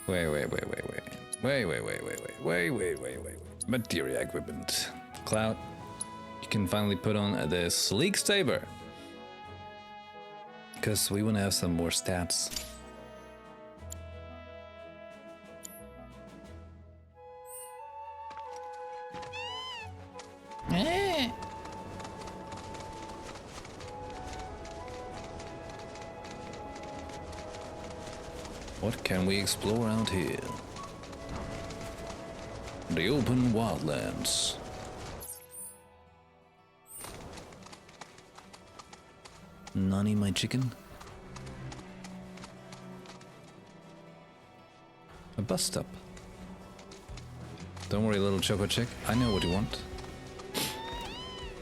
Wait. Materia equipment. Cloud. You can finally put on the sleek saber. Because we want to have some more stats. What can we explore out here? The open wildlands. Nani, my chicken? A bus stop. Don't worry, little choco chick. I know what you want.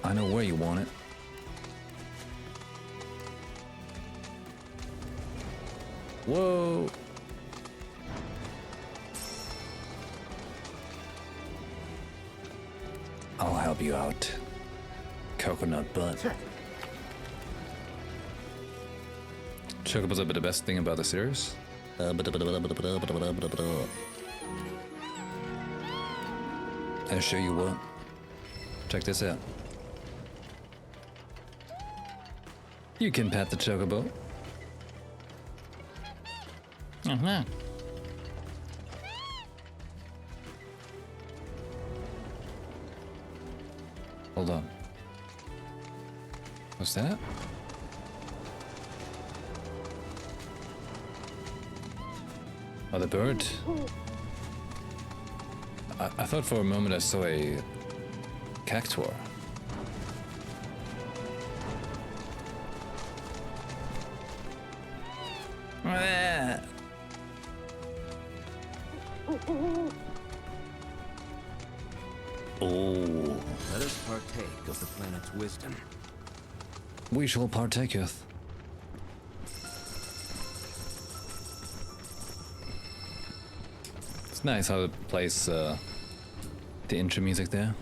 I know where you want it. Whoa! I'll help you out. Coconut butt. Chocobos are the best thing about the series. I show you what. Check this out. You can pet the chocobo. Hold on. What's that? Oh, the bird. I thought for a moment I saw a cactuar. Oh. Let us partake of the planet's wisdom. We shall partaketh. It's nice how it plays the intro music there.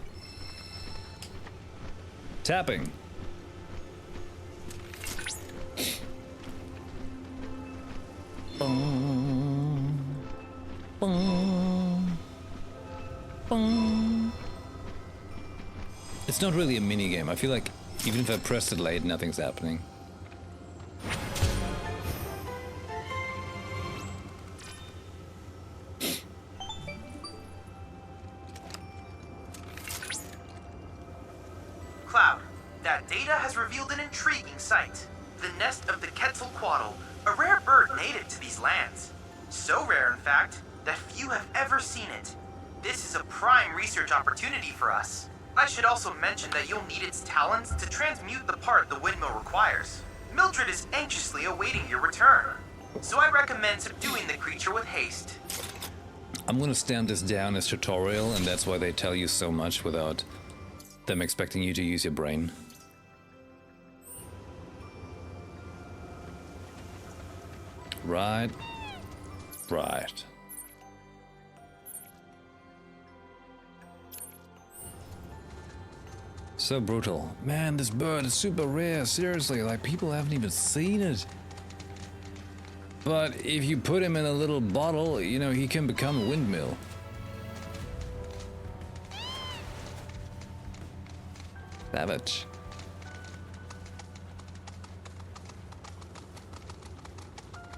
Tapping. Boom. Boom. Boom. It's not really a mini game. I feel like even if I press it late, nothing's happening. Cloud, that data has revealed an intriguing sight. The nest of the Quetzalcoatl, a rare bird native to these lands. So rare, in fact, that few have ever seen it. This is a prime research opportunity for us. I should also mention that you'll need its talents to transmute the part the windmill requires. Mildred is anxiously awaiting your return, so I recommend subduing the creature with haste. I'm gonna stamp this down as tutorial, and that's why they tell you so much without them expecting you to use your brain. Right. Right. So brutal. Man, this bird is super rare, seriously, like people haven't even seen it. But if you put him in a little bottle, you know, he can become a windmill. Savage.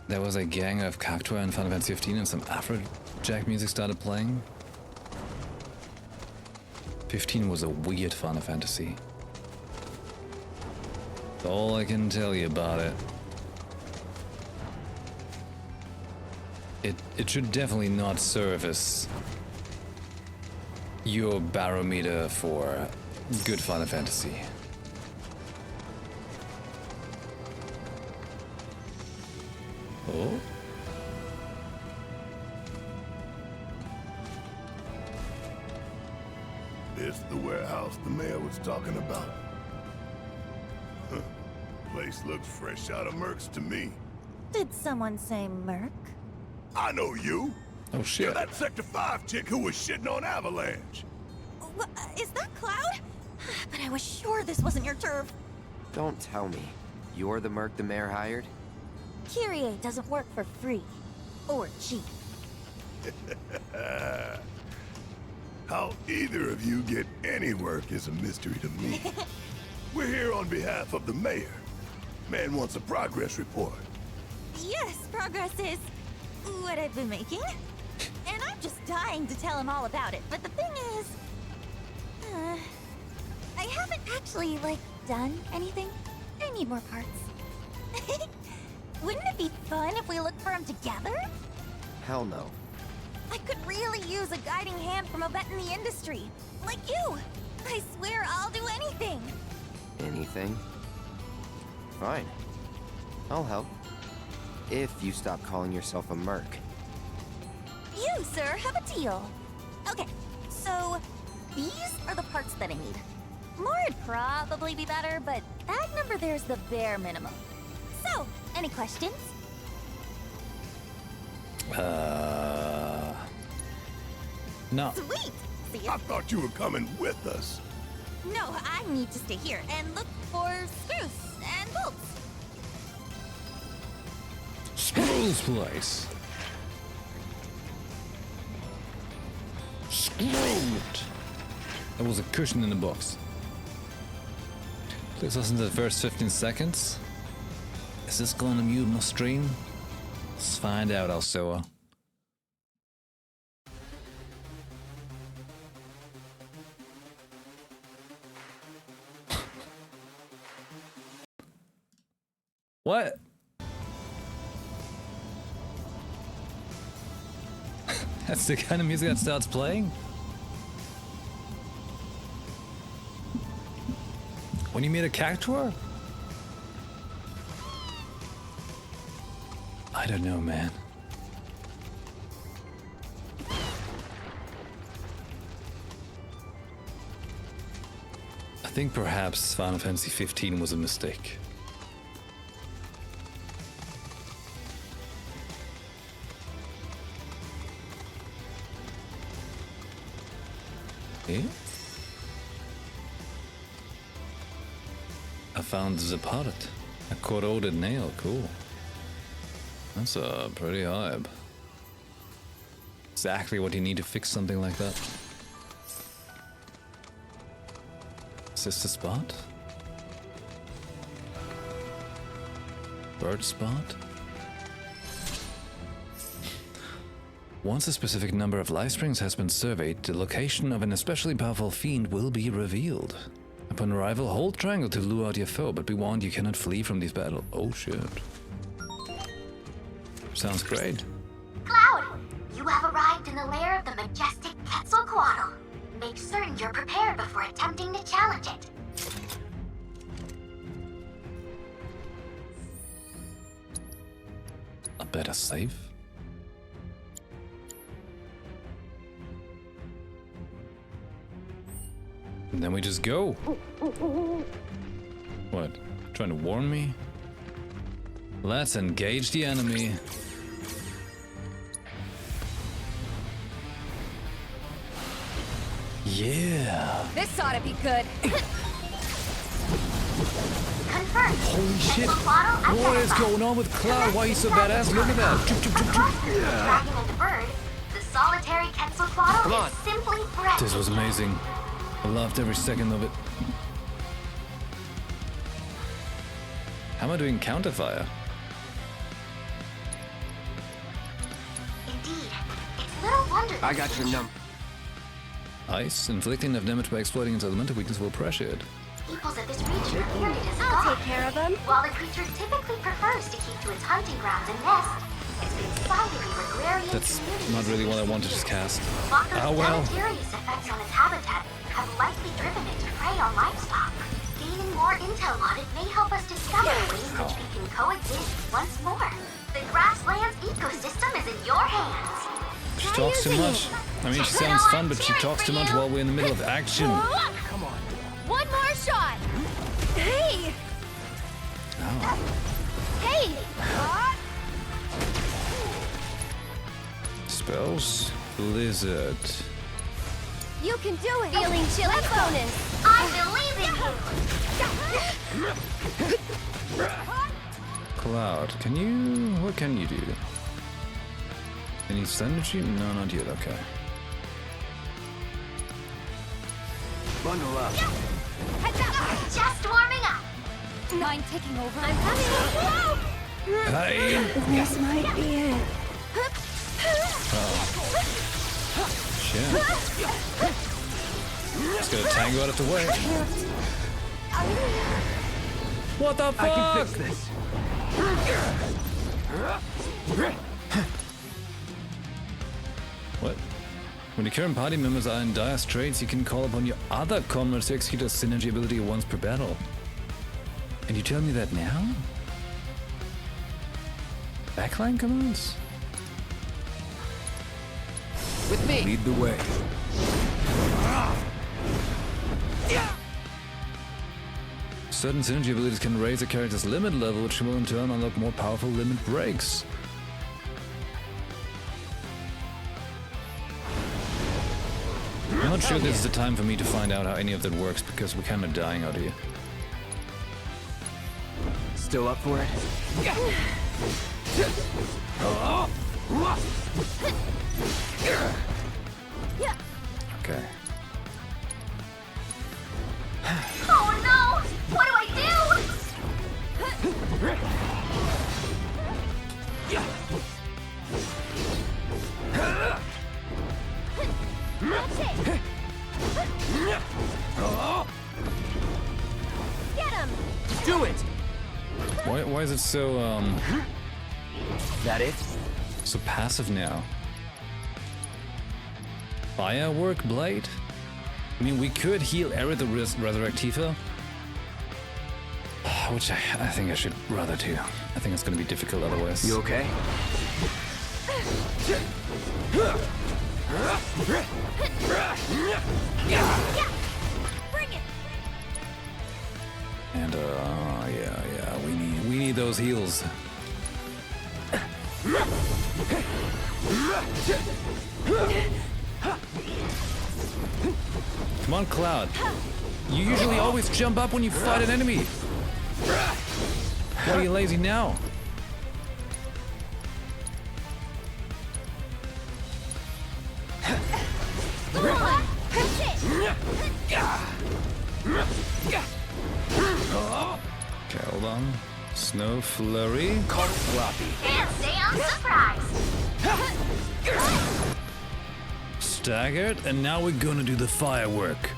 There was a gang of cactuar in Final Fantasy 15 and some Afrojack music started playing. 15 was a weird Final Fantasy. That's all I can tell you about it. It should definitely not serve as your barometer for good Final Fantasy. Oh. This the warehouse the mayor was talking about. Huh. Place looks fresh out of Mercs to me. Did someone say Merc? I know you. Oh shit. You're that Sector 5 chick who was shitting on Avalanche. Is that Cloud? But I was sure this wasn't your turf. Don't tell me. You're the merc the mayor hired? Kyrie doesn't work for free. Or cheap. How either of you get any work is a mystery to me. We're here on behalf of the mayor. Man wants a progress report. Yes, progress is what I've been making. And I'm just dying to tell him all about it. But the thing is, I haven't actually, done anything. I need more parts. Wouldn't it be fun if we looked for them together? Hell no. I could really use a guiding hand from a vet in the industry. Like you. I swear I'll do anything. Anything? Fine. I'll help. If you stop calling yourself a merc. You, sir, have a deal. Okay, so these are the parts that I need. More would probably be better, but that number there's the bare minimum. So, any questions? No. Sweet! See I thought you were coming with us. No, I need to stay here and look for screws and bolts. Screw's place. Screwed. There was a cushion in the box. Please listen to the first 15 seconds. Is this going to mute my stream? Let's find out, Alsoa. What? That's the kind of music that starts playing? When you meet a cactuar? I don't know, man. I think perhaps Final Fantasy 15 was a mistake. Eh? I found the part. A corroded nail, cool. That's pretty hype. Exactly what you need to fix something like that. Is this the spot? Bird spot? Once a specific number of life springs has been surveyed, the location of an especially powerful fiend will be revealed. Upon arrival, hold triangle to lure out your foe, but be warned you cannot flee from this battle. Oh shit. Sounds great. Cloud, you have arrived in the lair of the majestic Quetzalcoatl. Make certain you're prepared before attempting to challenge it. A better save? And then we just go. What? Trying to warn me? Let's engage the enemy. Yeah. This ought to be good. Confirmed. Holy shit. What is going on with Cloud? Why are you so badass? Look at that. Dragon and the bird, the solitary Quetzalcoatl is simply breathtaking. This was amazing. I loved every second of it. How am I doing counterfire? Indeed. It's little wonder I got your number. Ice, inflicting enough damage by exploiting its elemental weakness will pressure it. Peoples of this region feared it as a I'll god. take care of them. While the creature typically prefers to keep to its hunting grounds and nests, it's been cited in agrarian That's communities not really what I wanted to just cast. Mako's Oh well. deleterious effects on its habitat have likely driven it to prey on livestock. Gaining Collecting more intel on it may help us discover ways which we can coexist once more. The grasslands ecosystem is in your hands. She talks too much. I mean, she sounds fun, but she talks too much while we're in the middle of action. Come on. One more shot. Hey. Oh. Hey. Spells? Blizzard. You can do it. Feeling chilly bonus. I believe in you. Cloud, can you... what can you do? Any synergy? No, not yet, okay. Bundle up. Just warming up. Mind taking over? I'm coming. Hey! This might be it. Shit. Just gotta tango out of the way. What the fuck? I can fix this. What? When the current party members are in dire straits, you can call upon your other comrades to execute a synergy ability once per battle. And you tell me that now? Backline commands? With me. Lead the way. Certain synergy abilities can raise a character's limit level, which will in turn unlock more powerful limit breaks. I'm not sure this is the time for me to find out how any of that works, because we're kind of dying out here. Still up for it? Okay. Oh no! What do I Get him! Do it! Why is it so, That it? so passive now? Firework Blade? I mean, we could heal Aerith the Resurrect Tifa, which I think I should rather do. I think it's gonna be difficult otherwise. You okay? Bring it! And yeah, we need those heals. Come on, Cloud. You usually always jump up when you fight an enemy. Why are you lazy now? Okay, hold on. Snow Flurry. Call floppy. Can't say I'm surprised. Staggered, and now we're gonna do the firework.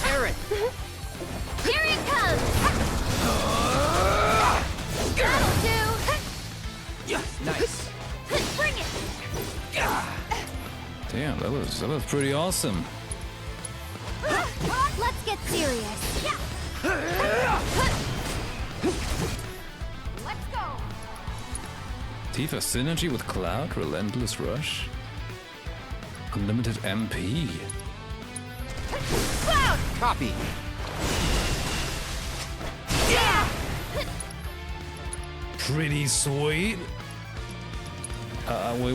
Eric! Here it comes! That'll do! Nice. Bring it! Damn, that was pretty awesome. Let's get serious. Let's go! Tifa synergy with Cloud, Relentless Rush. Unlimited MP. Cloud! Copy. Yeah! Pretty sweet.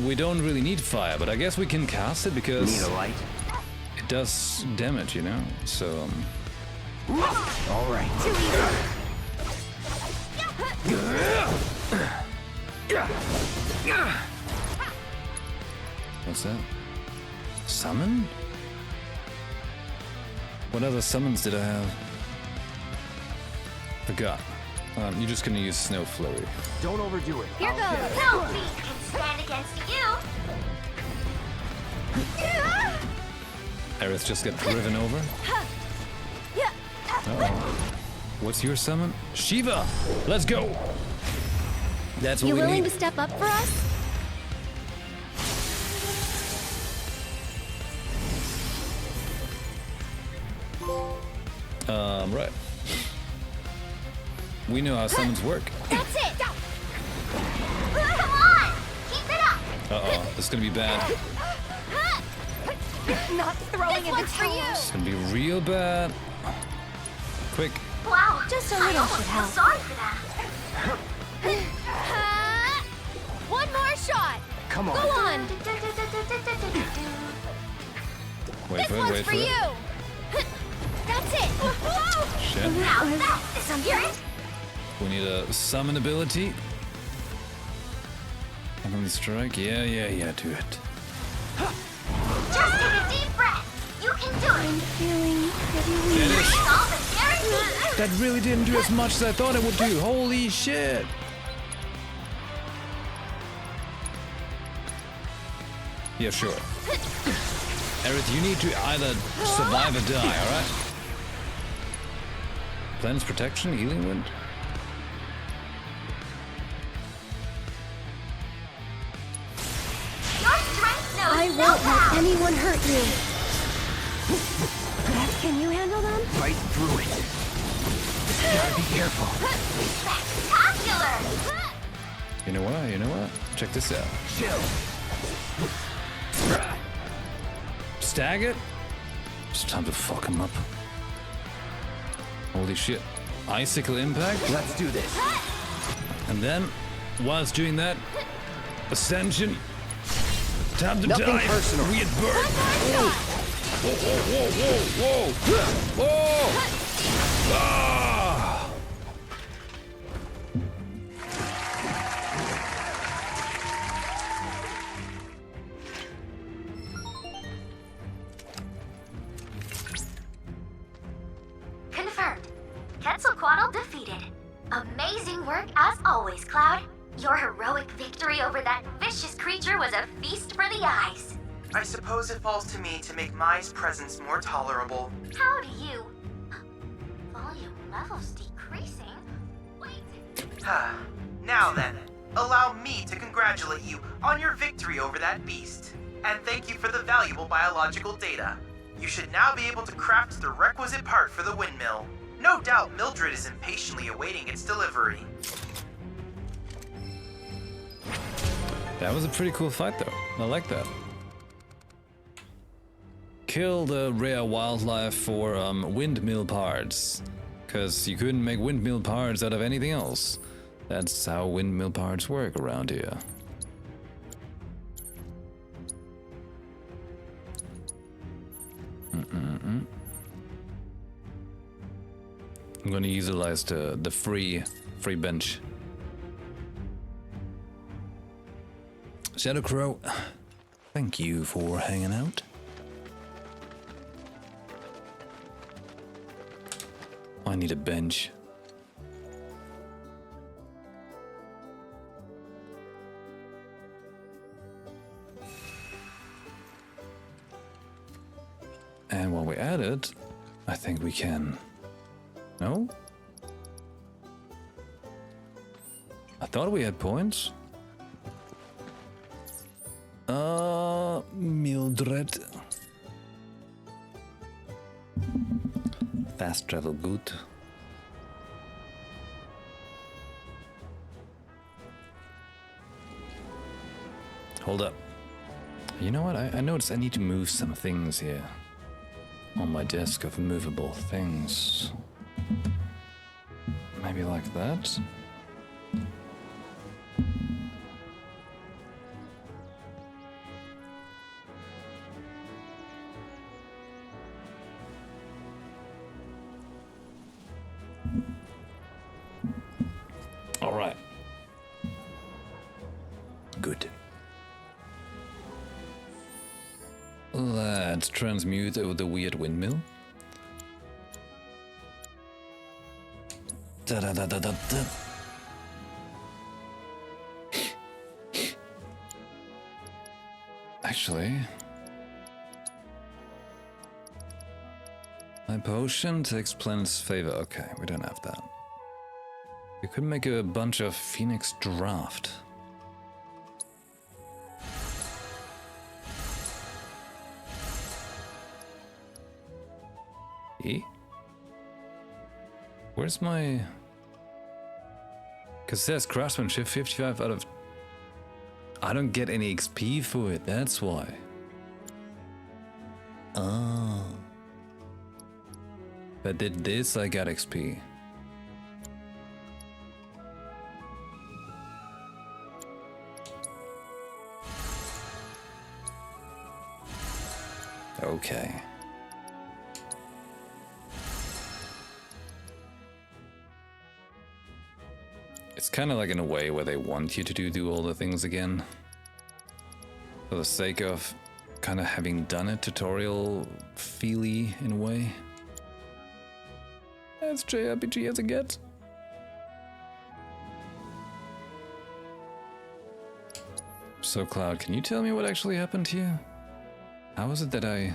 We don't really need fire, but I guess we can cast it because Need a light? it does damage, you know? So, All right. what's that? Summon? What other summons did I have? Forgot. You're just gonna use Snow Flurry. Don't overdo it. Here goes! No beat can stand against you. Aerith just got driven over. Uh-oh. What's your summon? Shiva! Let's go! That's what You we willing need. to step up for us? Right. We know how summons work. That's it! Come on! Keep it up! Uh-oh, this is gonna be bad. Not throwing This one's for you! It's gonna be real bad. Quick. Wow, Just a I little almost should feel help. sorry for that. One more shot! Come on. Go on! Wait This for it, one's wait for for it. you! That's it! Shit. Now that's the spirit! We need a summon ability. Heavenly Strike. Yeah, do it. Just take a deep breath! You can do it! I'm feeling pretty weak. Bring all the guaranteed! That really didn't do as much as I thought it would do. Holy shit. Yeah, sure. Aerith, you need to either survive or die, alright? Cleanse protection, healing wind. Your strength knows I no won't let bounds. anyone hurt you. Can you handle them? Fight through it. Gotta be careful. Spectacular! You know what? Check this out. Chill. Stag it? It's time to fuck him up. Holy shit. Icicle impact? Let's do this. And then, whilst doing that, ascension. Time to Nothing die. personal. Weird bird. Whoa, whoa, whoa, whoa, whoa, whoa. Ah! Confirmed. Quetzalcoatl defeated. Amazing work as always, Cloud. Your heroic victory over that vicious creature was a feast for the eyes. I suppose it falls to me to make Mai's presence more tolerable. How do you... Volume levels decreasing? Wait. Now then, allow me to congratulate you on your victory over that beast. And thank you for the valuable biological data. You should now be able to craft the requisite part for the windmill. No doubt Mildred is impatiently awaiting its delivery. That was a pretty cool fight, though. I like that. Kill the rare wildlife for windmill parts, because you couldn't make windmill parts out of anything else. That's how windmill parts work around here. I'm gonna utilize the free bench. Shadow Crow, thank you for hanging out. I need a bench. And while we're at it, I think we can... No? I thought we had points. Mildred. Fast travel good. Hold up. You know what? I noticed I need to move some things here. On my desk of movable things. Maybe like that? All right. Good. Let's transmute the weird windmill. Da da da da da da. Actually, my potion takes planet's favor. Okay, we don't have that. We could make a bunch of Phoenix draft. E? Where's my... Because it says craftsmanship 55 out of... I don't get any XP for it, that's why. Oh. If I did this, I got XP. Okay. It's kind of like in a way where they want you to do all the things again. For the sake of kind of having done it tutorial feely in a way. That's JRPG as it gets. So Cloud, can you tell me what actually happened to you? How was it that I...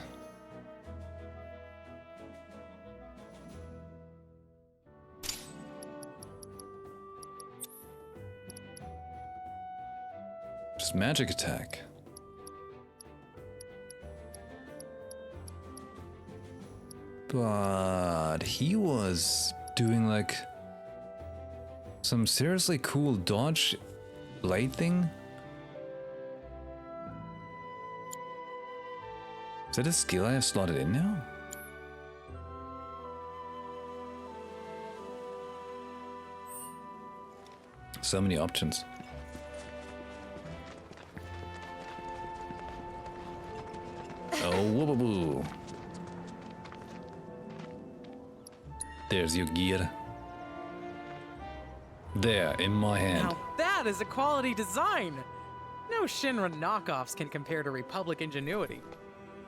Just magic attack. But he was doing like some seriously cool dodge blade thing. Is that a skill I have slotted in now? So many options. Oh, woo boo. There's your gear. There, in my hand. Now that is a quality design! No Shinra knockoffs can compare to Republic ingenuity.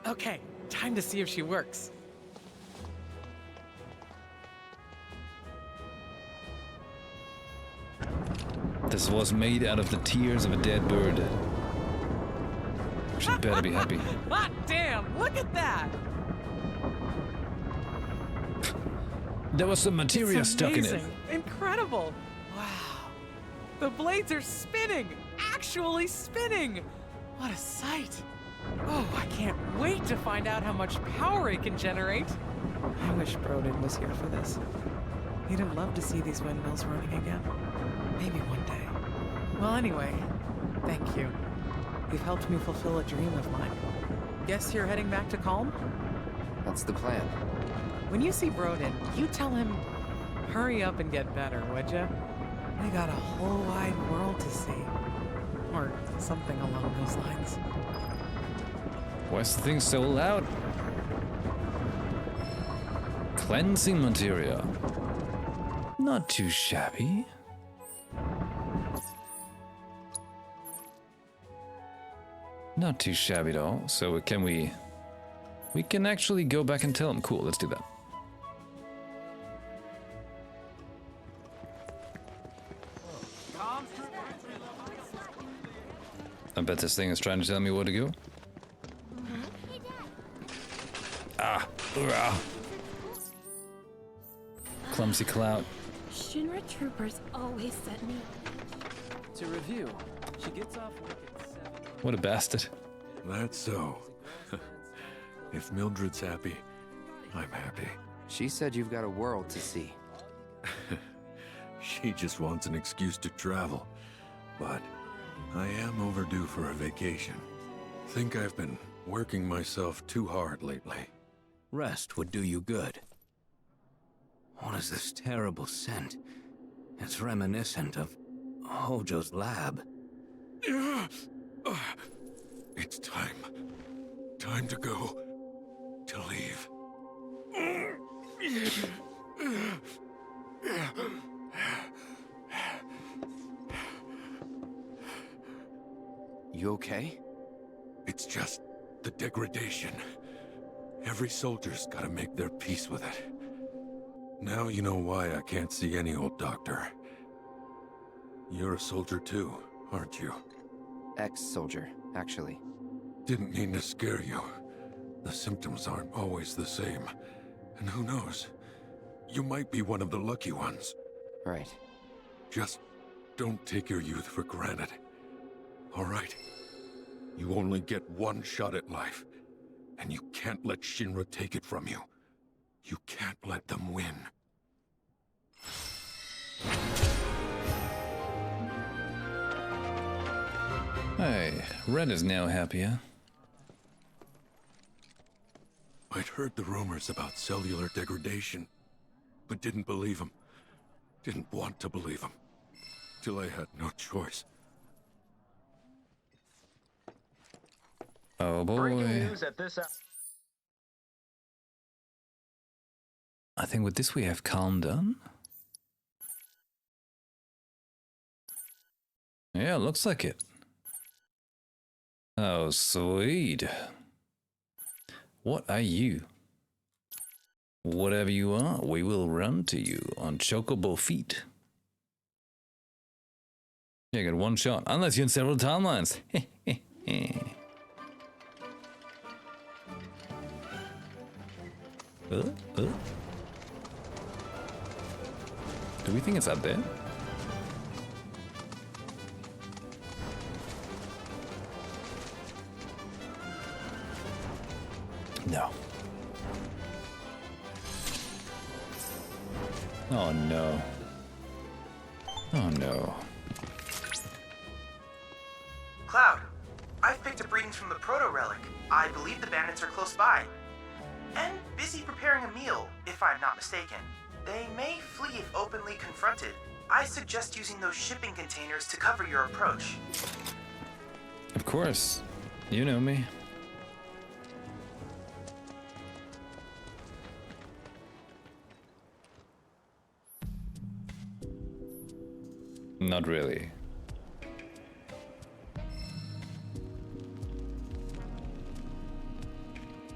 Okay, time to see if she works. This was made out of the tears of a dead bird. She better be happy. Hot damn, look at that! There was some materia It's stuck in it. amazing. Incredible! Wow. The blades are spinning! Actually spinning! What a sight! Oh, I can't wait to find out how much power it can generate. I wish Brodin was here for this. He'd have loved to see these windmills running again. Maybe one day. Well, anyway, thank you. You've helped me fulfill a dream of mine. Guess you're heading back to Calm? That's the plan. When you see Brodin, you tell him, hurry up and get better, would ya? We got a whole wide world to see. Or something along those lines. Why is the thing so loud? Cleansing materia. Not too shabby. Not too shabby at all. So can we can actually go back and tell him. Cool, let's do that. I bet this thing is trying to tell me where to go. Ah, hurrah. Clumsy Cloud. Shinra troopers always set me. To review, she gets off work at 7. What a bastard. That's so. If Mildred's happy, I'm happy. She said you've got a world to see. She just wants an excuse to travel. But I am overdue for a vacation. Think I've been working myself too hard lately. Rest would do you good. What is this terrible scent? It's reminiscent of Hojo's lab. It's time. Time to go. To leave. You okay? It's just the degradation. Every soldier's gotta make their peace with it. Now you know why I can't see any old doctor. You're a soldier too, aren't you? Ex-soldier, actually. Didn't mean to scare you. The symptoms aren't always the same. And who knows? You might be one of the lucky ones. Right. Just don't take your youth for granted. All right? You only get one shot at life. And you can't let Shinra take it from you. You can't let them win. Hey, Red is now happier. I'd heard the rumors about cellular degradation, but didn't believe them. Didn't want to believe them. Till I had no choice. Oh boy. Breaking news at this hour. I think with this we have calmed down. Yeah, looks like it. Oh, sweet. What are you? Whatever you are, we will run to you on chocobo feet. Yeah, you got one shot, unless you're in several timelines. Do we think it's up there? No. Oh no. Oh no. Cloud, I've picked up readings from the proto-relic. I believe the bandits are close by. And busy preparing a meal, if I'm not mistaken. They may flee if openly confronted. I suggest using those shipping containers to cover your approach. Of course. You know me. Not really.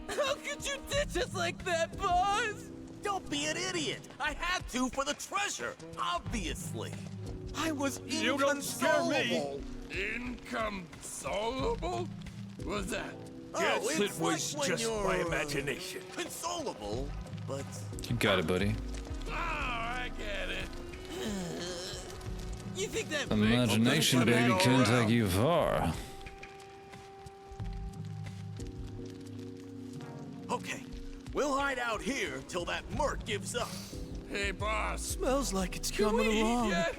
How could you ditch us like that, boss? Don't be an idiot. I had to for the treasure, obviously. I was You don't scare me. inconsolable. Inconsolable? What's that? Oh, Guess it's it was like when just you're, my imagination. Consolable, but You got it, buddy. Oh, I get it. you think that Imagination, baby, can take you far. Okay, we'll hide out here till that merc gives up. Hey, boss. Smells like it's Can coming we along. eat yet?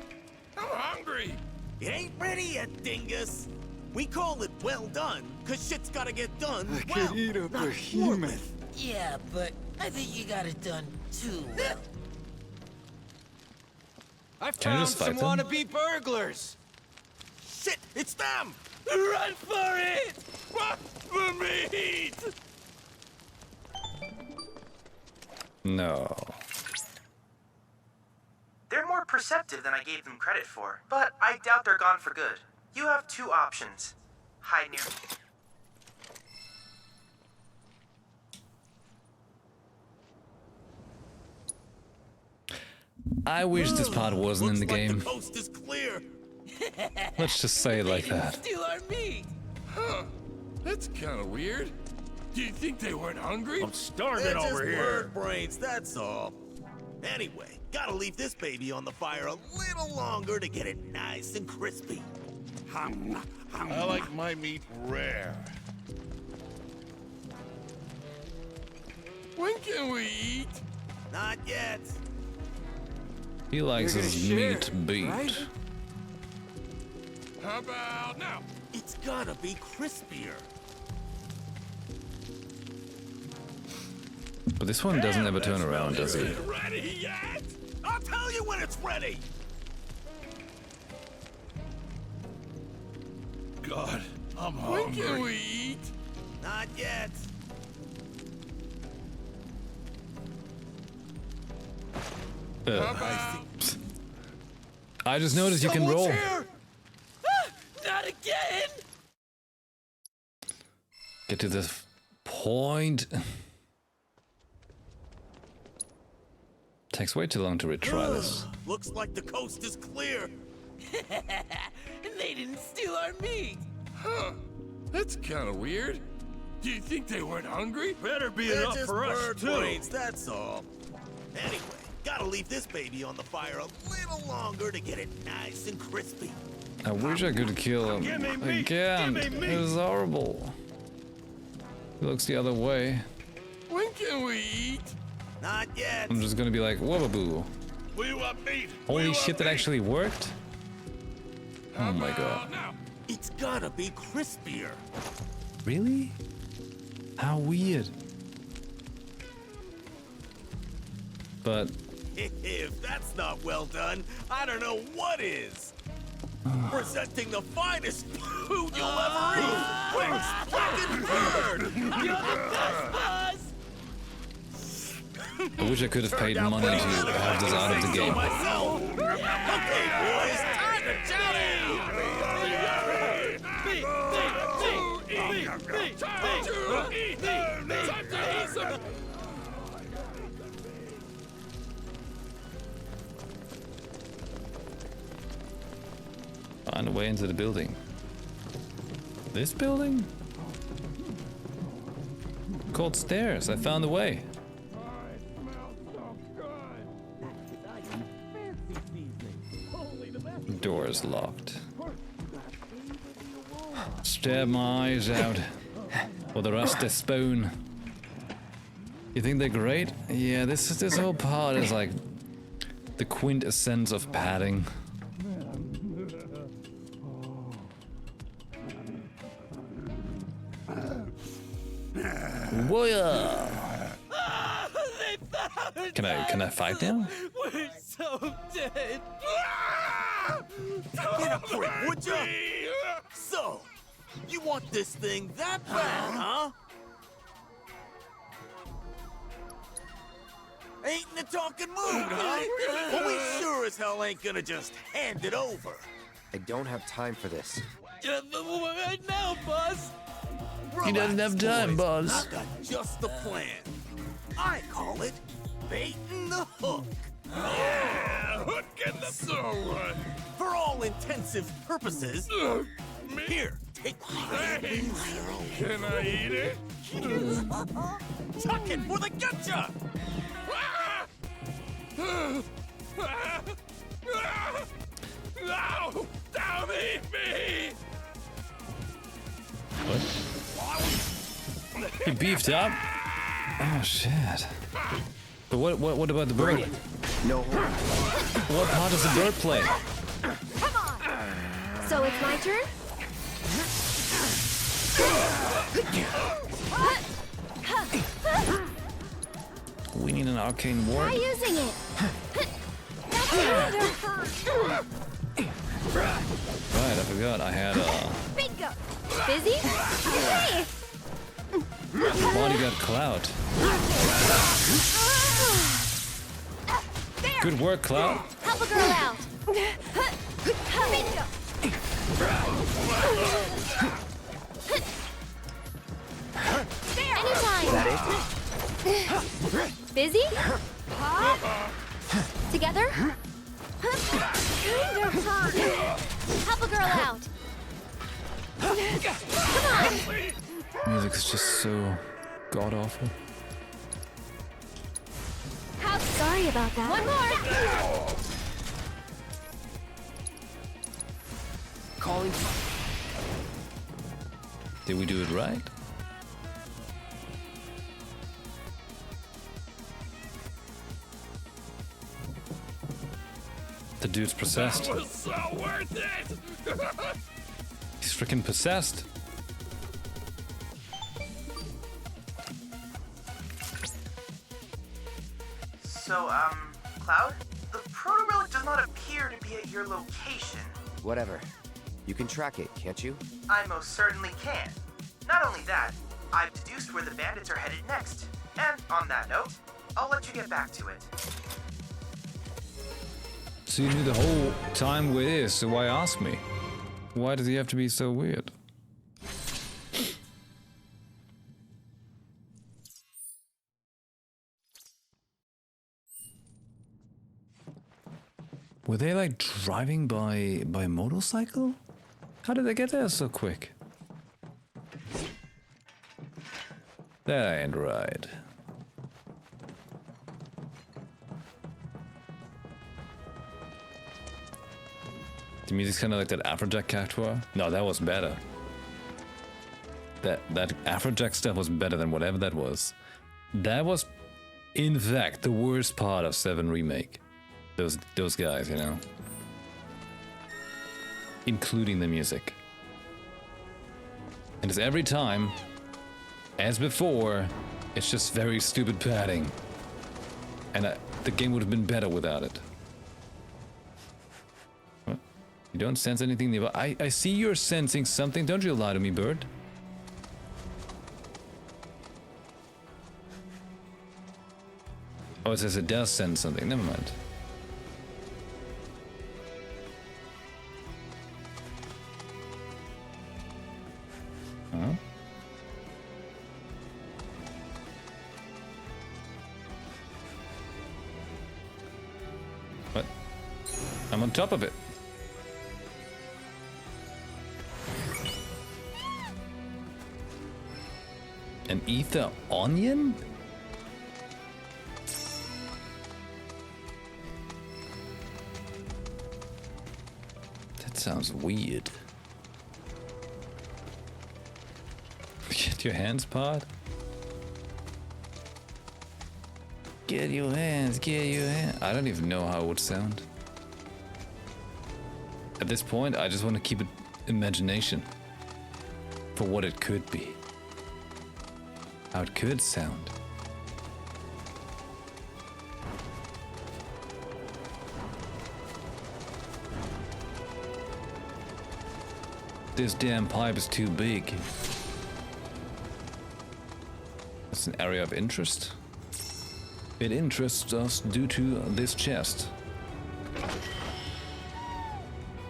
I'm hungry. It ain't ready yet, dingus. We call it well done, cause shit's gotta get done. I well, could eat a not behemoth. Yeah, but I think you got it done too well. I Can I found just some fight them? wannabe burglars. Shit, it's them! Run for it! What the meat? No. They're more perceptive than I gave them credit for, but I doubt they're gone for good. You have two options. Hide near... I wish this part wasn't in the Looks like game. the coast is clear. Let's just say it like that. Steal our meat. Huh. That's kind of weird. Do you think they weren't hungry? I'm They're just bird brains, that's all. Anyway, gotta leave this baby on the fire a little longer to get it nice and crispy. I like my meat rare. When can we eat? Not yet. He likes You're his gonna meat share, beat. right? How about now? It's gotta be crispier. But this one doesn't ever turn around, does he? Ready yet? I'll tell you when it's ready. God, I'm hungry. When can we eat? Not yet. I just noticed you can roll. Here. Ah, not again. Get to this point. Takes way too long to retry this. Looks like the coast is clear. They didn't steal our meat. Huh. That's kind of weird. Do you think they weren't hungry? Better be They're enough just for us, bird too. brains, that's all. Anyway, gotta leave this baby on the fire a little longer to get it nice and crispy. I wish I could kill him Give me meat, again. give me meat. It was horrible. He looks the other way. When can we eat? Not yet. I'm just gonna be like, whoa-a-boo. We want meat. Holy shit, that actually worked? Oh my god. It's gotta be crispier. Really? How weird. But If that's not well done, I don't know what is. Presenting the finest food you'll ever eat. Quick, fucking bird! You're the best, boss! I wish I could have paid money to have this out of the game. Okay, boys, time to chow down! Find a way into the building. This building? Called stairs. I found the way. Door is locked. Stab my eyes out with a rusty spoon. You think they're great? Yeah, this whole part is like the quintessence of padding. Whoa! Can I fight now? We're so dead. Get a grip, would ya? So, you want this thing that bad, huh? Ain't in the talking mood, huh? Well, we sure as hell ain't gonna just hand it over. I don't have time for this. Right now, boss. He doesn't have time, boss. I've got just the plan. I call it baiting the hook. Yeah, hook in the so what? For all intensive purposes. Here, take my Can I eat it? Tuck it for the getcha! No! Don't eat me! What? He beefed up? Oh shit. But what about the bird? No. What part does the bird play? Come on! So it's my turn? We need an arcane ward. Try using it! Right, I forgot I had Bingo! Busy? Hey! bodyguard Cloud. Good work, Cloud. Help a girl out! Bingo! Anytime! That it? Busy? Together? Kind of hurt. Help a girl out. Come on. Music is just so god awful. How sorry about that. One more. Calling. Did we do it right? The dude's possessed. That was so worth it! He's freaking possessed. So, Cloud? The proto-relic does not appear to be at your location. Whatever. You can track it, can't you? I most certainly can. Not only that, I've deduced where the bandits are headed next. And on that note, I'll let you get back to it. So you knew the whole time where it is, so why ask me? Why does he have to be so weird? Were they like driving by motorcycle? How did they get there so quick? That ain't right. The music's kind of like that Afrojack Cactua. No, that was better. That Afrojack stuff was better than whatever that was. That was, in fact, the worst part of 7 Remake. Those guys, you know. Including the music. And as every time, as before, it's just very stupid padding. And the game would have been better without it. What? You don't sense anything nearby? I see you're sensing something. Don't you lie to me, bird. Oh, it says it does sense something. Never mind. Huh? What? I'm on top of it. An ether onion? That sounds weird. Get your hands, Pod. Get your hands, get your hands. I don't even know how it would sound. At this point, I just want to keep it imagination for what it could be. How it could sound. This damn pipe is too big. That's an area of interest. It interests us due to this chest.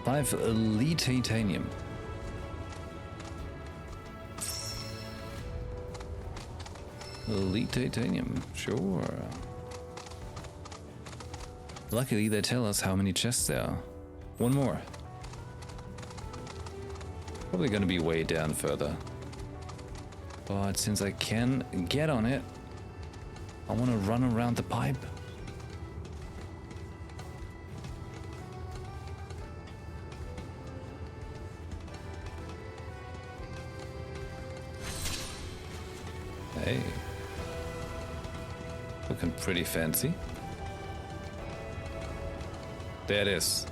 5 elite titanium. Elite titanium, sure. Luckily, they tell us how many chests there are. One more. Probably gonna be way down further. But since I can get on it, I want to run around the pipe. Hey. Looking pretty fancy. There it is.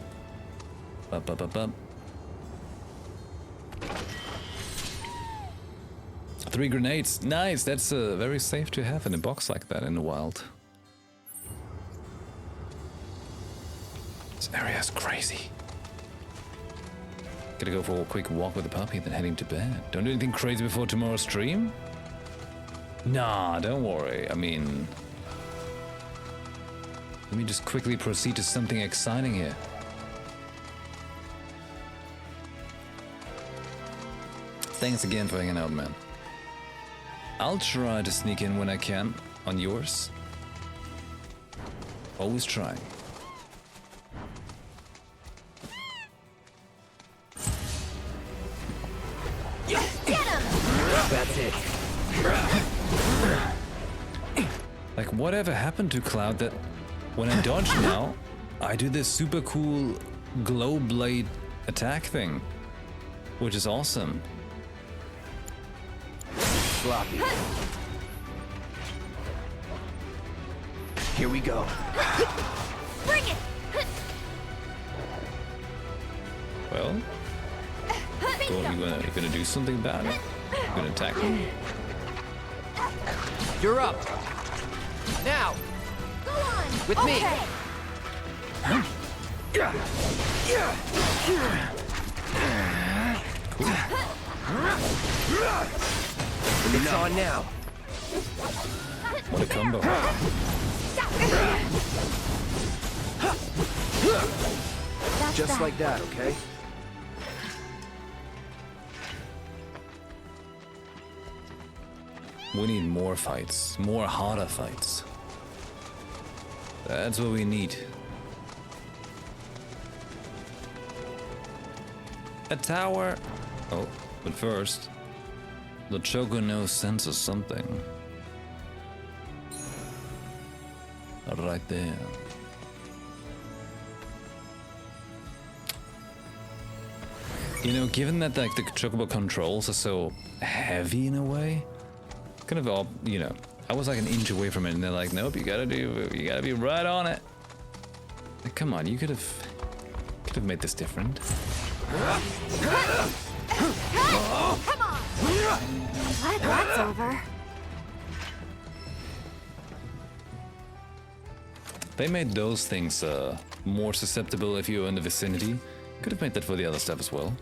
Up, up, up, up. 3 grenades. Nice. That's very safe to have in a box like that in the wild. This area is crazy. Gonna go for a quick walk with the puppy, then heading to bed. Don't do anything crazy before tomorrow's stream? Nah, don't worry. I mean, let me just quickly proceed to something exciting here. Thanks again for hanging out, man. I'll try to sneak in when I can on yours. Always trying. Get him! That's it. Like, whatever happened to Cloud that when I dodge now, I do this super cool glow blade attack thing, which is awesome. Sloppy. Here we go. Bring it! Well, you gonna do something about it? You gonna attack me? You're up. Now. Go on! With me. It's on now. What a combo. Just like that, okay? We need more fights, more harder fights. That's what we need. A tower. Oh, but first, the Choco knows senses something. Right there. You know, given that like the Chocobo controls are so heavy in a way, kind of all, you know, I was like an inch away from it, and they're like, nope, you gotta be right on it. Like, come on, you could have made this different. Come on! Glad that's over. They made those things more susceptible if you were in the vicinity. Could have made that for the other stuff as well.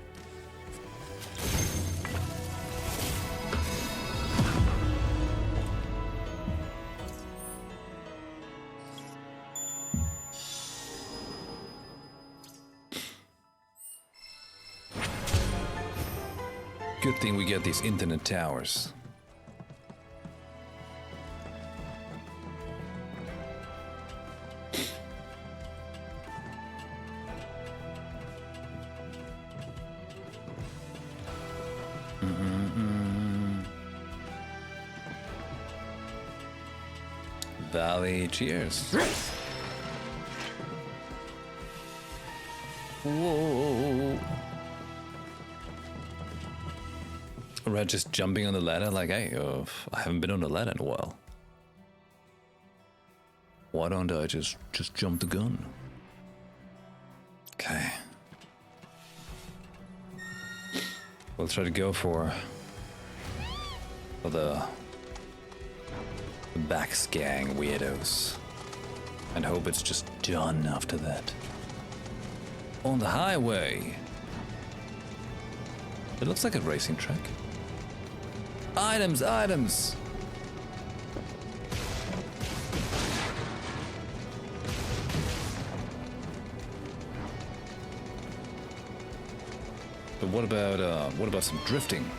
Good thing we get these internet towers. Valley, cheers. Whoa. Red just jumping on the ladder like, hey, I haven't been on the ladder in a while. Why don't I just jump the gun? Okay. We'll try to go for the backsgang weirdos and hope it's just done after that. On the highway. It looks like a racing track. Items, items! But what about some drifting?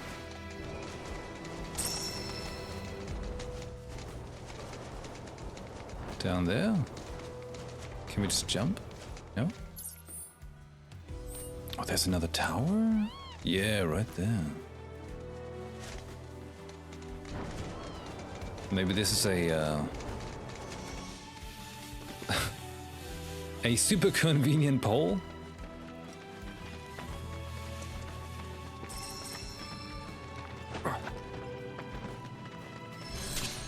Down there? Can we just jump? No? Oh, there's another tower? Yeah, right there. Maybe this is a a super convenient pole?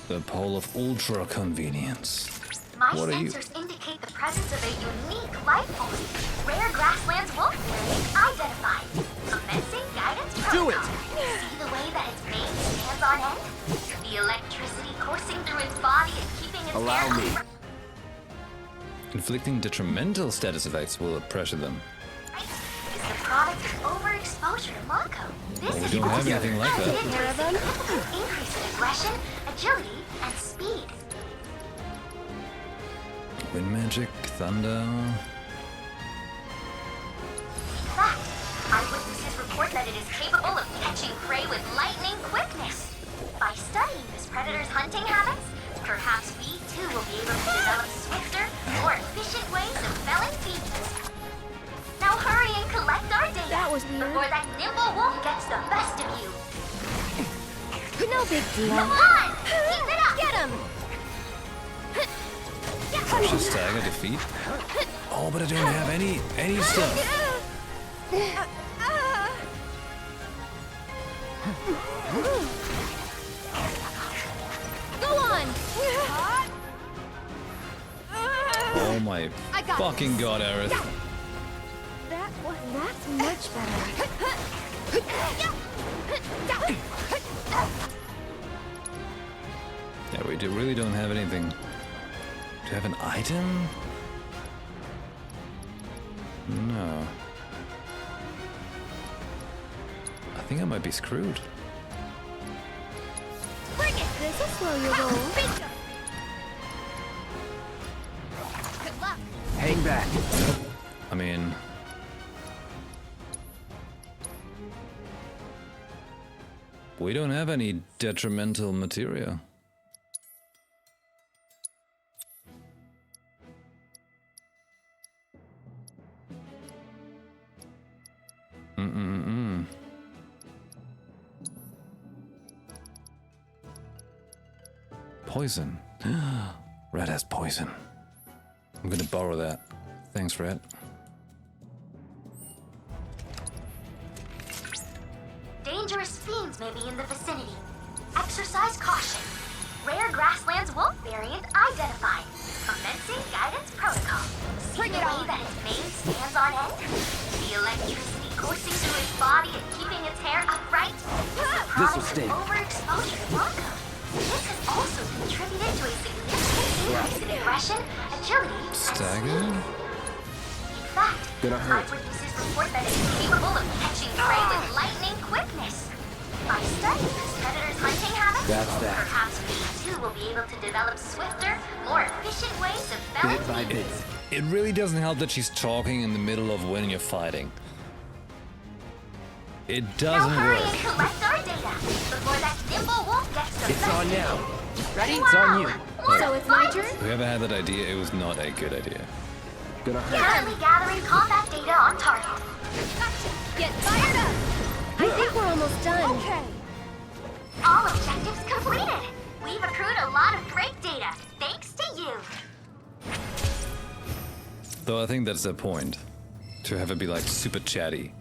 The pole of ultra convenience. My What are you? sensors indicate the presence of a unique life form. Rare grasslands wolf variant identified. Commencing guidance protocol. Do it! See the way that its mane stands on end? The electricity coursing through its body and keeping its Allow hair me. up. Inflicting detrimental status effects will pressure them. Is the product of overexposure to Mako. This Well, we don't have anything like that. Increase in aggression, agility, and speed. Wind magic, thunder. In fact, eyewitnesses report that it is capable of catching prey with lightning quickness. By studying this predator's hunting habits, perhaps we too will be able to develop swifter, more efficient ways of felling beasts. Now hurry and collect our data. That was weird. Before that nimble wolf gets the best of you. No big deal. Come on! Keep it up! Get him! Pressure stagger defeat. Oh, but I don't have any stuff. Go on! Oh my I got fucking this. god, Aerith. That's much better. Yeah, we really don't have anything. Do you have an item? No. I think I might be screwed. Bring it! This'll slow your roll. Good luck. Hang back. I mean... we don't have any detrimental materia. Poison. Red has poison. I'm gonna borrow that. Thanks, Red. Dangerous fiends may be in the vicinity. Exercise caution. Rare grasslands wolf variant identified. Commencing guidance protocol. See the way that its mane stands on end? The electricity coursing through its body and keeping its hair upright? Is the causing some overexposure to Blanco. This has also contributed to a significant increase in aggression, agility, and Stagger? In fact, Gonna hurt. eyewitnesses report that it is capable of catching prey with lightning quickness. By studying this predator's hunting habits, That's that. perhaps we too will be able to develop swifter, more efficient ways of felling Bit by bit. It really doesn't help that she's talking in the middle of when you're fighting. It doesn't Now hurry work. and collect our data before that nimble wolf gets the It's on best. now. Ready? It's on you. So it's my turn? Whoever had that idea, it was not a good idea. Gonna hurt. Currently gathering combat data on target. Get fired up! I think we're almost done. Okay. All objectives completed. We've accrued a lot of great data, thanks to you. Though I think that's the point. To have it be like super chatty.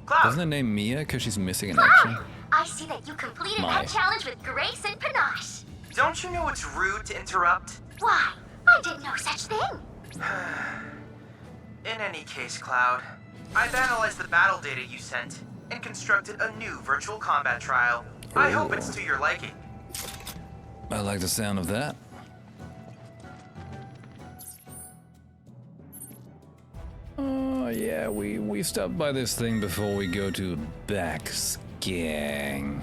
Cloud, Doesn't it name Mia because she's missing in action? Cloud, I see that you completed My. that challenge with grace and panache. don't you know it's rude to interrupt? Why? I did no such thing. In any case, Cloud, I've analyzed the battle data you sent and constructed a new virtual combat trial. I hope it's to your liking. I like the sound of that. Oh yeah, we stopped by this thing before we go to Backsgang.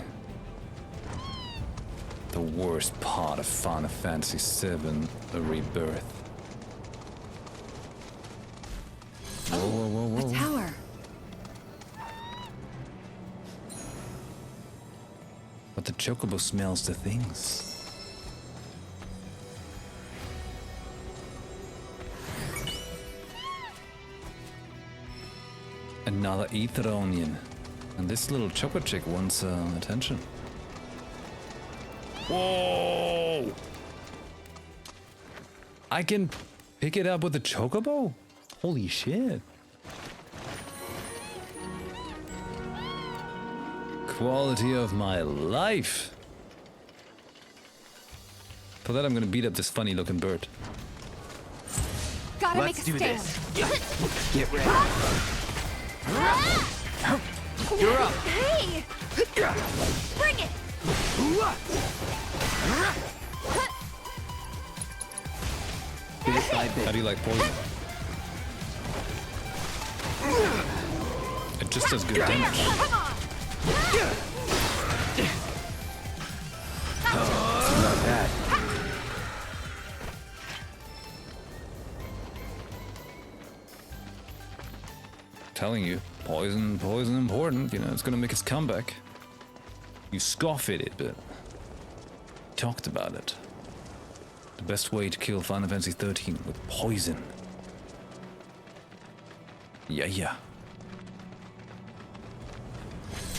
The worst part of Final Fantasy VII Rebirth. Whoa, whoa, whoa, whoa. A tower. But the chocobo smells the things. Another ether onion. And this little choco chick wants attention. Whoa! I can pick it up with the chocobo? Holy shit. Quality of my life. For that, I'm gonna beat up this funny looking bird. Gotta Let's make do a stand. this. Get ready. You're up. Hey! Bring it! Bit by How bit. do you like poison? It just does good damage. Come on! Not bad. Telling you, poison important. You know, it's gonna make its comeback. You scoff at it, but talked about it. The best way to kill Final Fantasy 13 with poison. Yeah, yeah.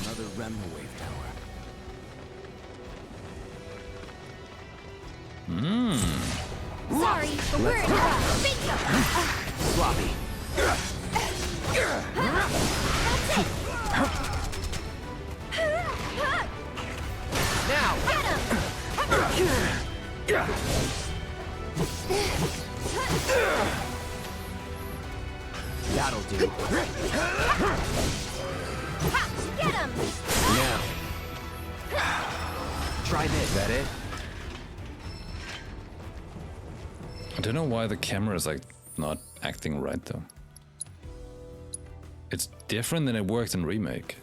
Another Remna wave tower. Sorry, but we're in rough. Bingo! Sloppy. Now. Get him! That'll do. Get him! Now. Try this. Is that it? I don't know why the camera is like not acting right though. It's different than it worked in Remake.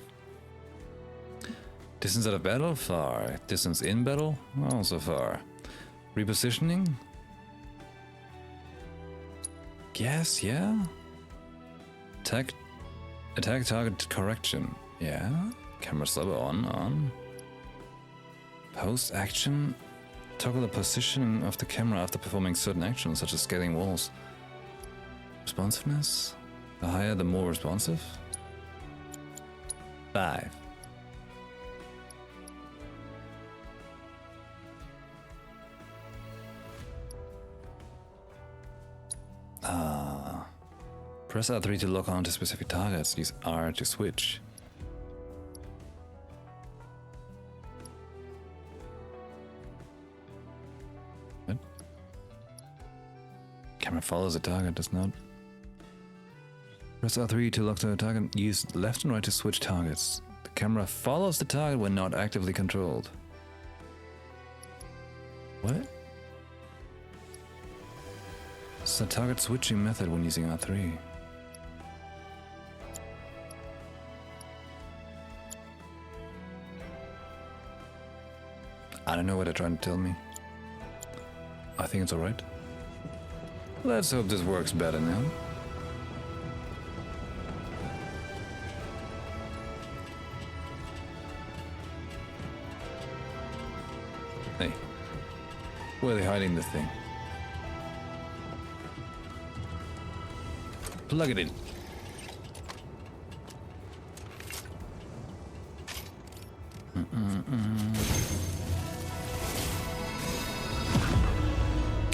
Distance out of battle? Far. Distance in battle? Also far. Repositioning? Yes, yeah. Attack target correction. Yeah. Camera slowly on. Post action. Toggle the positioning of the camera after performing certain actions, such as scaling walls. Responsiveness? The higher, the more responsive. 5. Press R3 to lock on to specific targets. Use R to switch. What? Camera follows the target, does not. Press R3 to lock the target. Use left and right to switch targets. The camera follows the target when not actively controlled. What? It's a target switching method when using R3. I don't know what they're trying to tell me. I think it's alright. Let's hope this works better now. Hey, where are they hiding the thing? Plug it in.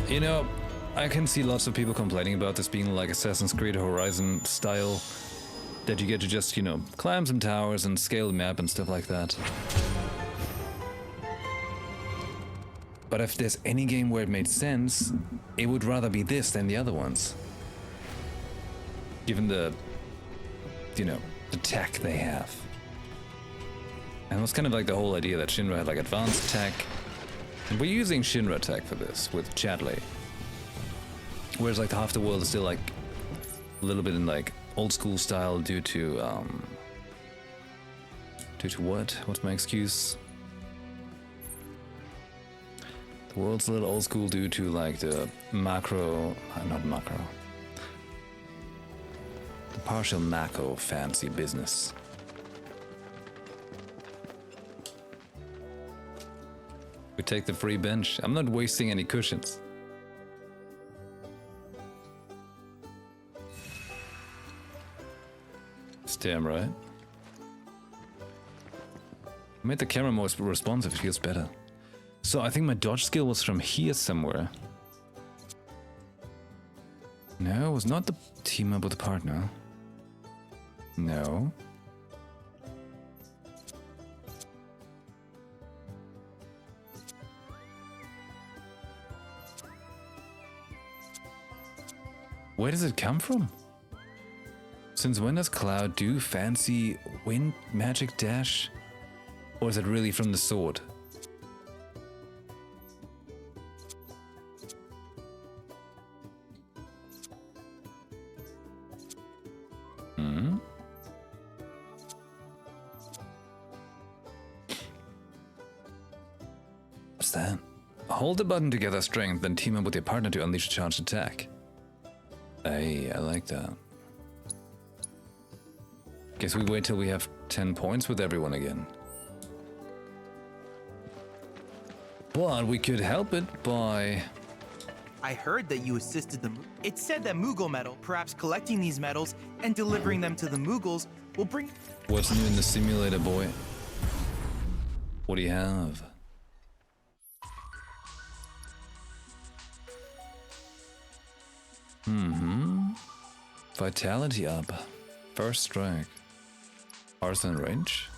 You know, I can see lots of people complaining about this being like Assassin's Creed Horizon style, that you get to just, you know, climb some towers and scale the map and stuff like that. But if there's any game where it made sense, it would rather be this than the other ones. Given the, you know, the tech they have. And it was kind of like the whole idea that Shinra had like advanced tech. And we're using Shinra tech for this with Chadley. Whereas like half the world is still like a little bit in like old school style due to what? What's my excuse? The world's a little old school due to like the not macro. The partial macro fancy business. We take the free bench. I'm not wasting any cushions. It's damn right. Made the camera more responsive, it feels better. So I think my dodge skill was from here somewhere. No, it was not the team up with a partner. No. Where does it come from? Since when does Cloud do fancy wind magic dash? Or is it really from the sword? What's that? Hold the button to gather strength, then team up with your partner to unleash a charged attack. Hey, I like that. Guess we wait till we have 10 points with everyone again. But we could help it by... I heard that you assisted them. It said that Moogle metal, perhaps collecting these metals and delivering them to the Moogles, will bring... What's new in the simulator, boy? What do you have? Vitality up. First strike. Arson range.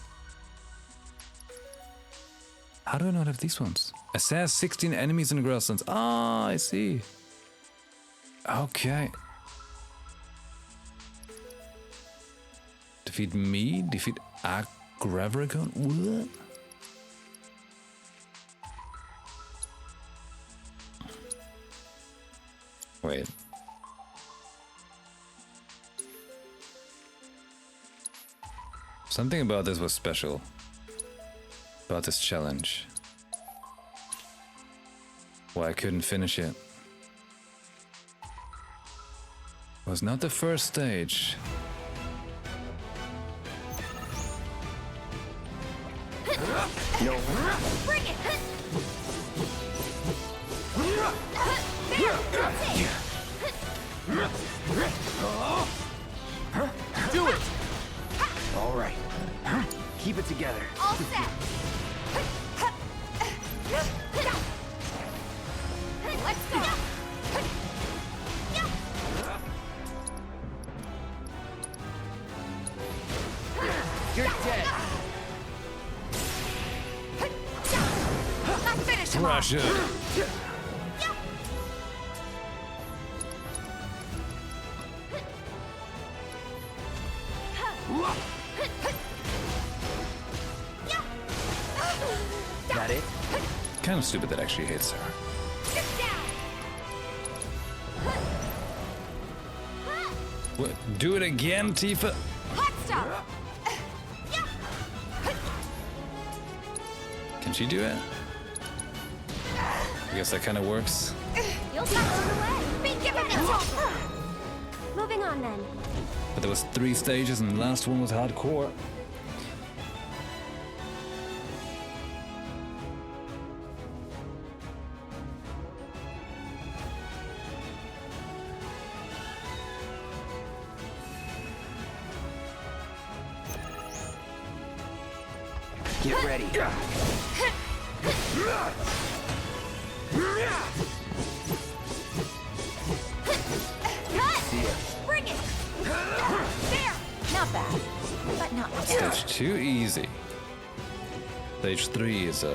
How do I not have these ones? Assess 16 enemies in the grasslands. Ah, I see. Okay. Defeat me. Defeat Gravricon. What? Wait. Something about this was special. About this challenge. Why I couldn't finish it. It was not the first stage. No. Bring it! Do it! All right. Keep it together. All set! Let's go! You're dead. Now finish him Crush it. that it? Kind of stupid that actually hits her. What? Do it again, Tifa? Hot stuff! Can she do it? I guess that kind of works. You'll be blown away. Be given it. Moving on then. But there was 3 stages and the last one was hardcore. Get ready. Bring it. There. Not bad, but not bad. Stage 2 easy. Stage 3 is I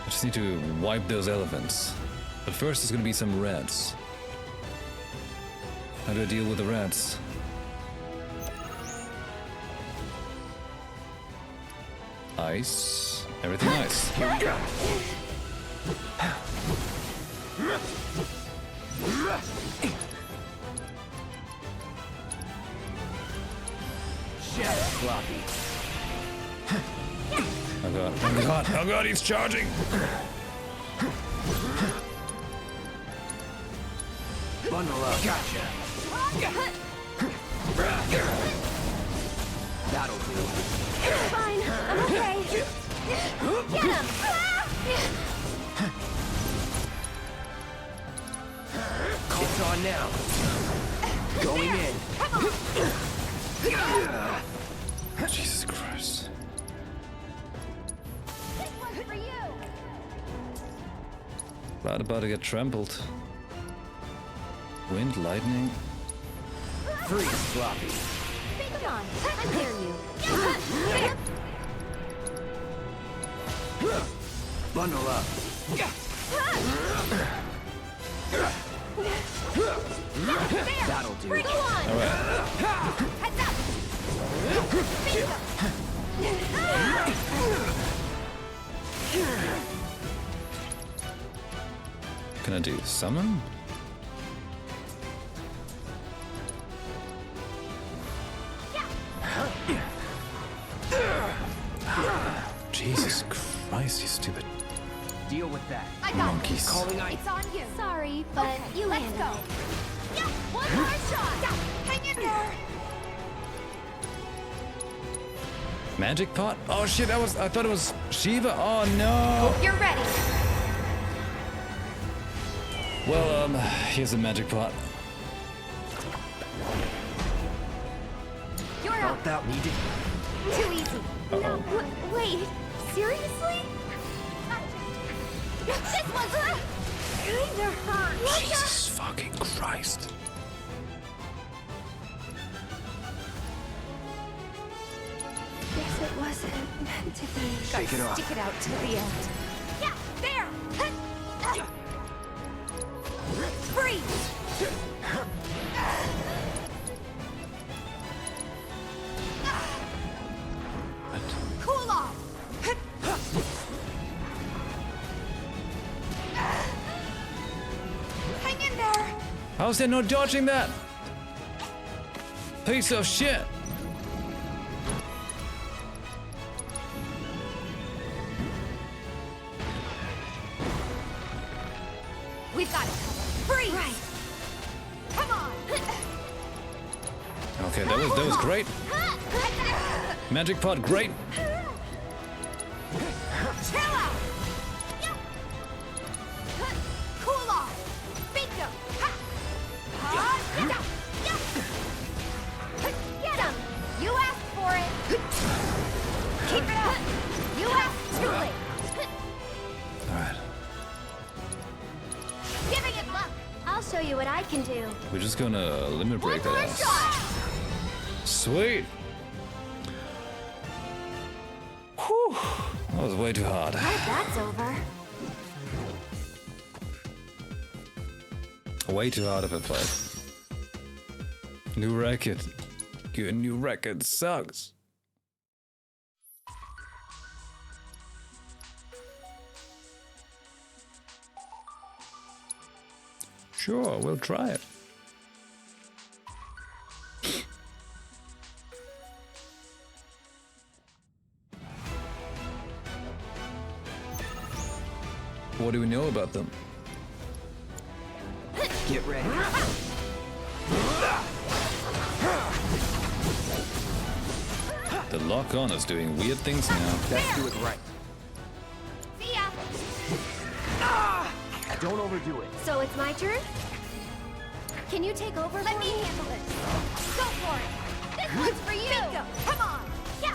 just need to wipe those elephants. But first there's gonna be some rats. How do I deal with the rats? Ice. Everything ice. Here we go. Shadow floppy. Oh god, oh god, oh god, he's charging! Bundle up. Gotcha. That'll do. It's fine. I'm okay. Get him! It's on now. Going in. Jesus Christ. This one's for you. About to get trampled. Wind, lightning. Freeze, floppy. Come on. I dare you. Bundle up. That'll do. Bring it on. All right. Heads up. Can I do summon? Jesus Christ, you stupid Deal with that. I got monkeys. Calling ice. It's on you. Sorry, but you let's go. Yeah, one more shot. Yeah, hang in there. Magic pot? Oh shit, I thought it was Shiva. Oh no. You're ready. Well, here's a magic pot. You're Thought up. that needed. Too easy. No, wait. Seriously? This one's kinda hurt. Jesus fucking Christ. Guess it wasn't meant to be. Shake it off. Stick it out to the end. Yeah, there. Freeze. Cool off. Hang in there. How's there no dodging that? Piece of shit. We've got it. Freeze. Right. Come on. Okay, that was great. Magic pot, great. Chill out. Cool off. Bingo. Get him. You asked for it. Keep it up. You asked too late. All right, Giving it luck. I'll show you what I can do. we're just gonna limit break that ass. Sweet. Whew. That was way too hard. That's over. Way too hard of a play. New record. Your new record sucks. Sure, we'll try it. What do we know about them? Get ready. The lock-on is doing weird things now. Let's do it right. See ya! Don't overdo it. So it's my turn? Can you take over Let for me handle this. Go for it. This one's for you. Bingo. Come on! Yeah.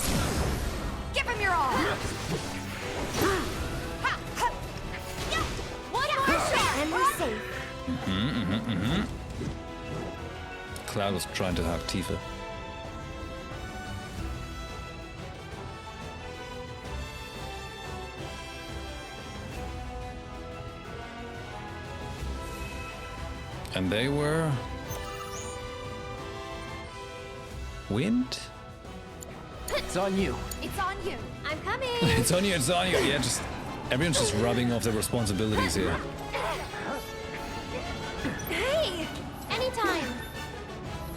Give him your all! Ha, ha. Yeah. One more shot. And we're safe. Cloud was trying to hug Tifa. And they were... Wind? It's on you. It's on you. I'm coming. It's on you, it's on you. Yeah, just... Everyone's just rubbing off their responsibilities here. Hey! Anytime.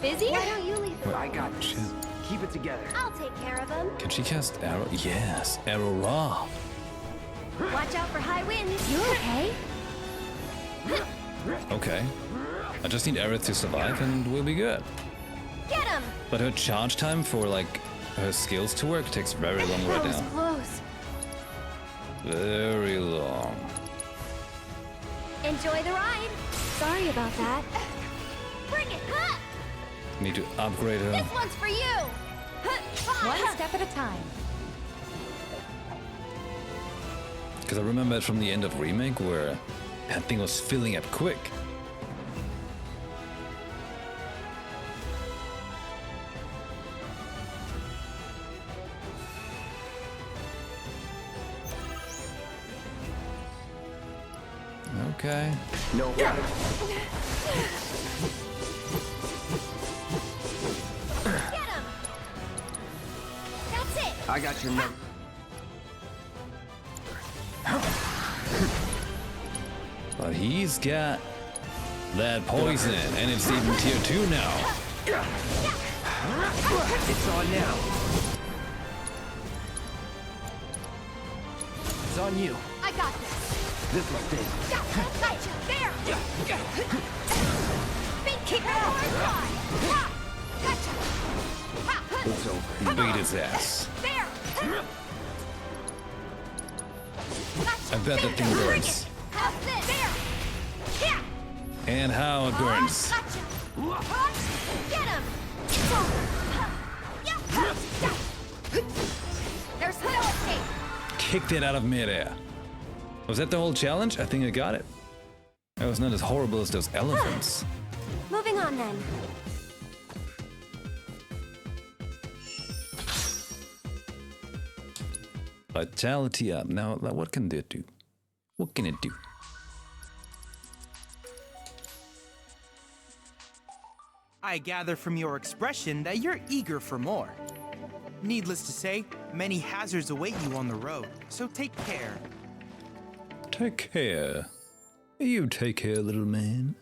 Busy? Why don't you leave the I got Shit. this. Keep it together. I'll take care of him. Can she cast arrow? Yes, arrow raw. Watch out for high winds. You okay? Okay. I just need Aerith to survive and we'll be good. Get him! But her charge time for like her skills to work takes very long right That was now. close. Very long. Enjoy the ride. Sorry about that. Bring it. Ha. Need to upgrade her. This one's for you. One step at a time. Because I remember it from the end of Remake where that thing was filling up quick. Okay. No. Get him! That's it! I got your number. But he's got that poison, and it's even tier 2 now. It's on now. It's on you. I got this. This will stay. Gotcha. There. Big kick out of ha. Gotcha. Ha. It's over. Beat his ass. There. I bet that thing burns. How's this? There. Yeah. And how it burns. Gotcha. Get him. It's over. Yeah. There's no escape. Kicked it out of midair. Was that the whole challenge? I think I got it. That was not as horrible as those elephants. Moving on then. Vitality up. Now, what can it do? What can it do? I gather from your expression that you're eager for more. Needless to say, many hazards await you on the road, so take care. Take care. You take care, little man.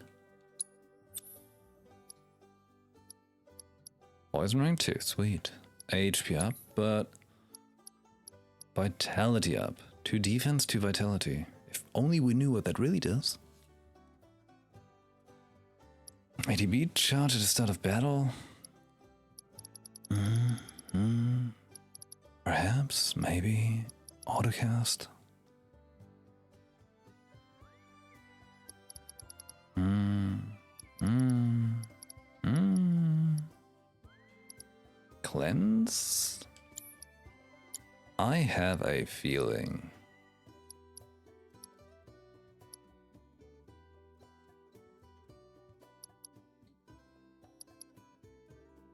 Poison rank 2, sweet. HP up, but vitality up. 2 defense, 2 vitality. If only we knew what that really does. ATB charge at the start of battle. Perhaps, maybe, autocast. Cleanse? I have a feeling.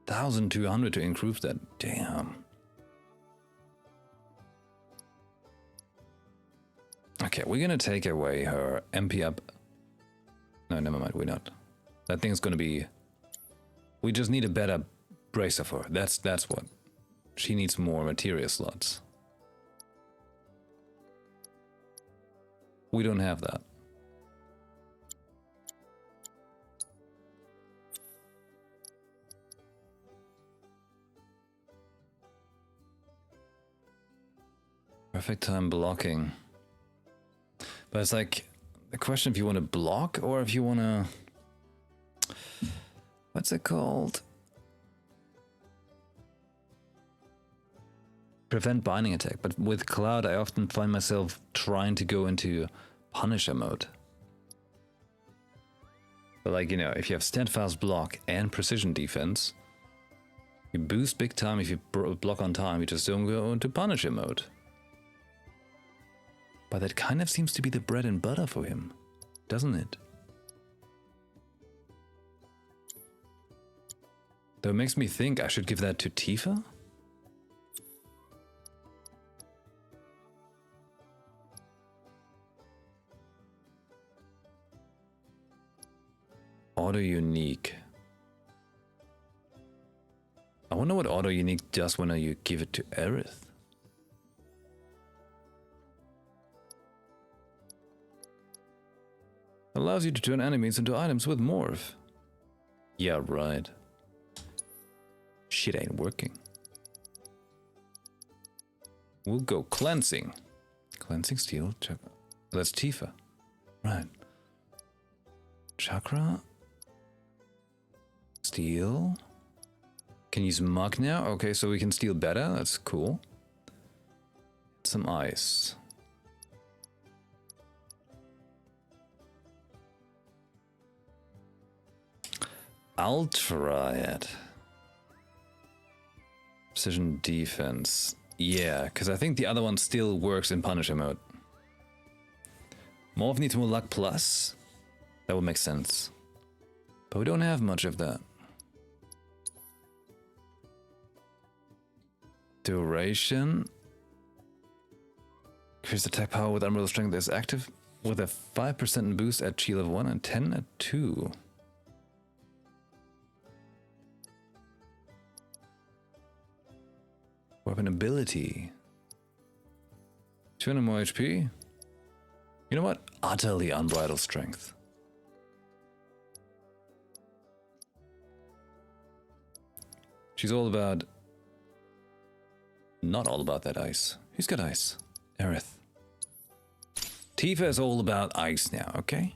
$1,200 to improve that. Damn. Okay, we're gonna take away her MP up. No, never mind, we're not. That thing's gonna be... We just need a better bracer for her. That's what. She needs more materia slots. We don't have that. Perfect time blocking. But it's like the question if you want to block or if you want to... What's it called? Prevent binding attack. But with Cloud, I often find myself trying to go into Punisher mode. But like, you know, if you have steadfast block and precision defense, you boost big time. If you block on time, you just don't go into Punisher mode. But that kind of seems to be the bread and butter for him, doesn't it? Though it makes me think I should give that to Tifa? Auto unique. I wonder what auto unique does when you give it to Aerith. Allows you to turn enemies into items with morph. Yeah, right. Shit ain't working. We'll go cleansing. Cleansing steel. That's Tifa. Right. Chakra. Steel. Can use Mug now? Okay, so we can steal better. That's cool. Some ice. I'll try it. Precision defense. Yeah, because I think the other one still works in Punisher mode. Morph needs more luck plus. That would make sense. But we don't have much of that. Duration. Increase attack power with Unreal Strength is active with a 5% boost at shield of 1 and 10 at 2. Weapon ability. 200 more HP. You know what? Utterly unbridled strength. She's all about... Not all about that ice. Who's got ice? Aerith. Tifa is all about ice now, okay?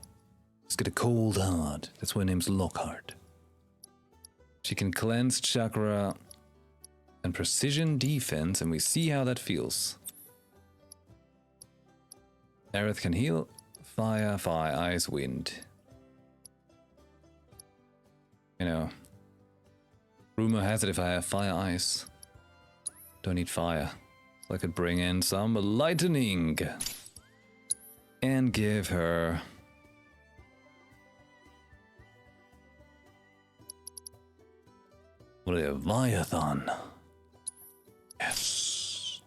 She's got a cold heart. That's why her name's Lockhart. She can cleanse chakra and precision defense, and we see how that feels. Aerith can heal. Fire, ice, wind. You know, rumor has it if I have fire, ice, don't need fire. So I could bring in some lightning and give her Leviathan. Yes.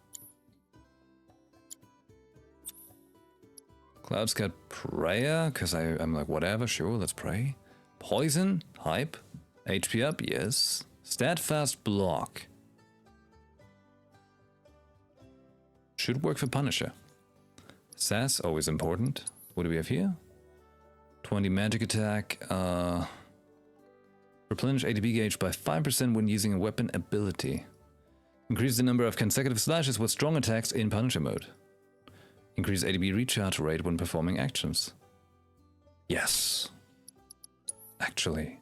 Cloud's got prayer, because I'm like, whatever, sure, let's pray. Poison, hype. HP up, yes. Steadfast block. Should work for Punisher. Sass, always important. What do we have here? 20 magic attack. Replenish ATB gauge by 5% when using a weapon ability. Increase the number of consecutive slashes with strong attacks in Punisher mode. Increase ATB recharge rate when performing actions. Yes. Actually.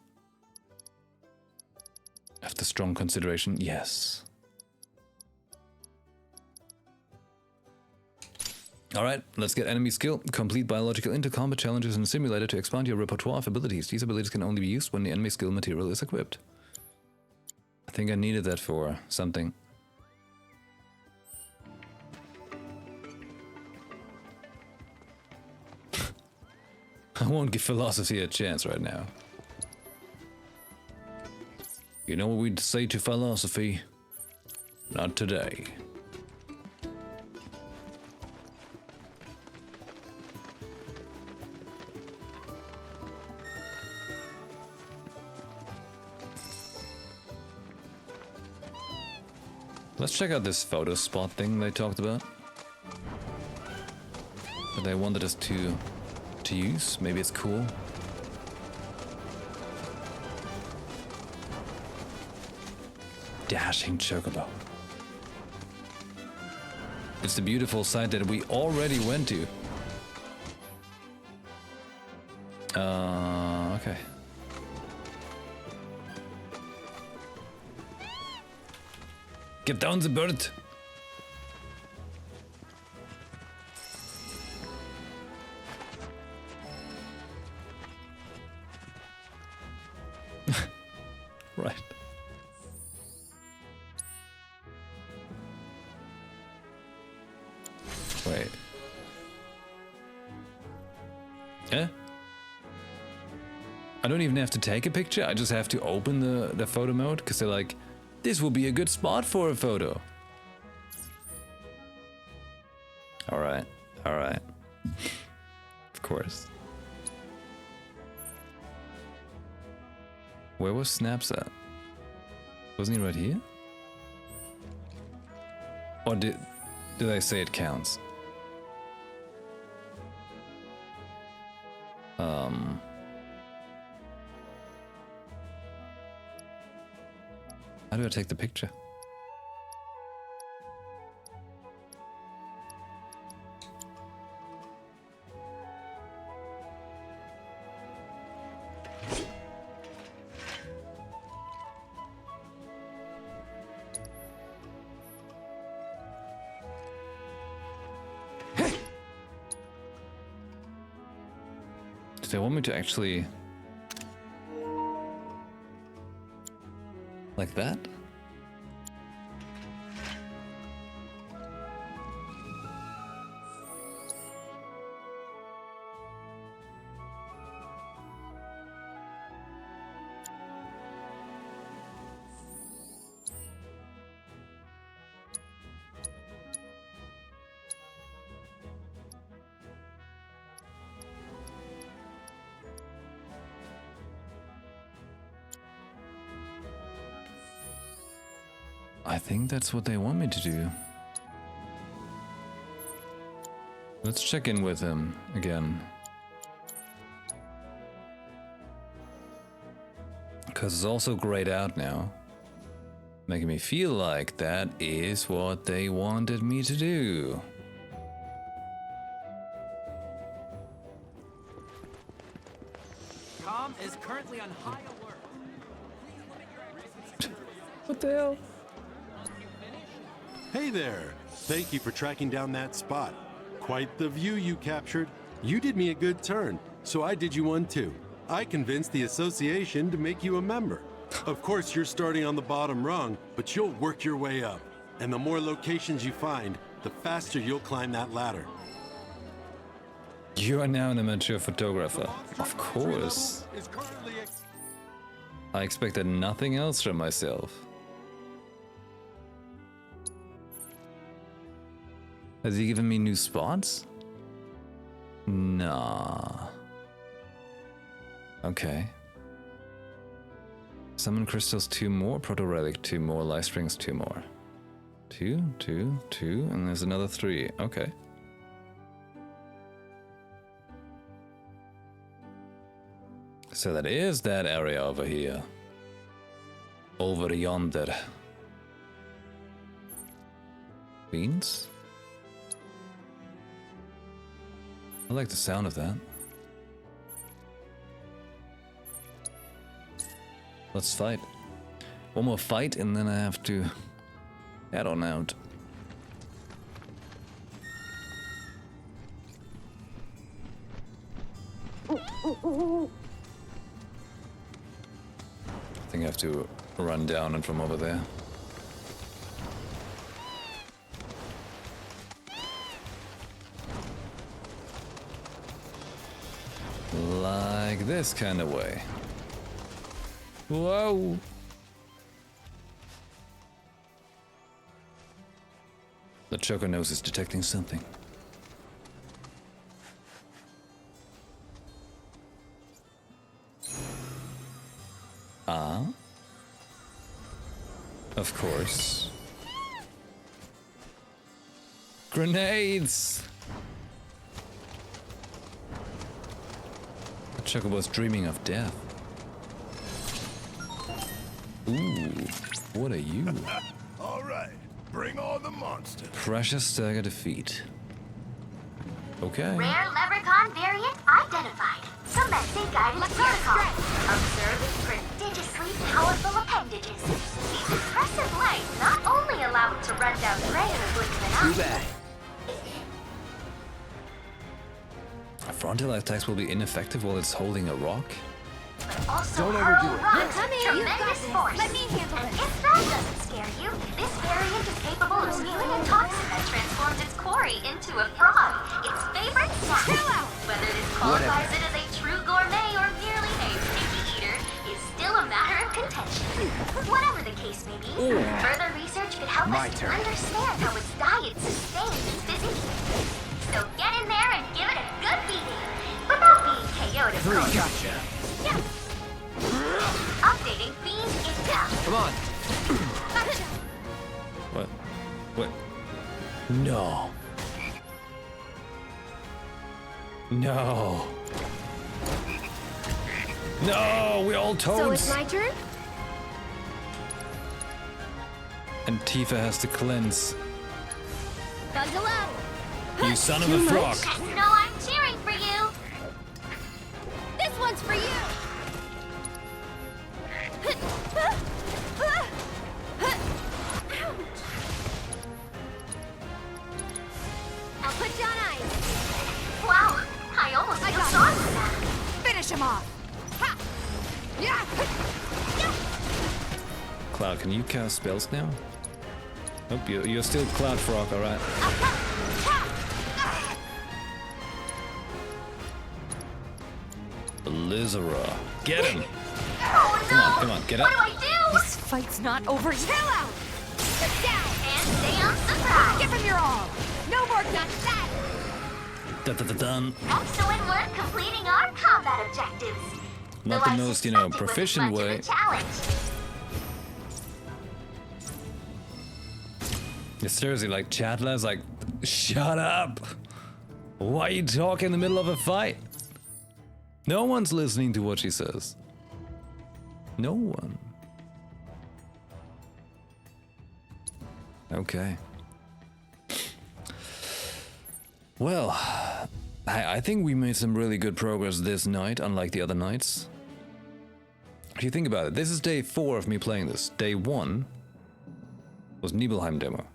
After strong consideration, yes. Alright, let's get enemy skill. Complete biological inter-combat challenges in a simulator to expand your repertoire of abilities. These abilities can only be used when the enemy skill material is equipped. I think I needed that for something. I won't give philosophy a chance right now. You know what we'd say to philosophy? Not today. Let's check out this photo spot thing they talked about. That they wanted us to use. Maybe it's cool. Dashing chocobo. It's the beautiful site that we already went to. Okay. Get down the bird. Right. Wait. Eh? I don't even have to take a picture, I just have to open the photo mode, because they're like, this will be a good spot for a photo. Alright, alright. Of course. Where was Snaps at? Wasn't he right here? Or did I say it counts? How do I take the picture? Do they want me to actually... like that? I think that's what they want me to do. Let's check in with him again. Because it's also grayed out now. Making me feel like that is what they wanted me to do. Com is currently on high alert. What the hell? Hey there! Thank you for tracking down that spot. Quite the view you captured. You did me a good turn, so I did you one too. I convinced the association to make you a member. Of course, you're starting on the bottom rung, but you'll work your way up. And the more locations you find, the faster you'll climb that ladder. You are now an amateur photographer. Of course. I expected nothing else from myself. Has he given me new spots? Nah. Okay. Summon crystals 2 more, proto relic 2 more, life springs 2 more. 2, 2, 2, and there's another 3. Okay. So that is that area over here. Over yonder. Beans? I like the sound of that. Let's fight. One more fight and then I have to head on out. I think I have to run down and from over there. Like this kind of way. Whoa! The choker nose is detecting something. Ah? Of course. Grenades! The chocobo's dreaming of death. Ooh, what are you? All right, Bring all the monsters. Precious Stagger defeat. Okay. Rare leprechaun variant identified. Commencing guidance protocol. Observe its prodigiously powerful appendages. These impressive legs not only allow it to run down prey in a blink of an eye. Too bad. Frontal attacks will be ineffective while it's holding a rock. Also Don't overdo it. hurl Coming. tremendous force. Let me handle And this. if that doesn't scare you, this variant is capable of spewing a toxin that transforms its quarry into a frog. Its favorite snack. Whether this qualifies it as a true gourmet or merely a picky eater is still a matter of contention. Whatever the case may be, further research could help us to understand how its diet sustains its physique. So get in there and give it a good beating, without being KO'd of course. Gotcha. Yeah. Updating Fiend Intel. Come on. What? What? No. No. No, we all toads. So it's my turn? And Tifa has to cleanse. Bundle up. You son of a frog. Just know I'm cheering for you. This one's for you. I'll put you on ice. Wow, I almost feel sorry for that. Finish him off. Ha! Yeah. Cloud, can you cast spells now? Nope, you're still Cloud Frog, alright. Elizara. Get him! Oh no! Come on, get What up. do I do? This fight's not over yet. Chill out. Sit down. And stay on surprise. Give him your all. No more guts. That. Dun. Excellent work completing our combat objectives. Not Though the I most, suspect it wasn't proficient much of a way. challenge. It's seriously like Chatla's like, shut up! Why are you talking in the middle of a fight? No one's listening to what she says. No one. Okay. Well, I think we made some really good progress this night, unlike the other nights. If you think about it, this is day 4 of me playing this. Day 1 was Nibelheim demo.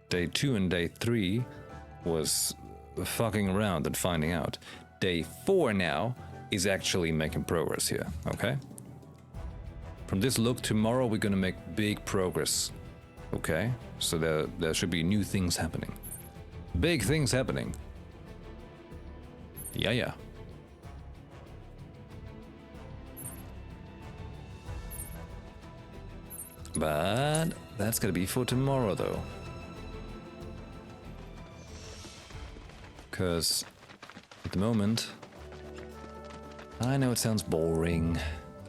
Day 2 and day 3 was fucking around and finding out. Day 4 now is actually making progress here, okay? From this look, tomorrow we're gonna make big progress, okay? So there should be new things happening. Big things happening. Yeah. But that's gonna be for tomorrow, though. Because at the moment, I know it sounds boring.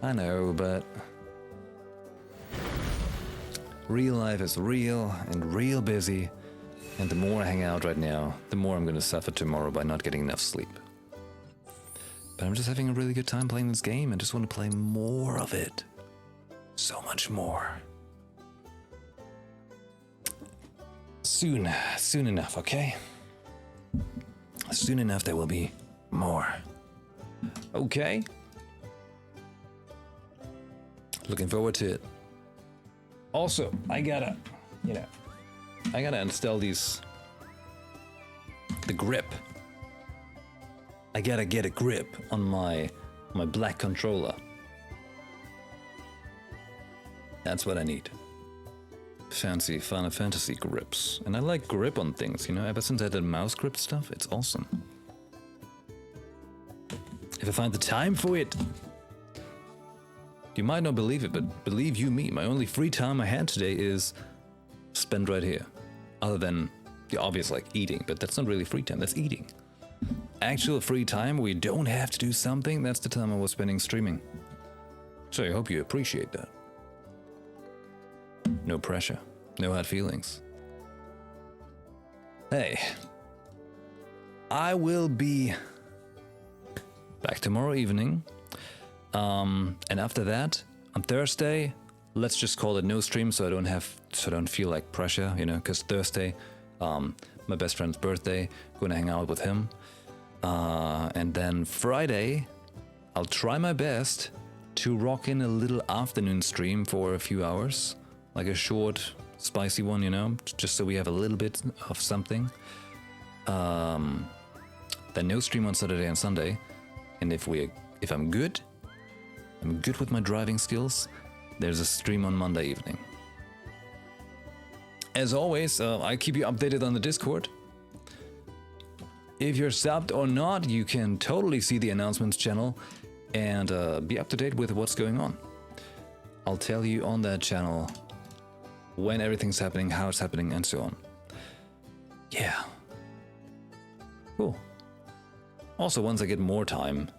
I know, but real life is real and real busy. And the more I hang out right now, the more I'm gonna suffer tomorrow by not getting enough sleep. But I'm just having a really good time playing this game and just want to play more of it. So much more. Soon enough, okay? Soon enough there will be more. Okay? Looking forward to it. Also, I gotta install the grip. I gotta get a grip on my black controller. That's what I need. Fancy Final Fantasy grips. And I like grip on things, ever since I did mouse grip stuff, it's awesome. If I find the time for it. You might not believe it, but believe you me, my only free time I had today is spent right here. Other than the obvious like eating, but that's not really free time, that's eating. Actual free time where you don't have to do something, that's the time I was spending streaming. So I hope you appreciate that. No pressure, no hard feelings. Hey, I will be back tomorrow evening. And after that, on Thursday, let's just call it no stream, so I don't feel like pressure, you know, because Thursday, my best friend's birthday, gonna hang out with him. And then Friday, I'll try my best to rock in a little afternoon stream for a few hours, like a short, spicy one, you know, just so we have a little bit of something. Then no stream on Saturday and Sunday, and if I'm good with my driving skills, there's a stream on Monday evening. As always, I keep you updated on the Discord. If you're subbed or not, you can totally see the announcements channel and be up to date with what's going on. I'll tell you on that channel when everything's happening, how it's happening, and so on. Yeah. Cool. Also, once I get more time,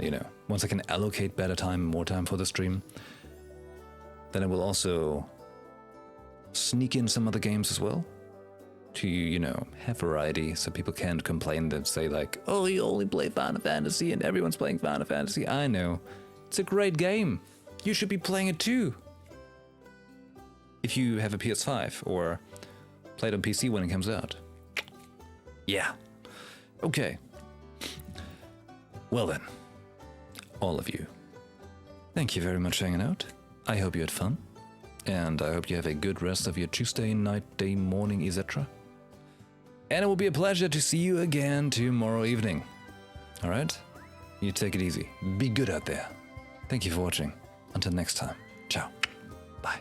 you know, once I can allocate better time, more time for the stream, then I will also sneak in some other games as well to, you know, have variety so people can't complain that say like, oh, you only play Final Fantasy and everyone's playing Final Fantasy. I know. It's a great game. You should be playing it too. If you have a PS5 or play it on PC when it comes out. Yeah. Okay. Well then, all of you, thank you very much for hanging out. I hope you had fun, and I hope you have a good rest of your Tuesday night, day, morning, etc. And it will be a pleasure to see you again tomorrow evening. Alright? You take it easy. Be good out there. Thank you for watching. Until next time. Ciao. Bye.